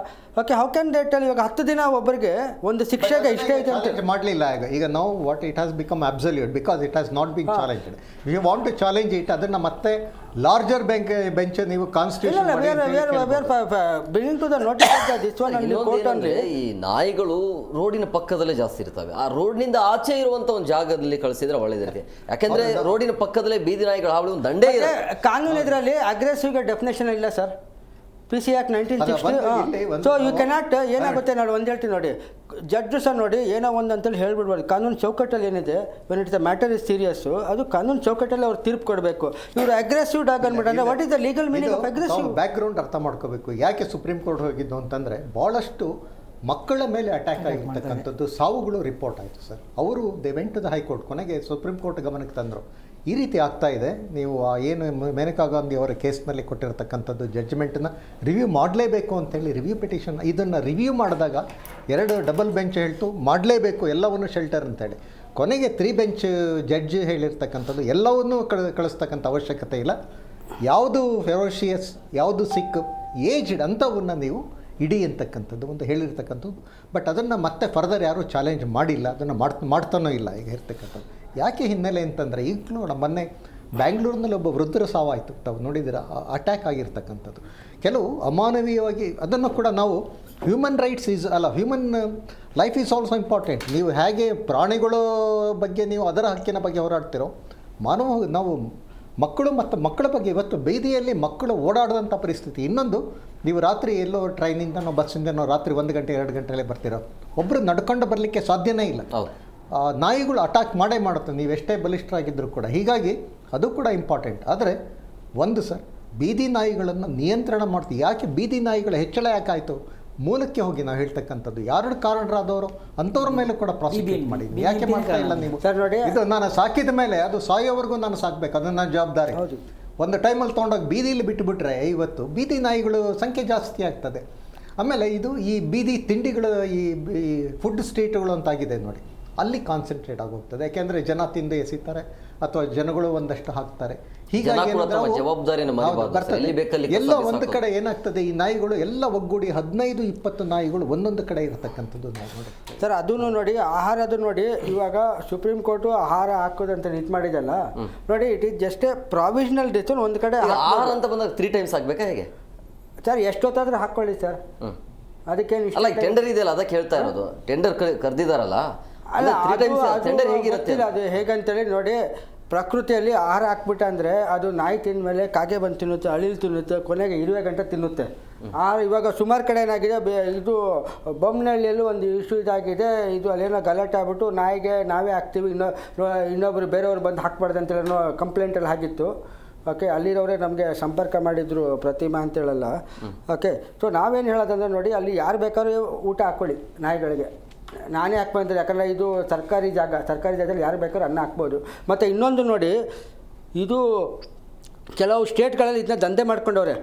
Okay, how can ದೇಟ್ tell? ಇವಾಗ 10 ದಿನ ಒಬ್ಬರಿಗೆ ಒಂದು ಶಿಕ್ಷೆಗೆ ಇಷ್ಟೇ ಐತೆ ಅಂತ ಮಾಡಲಿಲ್ಲ. ಈಗ ನಾವು what it has become absolute because it has not been challenged. You want to challenge it, ಅದನ್ನು ಮತ್ತೆ ಲಾರ್ಜರ್ ಬೆಂಚ್ ನೀವು ಕಾನ್ಸ್ಟಿಟ್ಯೂಷನ್ ಈ ನಾಯಿಗಳು ರೋಡಿನ ಪಕ್ಕದಲ್ಲೇ ಜಾಸ್ತಿ ಇರ್ತವೆ. ಆ ರೋಡ್ನಿಂದ ಆಚೆ ಇರುವಂತ ಒಂದು ಜಾಗದಲ್ಲಿ ಕಳಿಸಿದ್ರೆ ಒಳ್ಳೇದಿರುತ್ತೆ. ಯಾಕಂದ್ರೆ ರೋಡಿನ ಪಕ್ಕದಲ್ಲೇ ಬೀದಿ ನಾಯಿಗಳ ಹಾವಳಿ ಒಂದು ದಂಡೇ ಇದೆ. ಕಾನೂನು ಇದರಲ್ಲಿ ಅಗ್ರೆಸಿವ್ಗೆ ಡೆಫಿನೇಷನ್ ಇಲ್ಲ sir. PC Act 1960. So you cannot ಏನಾಗುತ್ತೆ ನೋಡಿ, ಒಂದು ಹೇಳ್ತೀನಿ ನೋಡಿ, ಜಡ್ಜು ಸಹ ನೋಡಿ ಏನೋ ಒಂದು ಅಂತೇಳಿ ಹೇಳ್ಬಿಡ್ಬಾರ್ದು. ಕಾನೂನು ಚೌಕಟ್ಟಲ್ಲಿ ಏನಿದೆ, when it's the matter is serious, ಅದು ಕಾನೂನು ಚೌಕಟ್ಟಲ್ಲಿ ಅವ್ರು ತೀರ್ಪು ಕೊಡಬೇಕು. ಇವರು ಅಗ್ರೆಸಿವ್ ಡಾಗ್ ಅಂದ್ಬಿಟ್ಟಂದ್ರೆ what is the legal meaning of aggressive? Background ಅರ್ಥ ಮಾಡ್ಕೋಬೇಕು. ಯಾಕೆ ಸುಪ್ರೀಂ ಕೋರ್ಟ್ ಹೋಗಿದ್ದು ಅಂತಂದರೆ ಭಾಳಷ್ಟು ಮಕ್ಕಳ ಮೇಲೆ ಅಟ್ಯಾಕ್ ಆಗಿರ್ತಕ್ಕಂಥದ್ದು ಸಾವುಗಳು ರಿಪೋರ್ಟ್ ಆಯಿತು ಸರ್. ಅವರು they went to the high court, ಕೊನೆಗೆ ಸುಪ್ರೀಂ ಕೋರ್ಟ್ ಗಮನಕ್ಕೆ ತಂದರು ಈ ರೀತಿ ಆಗ್ತಾ ಇದೆ, ನೀವು ಏನು ಮೇನಕಾ ಗಾಂಧಿ ಅವರ ಕೇಸ್ನಲ್ಲಿ ಕೊಟ್ಟಿರ್ತಕ್ಕಂಥದ್ದು ಜಡ್ಜ್ಮೆಂಟನ್ನು ರಿವ್ಯೂ ಮಾಡಲೇಬೇಕು ಅಂತೇಳಿ ರಿವ್ಯೂ ಪಿಟಿಷನ್. ಇದನ್ನು ರಿವ್ಯೂ ಮಾಡಿದಾಗ 2 ಡಬಲ್ ಬೆಂಚ್ ಹೇಳ್ತು ಮಾಡಲೇಬೇಕು ಎಲ್ಲವನ್ನು ಶೆಲ್ಟರ್ ಅಂತೇಳಿ. ಕೊನೆಗೆ 3 ಬೆಂಚ್ ಜಡ್ಜ್ ಹೇಳಿರ್ತಕ್ಕಂಥದ್ದು ಎಲ್ಲವನ್ನೂ ಕಳಿಸ್ತಕ್ಕಂಥ ಅವಶ್ಯಕತೆ ಇಲ್ಲ. ಯಾವುದು ಫೆರೋಷಿಯಸ್, ಯಾವುದು ಸಿಕ್, ಏಜ್ಡ್ ಅಂಥವನ್ನ ನೀವು ಇಡಿ ಅಂತಕ್ಕಂಥದ್ದು ಒಂದು ಹೇಳಿರ್ತಕ್ಕಂಥದ್ದು. ಬಟ್ ಅದನ್ನು ಮತ್ತೆ ಫರ್ದರ್ ಯಾರೂ ಚಾಲೆಂಜ್ ಮಾಡಿಲ್ಲ, ಅದನ್ನು ಮಾಡ್ತಾನೋ ಇಲ್ಲ ಈಗ ಇರ್ತಕ್ಕಂಥದ್ದು. ಯಾಕೆ ಹಿನ್ನೆಲೆ ಅಂತಂದರೆ ಈಗಲೂ ನಮ್ಮ ಮೊನ್ನೆ ಬ್ಯಾಂಗ್ಳೂರಿನಲ್ಲಿ ಒಬ್ಬ ವೃದ್ಧರ ಸಾವಾಯಿತು, ತಾವು ನೋಡಿದ್ದೀರಾ, ಅಟ್ಯಾಕ್ ಆಗಿರ್ತಕ್ಕಂಥದ್ದು. ಕೆಲವು ಅಮಾನವೀಯವಾಗಿ ಅದನ್ನು ಕೂಡ ನಾವು human rights human life is also important. ನೀವು ಹೇಗೆ ಪ್ರಾಣಿಗಳ ಬಗ್ಗೆ ನೀವು ಅದರ ಹಕ್ಕಿನ ಬಗ್ಗೆ ಹೋರಾಡ್ತಿರೋ, ನಾವು ಮಕ್ಕಳು ಮತ್ತು ಮಕ್ಕಳ ಬಗ್ಗೆ ಇವತ್ತು ಬೀದಿಯಲ್ಲಿ ಮಕ್ಕಳು ಓಡಾಡದಂಥ ಪರಿಸ್ಥಿತಿ. ಇನ್ನೊಂದು, ನೀವು ರಾತ್ರಿ ಎಲ್ಲೋ ಟ್ರೈನಿಂದನೋ ಬಸ್ಸಿಂದನೋ ರಾತ್ರಿ 1 ಗಂಟೆ 2 ಗಂಟೆಯಲ್ಲೇ ಬರ್ತಿರೋ, ಒಬ್ಬರು ನಡ್ಕೊಂಡು ಬರಲಿಕ್ಕೆ ಸಾಧ್ಯನೇ ಇಲ್ಲ. ನಾಯಿಗಳು ಅಟ್ಯಾಕ್ ಮಾಡುತ್ತೆ ನೀವು ಎಷ್ಟೇ ಬಲಿಷ್ಠರಾಗಿದ್ದರೂ ಕೂಡ. ಹೀಗಾಗಿ ಅದು ಕೂಡ ಇಂಪಾರ್ಟೆಂಟ್. ಆದರೆ ಒಂದು ಸರ್, ಬೀದಿ ನಾಯಿಗಳನ್ನು ನಿಯಂತ್ರಣ ಮಾಡ್ತೀವಿ. ಯಾಕೆ ಬೀದಿ ನಾಯಿಗಳ ಹೆಚ್ಚಳ ಯಾಕಾಯಿತು? ಮೂಲಕ್ಕೆ ಹೋಗಿ ನಾವು ಹೇಳ್ತಕ್ಕಂಥದ್ದು, ಯಾರು ಕಾರಣರಾದವರು ಅಂಥವ್ರ ಮೇಲೆ ಕೂಡ ಪ್ರಾಸಿಕ್ಯೂಟ್ ಮಾಡಿದ್ವಿ. ಯಾಕೆ ಮಾಡ್ತಾ ಇಲ್ಲ ನೀವು? ಇದು ನಾನು ಸಾಕಿದ ಮೇಲೆ ಅದು ಸಾಯೋವರೆಗೂ ನಾನು ಸಾಕಬೇಕು, ಅದು ನನ್ನ ಜವಾಬ್ದಾರಿ. ಒಂದು ಟೈಮಲ್ಲಿ ತೊಗೊಂಡೋಗಿ ಬೀದಿಲಿ ಬಿಟ್ಟುಬಿಟ್ರೆ ಇವತ್ತು ಬೀದಿ ನಾಯಿಗಳು ಸಂಖ್ಯೆ ಜಾಸ್ತಿ ಆಗ್ತದೆ. ಆಮೇಲೆ ಈ ಬೀದಿ ತಿಂಡಿಗಳು, ಈ ಫುಡ್ ಸ್ಟ್ರೀಟ್ಗಳು ಅಂತಾಗಿದೆ ನೋಡಿ, ಅಲ್ಲಿ ಕಾನ್ಸಂಟ್ರೇಟ್ ಆಗೋಗ್ತದೆ. ಯಾಕೆಂದರೆ ಜನ ತಿಂದು ಎಸಿತಾರೆ ಅಥವಾ ಜನಗಳು ಒಂದಷ್ಟು ಹಾಕ್ತಾರೆ. ಹೀಗಾಗಿ ಎಲ್ಲ ಒಂದು ಕಡೆ ಏನಾಗ್ತದೆ, ಈ ನಾಯಿಗಳು ಎಲ್ಲ ಒಗ್ಗೂಡಿ 15-20 ನಾಯಿಗಳು ಒಂದೊಂದು ಕಡೆ ಇರತಕ್ಕಂಥದ್ದು ನಾವು ನೋಡಿ ಸರ್. ಅದನ್ನು ನೋಡಿ, ಆಹಾರದು ನೋಡಿ, ಇವಾಗ ಸುಪ್ರೀಂ ಕೋರ್ಟು ಆಹಾರ ಹಾಕೋದಂತ ಇದು ಮಾಡಿದಲ್ಲ ನೋಡಿ, it is just A provisional decision. ಒಂದು ಕಡೆ ಆಹಾರ ಅಂತ ಬಂದಾಗ 3 times ಹಾಕ್ಬೇಕಾ ಹೇಗೆ ಸರ್? ಎಷ್ಟೊತ್ತಾದ್ರೂ ಹಾಕ್ಕೊಳ್ಳಿ ಸರ್, ಅದಕ್ಕೇನು ಅಲ್ಲ. ಟೆಂಡರ್ ಇದೆಯಲ್ಲ, ಅದಕ್ಕೆ ಹೇಳ್ತಾ ಇರೋದು. ಟೆಂಡರ್ ಕರೆದಿದ್ದಾರಲ್ಲ, ಅಲ್ಲ ಗೊತ್ತಿಲ್ಲ ಅದು ಹೇಗಂತೇಳಿ ನೋಡಿ. ಪ್ರಕೃತಿಯಲ್ಲಿ ಆಹಾರ ಹಾಕ್ಬಿಟ್ಟ ಅಂದರೆ ಅದು ನಾಯಿ ತಿಂದ ಮೇಲೆ ಕಾಗೆ ಬಂದು ತಿನ್ನುತ್ತೆ, ಅಳಿಲು ತಿನ್ನುತ್ತೆ, ಕೊನೆಗೆ 20 ಗಂಟೆ ತಿನ್ನುತ್ತೆ. ಇವಾಗ ಸುಮಾರು ಕಡೆ ಏನಾಗಿದೆ, ಇದು ಬೊಮ್ಮನಹಳ್ಳಿಯಲ್ಲೂ ಒಂದು ಇಶ್ಯೂ ಇದಾಗಿದೆ. ಇದು ಅಲ್ಲೇನೋ ಗಲಾಟೆ ಆಗ್ಬಿಟ್ಟು ನಾಯಿಗೆ ನಾವೇ ಹಾಕ್ತೀವಿ, ಇನ್ನೊಬ್ಬರು ಬೇರೆಯವ್ರು ಬಂದು ಹಾಕ್ಬಾರ್ದು ಅಂತೇಳೋ ಕಂಪ್ಲೇಂಟಲ್ಲಿ ಆಗಿತ್ತು. ಓಕೆ, ಅಲ್ಲಿರೋರೇ ನಮಗೆ ಸಂಪರ್ಕ ಮಾಡಿದರು, ಪ್ರತಿಮಾ ಅಂತೇಳಲ್ಲ. ಓಕೆ, ಸೊ ನಾವೇನು ಹೇಳೋದಂದ್ರೆ ನೋಡಿ, ಅಲ್ಲಿ ಯಾರು ಬೇಕಾದ್ರೂ ಊಟ ಹಾಕ್ಕೊಳ್ಳಿ ನಾಯಿಗಳಿಗೆ. ನಾನೇ ಹಾಕ್ಬಂದ್ರೆ, ಯಾಕಂದರೆ ಇದು ಸರ್ಕಾರಿ ಜಾಗದಲ್ಲಿ ಯಾರು ಬೇಕಾದ್ರೂ ಅನ್ನ ಹಾಕ್ಬೋದು. ಮತ್ತು ಇನ್ನೊಂದು ನೋಡಿ, ಇದು ಕೆಲವು ಸ್ಟೇಟ್ಗಳಲ್ಲಿ ಇದನ್ನ ದಂಧೆ ಮಾಡ್ಕೊಂಡವ್ರೆ.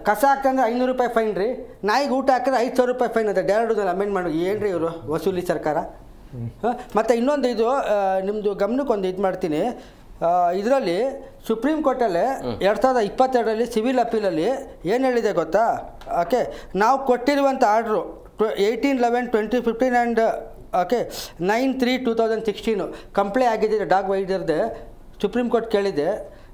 ಕಸ ಹಾಕ್ತಂದ್ರೆ 500 ರೂಪಾಯಿ ಫೈನ್ ರೀ, ನಾಯಿಗೆ ಊಟ ಹಾಕಿದ್ರೆ 5,000 ರೂಪಾಯಿ ಫೈನ್ ಅಂತ ಡೆರಡೂದಲ್ಲಿ ಅಮೆಂಡ್ ಮಾಡಿ. ಏನು ರೀ ಇವರು ವಸೂಲಿ ಸರ್ಕಾರ? ಮತ್ತು ಇನ್ನೊಂದು, ಇದು ನಿಮ್ಮದು ಗಮನಕ್ಕೊಂದು ಇದು ಮಾಡ್ತೀನಿ. ಇದರಲ್ಲಿ ಸುಪ್ರೀಂ ಕೋರ್ಟಲ್ಲೇ 2022ರಲ್ಲಿ ಸಿವಿಲ್ ಅಪೀಲಲ್ಲಿ ಏನು ಹೇಳಿದೆ ಗೊತ್ತಾ? ಓಕೆ, ನಾವು ಕೊಟ್ಟಿರುವಂಥ ಆರ್ಡ್ರು 18/11/2015 ಆ್ಯಂಡ್ ಓಕೆ 9/3/2016 ಕಂಪ್ಲೇ ಆಗಿದೆ ಡಾಗ್ ವೈದ್ಯರದೇ. ಸುಪ್ರೀಂ ಕೋರ್ಟ್ ಕೇಳಿದೆ.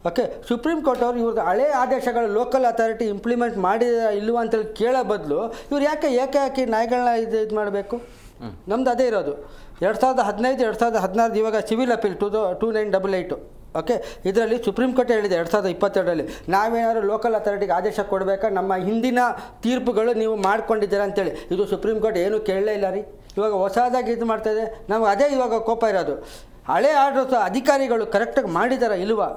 ಓಕೆ, ಸುಪ್ರೀಂ ಕೋರ್ಟ್ ಅವರು ಇವ್ರದ್ದು ಹಳೆ ಆದೇಶಗಳು ಲೋಕಲ್ ಅಥಾರಿಟಿ ಇಂಪ್ಲಿಮೆಂಟ್ ಮಾಡಿದ ಇಲ್ವ ಅಂತೇಳಿ ಕೇಳೋ ಬದಲು ಇವ್ರು ಯಾಕೆ ನಾಯಿಗಳನ್ನ ಇದು ಮಾಡಬೇಕು? ನಮ್ದು ಅದೇ ಇರೋದು. 2015 2016 ಇವಾಗ ಸಿವಿಲ್ ಅಪೀಲ್ 2988 ಓಕೆ. ಇದರಲ್ಲಿ ಸುಪ್ರೀಂ ಕೋರ್ಟ್ ಹೇಳಿದೆ 2022ರಲ್ಲಿ ನಾವೇನಾದ್ರು ಲೋಕಲ್ ಅಥಾರಿಟಿಗೆ ಆದೇಶ ಕೊಡಬೇಕಾ, ನಮ್ಮ ಹಿಂದಿನ ತೀರ್ಪುಗಳು ನೀವು ಮಾಡ್ಕೊಂಡಿದ್ದೀರಾ ಅಂತೇಳಿ. ಇದು ಸುಪ್ರೀಂ ಕೋರ್ಟ್ ಏನೂ ಕೇಳಲೇ ಇಲ್ಲ ರೀ. ಇವಾಗ ಹೊಸದಾಗಿ ಇದು ಮಾಡ್ತಾಯಿದೆ. ನಾವು ಅದೇ ಇವಾಗ ಕೋಪ ಇರೋದು, ಹಳೆ ಆಡಳಿತ ಅಧಿಕಾರಿಗಳು ಕರೆಕ್ಟಾಗಿ ಮಾಡಿದಾರ ಇಲ್ವಾ?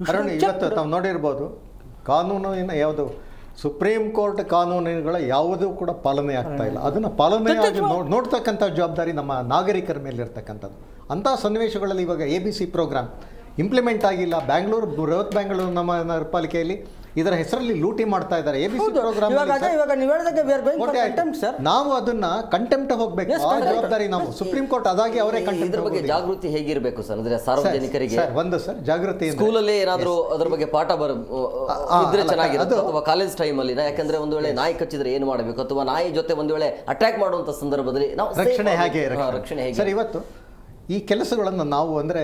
ಅರುಣ್, ಇವತ್ತು ತಾವು ನೋಡಿರ್ಬೋದು, ಕಾನೂನಿನ ಯಾವುದು ಸುಪ್ರೀಂ ಕೋರ್ಟ್ ಕಾನೂನುಗಳ ಯಾವುದೂ ಕೂಡ ಪಾಲನೆ ಆಗ್ತಾ ಇಲ್ಲ. ಅದನ್ನು ಪಾಲನೆಯಾಗಿ ನೋಡ್ತಕ್ಕಂಥ ಜವಾಬ್ದಾರಿ ನಮ್ಮ ನಾಗರಿಕರ ಮೇಲೆ ಇರ್ತಕ್ಕಂಥದ್ದು. ಅಂಥ ಸನ್ನಿವೇಶಗಳಲ್ಲಿ ಇವಾಗ ABC ಪ್ರೋಗ್ರಾಮ್ ಇಂಪ್ಲಿಮೆಂಟ್ ಆಗಿಲ್ಲ. ಬ್ಯಾಂಗ್ಳೂರು, ಬೃಹತ್ ಬ್ಯಾಂಗ್ಳೂರು ನಮ್ಮ ನಗರ ಪಾಲಿಕೆಯಲ್ಲಿ ಇದರ ಹೆಸರಲ್ಲಿ ಲೂಟಿ ಮಾಡ್ತಾ ಇದ್ದಾರೆ. ABC ಪ್ರೋಗ್ರಾಮ್ ನಾವು ಅದನ್ನ ಕಂಟೆಂಪ್ಟ್ ಹೋಗ್ಬೇಕು. ಆ ಜವಾಬ್ದಾರಿ ನಾವು ಸುಪ್ರೀಂ ಕೋರ್ಟ್ ಅದಾಗಿ ಅವರೇ ಇದ್ರ ಬಗ್ಗೆ ಜಾಗೃತಿ ಹೇಗಿರಬೇಕು ಸರ್? ಅಂದ್ರೆ ಸಾರ್ವಜನಿಕರಿಗೆ ಸರ್ ಜಾಗೃತಿ ಸ್ಕೂಲಲ್ಲಿ ಏನಾದ್ರು ಅದ್ರ ಬಗ್ಗೆ ಪಾಠ ಇದ್ರೆ ಚೆನ್ನಾಗಿರುತ್ತೆ, ಅಥವಾ ಕಾಲೇಜ್ ಟೈಮ್ ಅಲ್ಲಿ. ಯಾಕಂದ್ರೆ ಒಂದು ವೇಳೆ ನಾಯಿ ಕಚ್ಚಿದ್ರೆ ಏನು ಮಾಡಬೇಕು, ಅಥವಾ ನಾಯಿ ಜೊತೆ ಒಂದು ವೇಳೆ ಅಟ್ಯಾಕ್ ಮಾಡುವಂತ ಸಂದರ್ಭದಲ್ಲಿ ನಾವು ರಕ್ಷಣೆ ಹೇಗೆ ಸರ್? ಇವತ್ತು ಈ ಕೆಲಸಗಳನ್ನು ನಾವು ಅಂದರೆ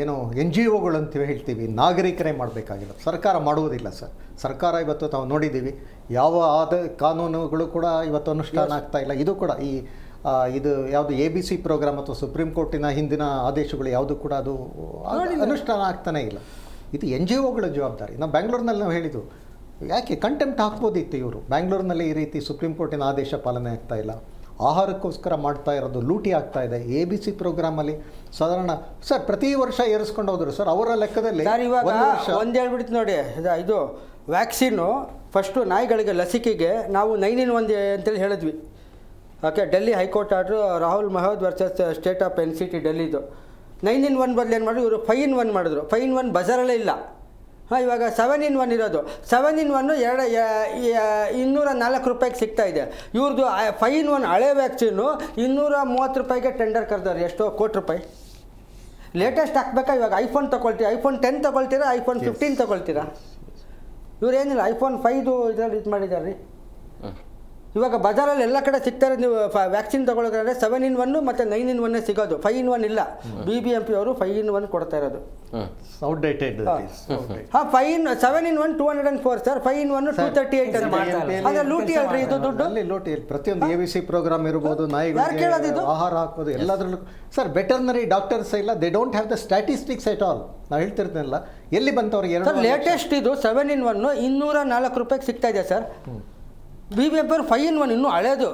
ಏನು NGOಗಳು ಅಂತ ಹೇಳ್ತೀವಿ, ನಾಗರಿಕರೇ ಮಾಡಬೇಕಾಗಿಲ್ಲ, ಸರ್ಕಾರ ಮಾಡುವುದಿಲ್ಲ ಸರ್. ಸರ್ಕಾರ ಇವತ್ತು ನಾವು ನೋಡಿದ್ದೀವಿ, ಯಾವ ಕಾನೂನುಗಳು ಕೂಡ ಇವತ್ತು ಅನುಷ್ಠಾನ ಆಗ್ತಾ ಇಲ್ಲ. ಇದು ಕೂಡ ಇದು ಯಾವುದು ABC ಪ್ರೋಗ್ರಾಮ್ ಅಥವಾ ಸುಪ್ರೀಂ ಕೋರ್ಟಿನ ಹಿಂದಿನ ಆದೇಶಗಳು ಯಾವುದು ಕೂಡ ಅದು ಅನುಷ್ಠಾನ ಆಗ್ತಾನೇ ಇಲ್ಲ. ಇದು NGOಗಳ ಜವಾಬ್ದಾರಿ. ನಾವು ಬ್ಯಾಂಗ್ಳೂರಿನಲ್ಲಿ ನಾವು ಹೇಳಿದ್ದು, ಯಾಕೆ ಕಂಟೆಂಪ್ಟ್ ಹಾಕ್ಬೋದಿತ್ತು ಇವರು. ಬ್ಯಾಂಗ್ಳೂರಿನಲ್ಲಿ ಈ ರೀತಿ ಸುಪ್ರೀಂ ಕೋರ್ಟಿನ ಆದೇಶ ಪಾಲನೆ ಆಗ್ತಾ ಇಲ್ಲ, ಆಹಾರಕ್ಕೋಸ್ಕರ ಮಾಡ್ತಾ ಇರೋದು ಲೂಟಿ ಆಗ್ತಾ ಇದೆ. ABC ಪ್ರೋಗ್ರಾಮಲ್ಲಿ ಸಾಧಾರಣ ಸರ್ ಪ್ರತಿ ವರ್ಷ ಏರಿಸ್ಕೊಂಡು ಹೋದ್ರು ಸರ್ ಅವರ ಲೆಕ್ಕದಲ್ಲಿ. ಸರ್ ಇವಾಗ ಒಂದು ಹೇಳ್ಬಿಡ್ತು ನೋಡಿ, ಇದು ವ್ಯಾಕ್ಸಿನ್ನು ಫಸ್ಟು ನಾಯಿಗಳಿಗೆ ಲಸಿಕೆಗೆ ನಾವು 9-in-1 ಅಂತೇಳಿ ಹೇಳಿದ್ವಿ. Okay, Delhi high court order Rahul Mahod versus state of NCT ಡೆಲ್ಲಿದು 9-in-1 ಬದಲು ಏನು ಮಾಡಿದ್ರು ಇವರು 5-in-1 ಮಾಡಿದ್ರು. 5-in-1 ಬಜಾರಲ್ಲೇ ಇಲ್ಲ. ಇವಾಗ 7-in-1 ಇರೋದು. 7-in-1 204 ರೂಪಾಯಿಗೆ ಸಿಗ್ತಾ ಇದೆ. ಇವ್ರದ್ದು 5-in-1 ಹಳೆ ವ್ಯಾಕ್ಸಿನ್ನು 230 ರೂಪಾಯಿಗೆ ಟೆಂಡರ್ ಕರೆದವ್ರು. ಎಷ್ಟೋ ಕೋಟಿ ರೂಪಾಯಿ. ಲೇಟೆಸ್ಟ್ ಹಾಕ್ಬೇಕಾ? ಇವಾಗ ಐಫೋನ್ ತೊಗೊಳ್ತೀರಾ, ಐಫೋನ್ 10 ತೊಗೊಳ್ತೀರಾ, ಐಫೋನ್ 15 ತೊಗೊಳ್ತೀರಾ? ಇವ್ರೇನಿಲ್ಲ, ಐಫೋನ್ 5 ಇದರಲ್ಲಿ ಇದು ಮಾಡಿದ್ದಾರೆ ರೀ. ಇವಾಗ ಬಜಾರಲ್ಲಿ ಎಲ್ಲ ಕಡೆ ಸಿಗ್ತಾರೆ. ನೀವು ವ್ಯಾಕ್ಸಿನ್ ತೊಗೊಳೋದ್ರೆ 7-in-1 ಮತ್ತು 9-in-1 ಸಿಗೋದು. 5-in-1 ಇಲ್ಲ. BBMP ಅವರು 5-in-1 ಕೊಡ್ತಾ ಇರೋದು. ಔಟ್ಡೇಟೆಡ್. 7-in-1 204 sir, 5-in-1 238. ಅದೇ ಲೂಟಿ ಅಲ್ರಿ ಇದು ದುಡ್ಡು. ಲೂಟಿ ಪ್ರತಿಯೊಂದು ABC ಪ್ರೋಗ್ರಾಮ್ ಇರ್ಬೋದು, ನಾಯಿಗಳಿಗೆ ಆಹಾರ ಹಾಕೋದು ಎಲ್ಲದರಲ್ಲೂ ಸರ್. ವೆಟರ್ನರಿ ಡಾಕ್ಟರ್ಸ್ ಇಲ್ಲ, they don't have the statistics at all. ನಾವು ಹೇಳ್ತಿರ್ತೀನಲ್ಲ, ಎಲ್ಲಿ ಬಂತವ್ರಿಗೆ ಲೇಟೆಸ್ಟ್ ಇದು 7-in-1 204 ರೂಪಾಯಿಗೆ ಸಿಗ್ತಾ ಇದೆ ಸರ್. BBMP 5-in-1 ಇನ್ನೂ ಹಳೇದು,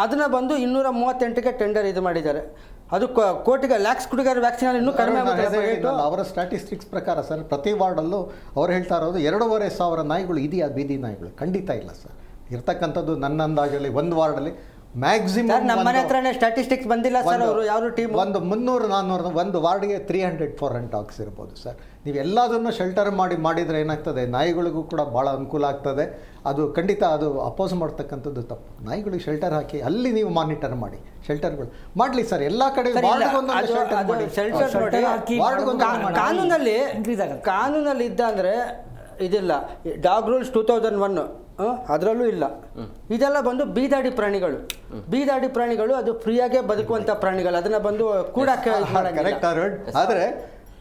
ಅದನ್ನು ಬಂದು 238ಗೆ ಟೆಂಡರ್ ಇದು ಮಾಡಿದ್ದಾರೆ. ಅದು ಕೋಟಿಗೆ ಲ್ಯಾಕ್ಸ್ ಕುಡಿಗಾರ ವ್ಯಾಕ್ಸಿನ್ ಇನ್ನೂ ಕಡಿಮೆ ಆಗುತ್ತೆ. ಅವರ ಸ್ಟ್ಯಾಟಿಸ್ಟಿಕ್ಸ್ ಪ್ರಕಾರ ಸರ್ ಪ್ರತಿ ವಾರ್ಡಲ್ಲೂ ಅವ್ರು ಹೇಳ್ತಾ ಇರೋದು 2,500 ನಾಯಿಗಳು ಇದೆಯಾ ಬೀದಿ ನಾಯಿಗಳು? ಖಂಡಿತ ಇಲ್ಲ ಸರ್. ಇರ್ತಕ್ಕಂಥದ್ದು ನನ್ನ ಅಂದಾಜಲ್ಲಿ ಒಂದು ವಾರ್ಡಲ್ಲಿ ಮ್ಯಾಕ್ಸಿಮಮ್ ನಮ್ಮ ಮನೆ ಹತ್ರನೇ ಸ್ಟ್ಯಾಟಿಸ್ಟಿಕ್ಸ್ ಬಂದಿಲ್ಲ ಸರ್. ಅವರು ಯಾವ ಟೀಮ್ ಒಂದು 300-400 ಒಂದು ವಾರ್ಡ್ಗೆ 300-400 ಡಾಗ್ಸ್ ಇರ್ಬೋದು ಸರ್. ನೀವು ಎಲ್ಲದನ್ನು ಶೆಲ್ಟರ್ ಮಾಡಿದರೆ ಏನಾಗ್ತದೆ, ನಾಯಿಗಳಿಗೂ ಕೂಡ ಭಾಳ ಅನುಕೂಲ ಆಗ್ತದೆ. ಅದು ಖಂಡಿತ ಅದು ಅಪೋಸ್ ಮಾಡ್ತಕ್ಕಂಥದ್ದು ತಪ್ಪು. ನಾಯಿಗಳಿಗೆ ಶೆಲ್ಟರ್ ಹಾಕಿ ಅಲ್ಲಿ ನೀವು ಮಾನಿಟರ್ ಮಾಡಿ, ಶೆಲ್ಟರ್ಗಳು ಮಾಡಲಿ ಸರ್ ಎಲ್ಲ ಕಡೆ. ಕಾನೂನಲ್ಲಿ ಇದ್ದ ಅಂದರೆ ಇದಿಲ್ಲ. ಡಾಗ್ ರೂಲ್ಸ್ 2001 ಅದರಲ್ಲೂ ಇಲ್ಲ. ಇದೆಲ್ಲ ಬಂದು ಬೀದಾಡಿ ಪ್ರಾಣಿಗಳು ಅದು ಫ್ರೀಯಾಗೇ ಬದುಕುವಂಥ ಪ್ರಾಣಿಗಳು. ಅದನ್ನು ಬಂದು ಕೂಡ ಆದರೆ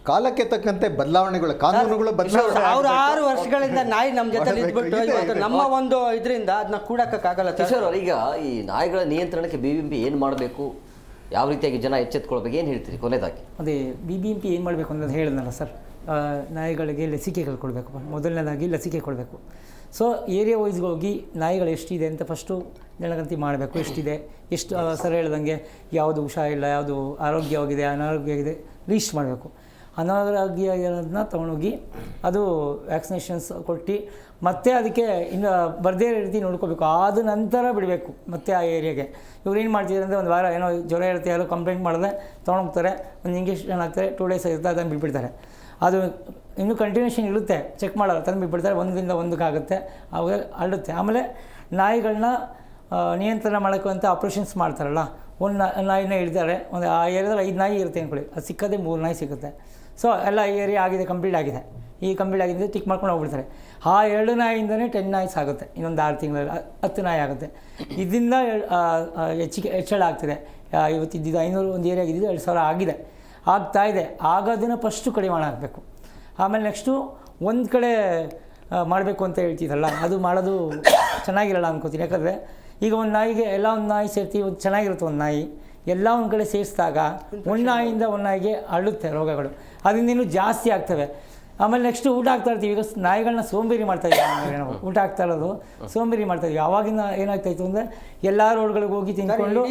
ಕಾಲಕ್ಕೆ ತಕ್ಕಂತೆ ಬದಲಾವಣೆಗಳು, ಕಾನೂನುಗಳು ಬದಲಾವಣೆ. ಅವ್ರು 6 ವರ್ಷಗಳಿಂದ ನಾಯಿ ನಮ್ಮ ಜೊತೆ ಇದ್ಬಿಟ್ಟು ಇವತ್ತು ನಮ್ಮ ಒಂದು ಇದರಿಂದ ಅದನ್ನ ಕೂಡಕ್ಕಾಗಲ್ಲ. ಕಿಶೋರ್ ಅವ್ರ, ಈಗ ಈ ನಾಯಿಗಳ ನಿಯಂತ್ರಣಕ್ಕೆ BBMP ಏನು ಮಾಡಬೇಕು, ಯಾವ ರೀತಿಯಾಗಿ ಜನ ಎಚ್ಚೆತ್ಕೊಳ್ಬೇಕು, ಏನು ಹೇಳ್ತೀರಿ ಕೊನೆಯದಾಗಿ? ಅದೇ BBMP ಏನು ಮಾಡಬೇಕು ಅನ್ನೋದು ಹೇಳಿದ್ನಲ್ಲ ಸರ್. ನಾಯಿಗಳಿಗೆ ಲಸಿಕೆಗಳು ಕೊಡಬೇಕು. ಮೊದಲನೇದಾಗಿ ಲಸಿಕೆ ಕೊಡಬೇಕು. ಸೊ ಏರಿಯಾ ವೈಸ್ಗೆ ಹೋಗಿ ನಾಯಿಗಳು ಎಷ್ಟಿದೆ ಅಂತ ಫಸ್ಟು ಜನಗಣತಿ ಮಾಡಬೇಕು. ಎಷ್ಟಿದೆ, ಎಷ್ಟು ಸರ್ ಹೇಳ್ದಂಗೆ ಯಾವುದು ಹುಷಾರಿಲ್ಲ, ಯಾವುದು ಆರೋಗ್ಯವಾಗಿದೆ, ಅನಾರೋಗ್ಯವಾಗಿದೆ ಲೀಸ್ಟ್ ಮಾಡಬೇಕು. ಅನಾರೋಗ್ಯ ಇರೋದನ್ನ ತೊಗೊಂಡೋಗಿ ಅದು ವ್ಯಾಕ್ಸಿನೇಷನ್ಸ್ ಕೊಟ್ಟು ಮತ್ತೆ ಅದಕ್ಕೆ ಇನ್ನು ಬರ್ದೇ ರೀತಿ ನೋಡ್ಕೋಬೇಕು. ಆದ ನಂತರ ಬಿಡಬೇಕು ಮತ್ತೆ ಆ ಏರಿಯಾಗೆ. ಇವ್ರು ಏನು ಮಾಡ್ತಿದ್ದಾರೆ ಅಂದರೆ ಒಂದು ವಾರ ಏನೋ ಜ್ವರ ಇರುತ್ತೆ, ಯಾರೋ ಕಂಪ್ಲೇಂಟ್ ಮಾಡಿದ್ರೆ ತೊಗೊಂಡೋಗ್ತಾರೆ, ಒಂದು ಇಂಜೆಕ್ಷನ್ ಹಾಕ್ತಾರೆ, 2 days ಇರುತ್ತೆ, ಅದನ್ನು ಬಿಟ್ಬಿಡ್ತಾರೆ. ಅದು ಇನ್ನೂ ಕಂಟಿನ್ಯೂಷನ್ ಇರುತ್ತೆ, ಚೆಕ್ ಮಾಡಲ್ಲ, ತಂದು ಬಿಟ್ಬಿಡ್ತಾರೆ. 1ರಿಂದ 1ಕ್ಕೆ ಆಗುತ್ತೆ, ಅವಾಗ ಹರಡುತ್ತೆ. ಆಮೇಲೆ ನಾಯಿಗಳನ್ನ ನಿಯಂತ್ರಣ ಮಾಡೋಕ್ಕೆ ಅಂತ ಆಪ್ರೇಷನ್ಸ್ ಮಾಡ್ತಾರಲ್ಲ, ಒಂದು ನಾಯಿನ ಹಿಡಿತಾರೆ, ಒಂದು ಆ ಏರಿಯಾದಲ್ಲಿ 5 ನಾಯಿ ಇರುತ್ತೆ ಅಂದ್ಕೊಳ್ಳಿ, ಅದು ಸಿಕ್ಕದೆ 3 ನಾಯಿ ಸಿಗುತ್ತೆ. ಸೊ ಎಲ್ಲ ಏರಿಯಾ ಆಗಿದೆ, ಕಂಪ್ಲೀಟ್ ಆಗಿದೆ. ಈ ಕಂಪ್ಲೀಟ್ ಆಗಿದೆ ಟಿಕ್ ಮಾಡ್ಕೊಂಡು ಹೋಗ್ಬಿಡ್ತಾರೆ. ಆ 2 ನಾಯಿಯಿಂದನೇ 10 ನಾಯಿಸ್ ಆಗುತ್ತೆ. ಇನ್ನೊಂದು 6 ತಿಂಗಳಲ್ಲಿ 10 ನಾಯಿ ಆಗುತ್ತೆ. ಇದರಿಂದ ಹೆಚ್ಚಳ ಆಗ್ತಿದೆ. ಇವತ್ತಿದ್ದು 500 ಒಂದು ಏರಿಯಾಗೆ ಇದ್ದಿದ್ದು 2,000 ಆಗಿದೆ, ಆಗ್ತಾಯಿದೆ. ಆಗೋದನ್ನು ಫಸ್ಟು ಕಡಿಮೆ ಆಗಬೇಕು. ಆಮೇಲೆ ನೆಕ್ಸ್ಟು ಒಂದು ಕಡೆ ಮಾಡಬೇಕು ಅಂತ ಹೇಳ್ತಿದ್ದಲ್ಲ, ಅದು ಮಾಡೋದು ಚೆನ್ನಾಗಿರಲ್ಲ ಅನ್ಕೋತೀನಿ. ಯಾಕಂದರೆ ಈಗ ಒಂದು ನಾಯಿಗೆ ಎಲ್ಲ ಒಂದು ನಾಯಿ ಸೇರ್ತೀವಿ, ಒಂದು ಚೆನ್ನಾಗಿರುತ್ತೆ ಒಂದು ನಾಯಿ, ಎಲ್ಲ ಒಂದು ಕಡೆ ಸೇರಿಸಿದಾಗ ಒಂದು ನಾಯಿಯಿಂದ ಒಂದು ನಾಯಿಗೆ ಹರಡುತ್ತೆ ರೋಗಗಳು, ಅದರಿಂದ ಇನ್ನೂ ಜಾಸ್ತಿ ಆಗ್ತವೆ. ಆಮೇಲೆ ನೆಕ್ಸ್ಟ್ ಊಟ ಆಗ್ತಾ ಇರ್ತೀವಿ. ಈಗ ನಾಯಿಗಳನ್ನ ಸೋಂಬೇರಿ ಮಾಡ್ತಾ ಇದ್ದೀವಿ ನಾವು, ಊಟ ಆಗ್ತಾ ಇರೋದು ಸೋಂಬೇರಿ ಮಾಡ್ತಾ ಇದ್ವಿ. ಆವಾಗಿನ ಏನಾಗ್ತಾಯಿತ್ತು ಅಂದರೆ ಎಲ್ಲ ರೋಡ್ಗಳಿಗೆ ಹೋಗಿ ತಿಂದ್ಕೊಂಡು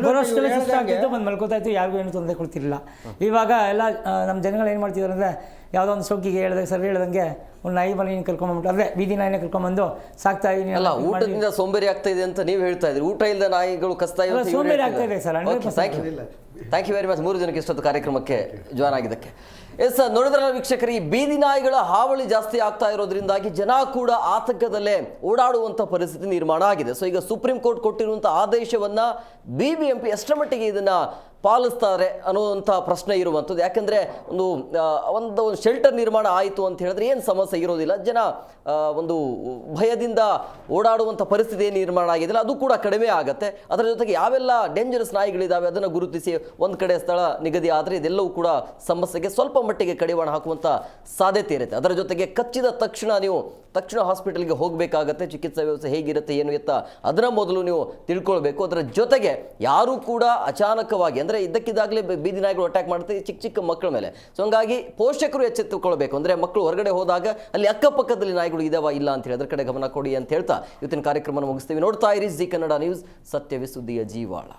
ಬರೋಷ್ಟೆಲ್ಲ ಸುಸ್ತಾಗ್ತಿತ್ತು, ಬಂದು ಮಲ್ಕೋತಾ ಇತ್ತು, ಯಾರಿಗೂ ಏನು ತೊಂದರೆ ಕೊಡ್ತಿರಲಿಲ್ಲ. ಇವಾಗ ಎಲ್ಲ ನಮ್ಮ ಜನಗಳು ಏನು ಮಾಡ್ತಿದ್ದಾರೆ ಅಂದರೆ ಯಾವುದೋ ಒಂದು ಸೋಕಿಗೆ ಹೇಳಿದಾಗ ಸರ್ ಹೇಳ್ದಂಗೆ ಒಂದು ನಾಯಿ ಮನೆ ಕರ್ಕೊಂಬಂದ್ಬಿಟ್ಟು ಅದೇ ಬೀದಿ ನಾಯಿನ ಕರ್ಕೊಂಬಂದು ಸಾಕ್ತಾ ಇದೀನಿ. ಅಲ್ಲ, ಊಟದಿಂದ ಸೋಂಬೇರಿ ಆಗ್ತಾ ಇದೆ ಅಂತ ನೀವು ಹೇಳ್ತಾ ಇದ್ರಿ, ಊಟ ಇಲ್ಲದ ನಾಯಿಗಳು ಕಸ್ತಾ ಇದೆ, ಸೋಂಬೇರಿ ಆಗ್ತಾ ಇದೆ sir. Thank you very much 3 ಜನಕ್ಕೆ ಇಷ್ಟೊತ್ತು ಕಾರ್ಯಕ್ರಮಕ್ಕೆ ಜಾಯ್ನ್ ಆಗಿದ್ದಕ್ಕೆ. ಎಸ್, ನೋಡಿದ್ರಲ್ಲ ವೀಕ್ಷಕರು, ಈ ಬೀದಿ ನಾಯಿಗಳ ಹಾವಳಿ ಜಾಸ್ತಿ ಆಗ್ತಾ ಇರೋದ್ರಿಂದಾಗಿ ಜನ ಕೂಡ ಆತಂಕದಲ್ಲೇ ಓಡಾಡುವಂಥ ಪರಿಸ್ಥಿತಿ ನಿರ್ಮಾಣ ಆಗಿದೆ. ಸೊ ಈಗ ಸುಪ್ರೀಂ ಕೋರ್ಟ್ ಕೊಟ್ಟಿರುವಂಥ ಆದೇಶವನ್ನು BBMP ಎಷ್ಟರ ಮಟ್ಟಿಗೆ ಇದನ್ನು ಪಾಲಿಸ್ತಾರೆ ಅನ್ನುವಂಥ ಪ್ರಶ್ನೆ ಇರುವಂಥದ್ದು. ಯಾಕಂದರೆ ಒಂದು ಶೆಲ್ಟರ್ ನಿರ್ಮಾಣ ಆಯಿತು ಅಂತ ಹೇಳಿದ್ರೆ ಏನು ಸಮಸ್ಯೆ ಇರೋದಿಲ್ಲ, ಜನ ಒಂದು ಭಯದಿಂದ ಓಡಾಡುವಂಥ ಪರಿಸ್ಥಿತಿ ಏನು ನಿರ್ಮಾಣ ಆಗಿದೆಯಲ್ಲ ಅದು ಕೂಡ ಕಡಿಮೆ ಆಗುತ್ತೆ. ಅದರ ಜೊತೆಗೆ ಯಾವೆಲ್ಲ ಡೇಂಜರಸ್ ನಾಯಿಗಳಿದ್ದಾವೆ ಅದನ್ನು ಗುರುತಿಸಿ ಒಂದು ಕಡೆ ಸ್ಥಳ ನಿಗದಿ ಆದರೆ ಇದೆಲ್ಲವೂ ಕೂಡ ಸಮಸ್ಯೆಗೆ ಸ್ವಲ್ಪ ಮಟ್ಟಿಗೆ ಕಡಿವಾಣ ಹಾಕುವಂಥ ಸಾಧ್ಯತೆ ಇರುತ್ತೆ. ಅದರ ಜೊತೆಗೆ ಕಚ್ಚಿದ ತಕ್ಷಣ ನೀವು ಹಾಸ್ಪಿಟಲ್ಗೆ ಹೋಗಬೇಕಾಗತ್ತೆ, ಚಿಕಿತ್ಸಾ ವ್ಯವಸ್ಥೆ ಹೇಗಿರುತ್ತೆ ಏನು ಎತ್ತ ಅದರ ಮೊದಲು ನೀವು ತಿಳ್ಕೊಳ್ಬೇಕು. ಅದರ ಜೊತೆಗೆ ಯಾರೂ ಕೂಡ ಅಚಾನಕವಾಗಿ ಅಂದರೆ ಇದ್ದಕ್ಕಿದ್ದಾಗಲೇ ಬೀದಿ ನಾಯಿಗಳು ಅಟ್ಯಾಕ್ ಮಾಡ್ತಾರೆ ಚಿಕ್ಕ ಚಿಕ್ಕ ಮಕ್ಕಳ ಮೇಲೆ. ಸೊ ಹಂಗಾಗಿ ಪೋಷಕರು ಎಚ್ಚೆತ್ತುಕೊಳ್ಬೇಕು. ಅಂದರೆ ಮಕ್ಕಳು ಹೊರಗಡೆ ಹೋದಾಗ ಅಲ್ಲಿ ಅಕ್ಕಪಕ್ಕದಲ್ಲಿ ನಾಯಿಗಳು ಇದಾವ ಇಲ್ಲ ಅಂತ ಹೇಳಿ ಅದರ ಕಡೆ ಗಮನ ಕೊಡಿ ಅಂತ ಹೇಳ್ತಾ ಇವತ್ತಿನ ಕಾರ್ಯಕ್ರಮವನ್ನು ಮುಗಿಸ್ತೀವಿ. ನೋಡ್ತಾ ಇರಿ ಜಿ ಕನ್ನಡ ನ್ಯೂಸ್, ಸತ್ಯವೇ ಸುದ್ದಿಯ ಜೀವಾಳ.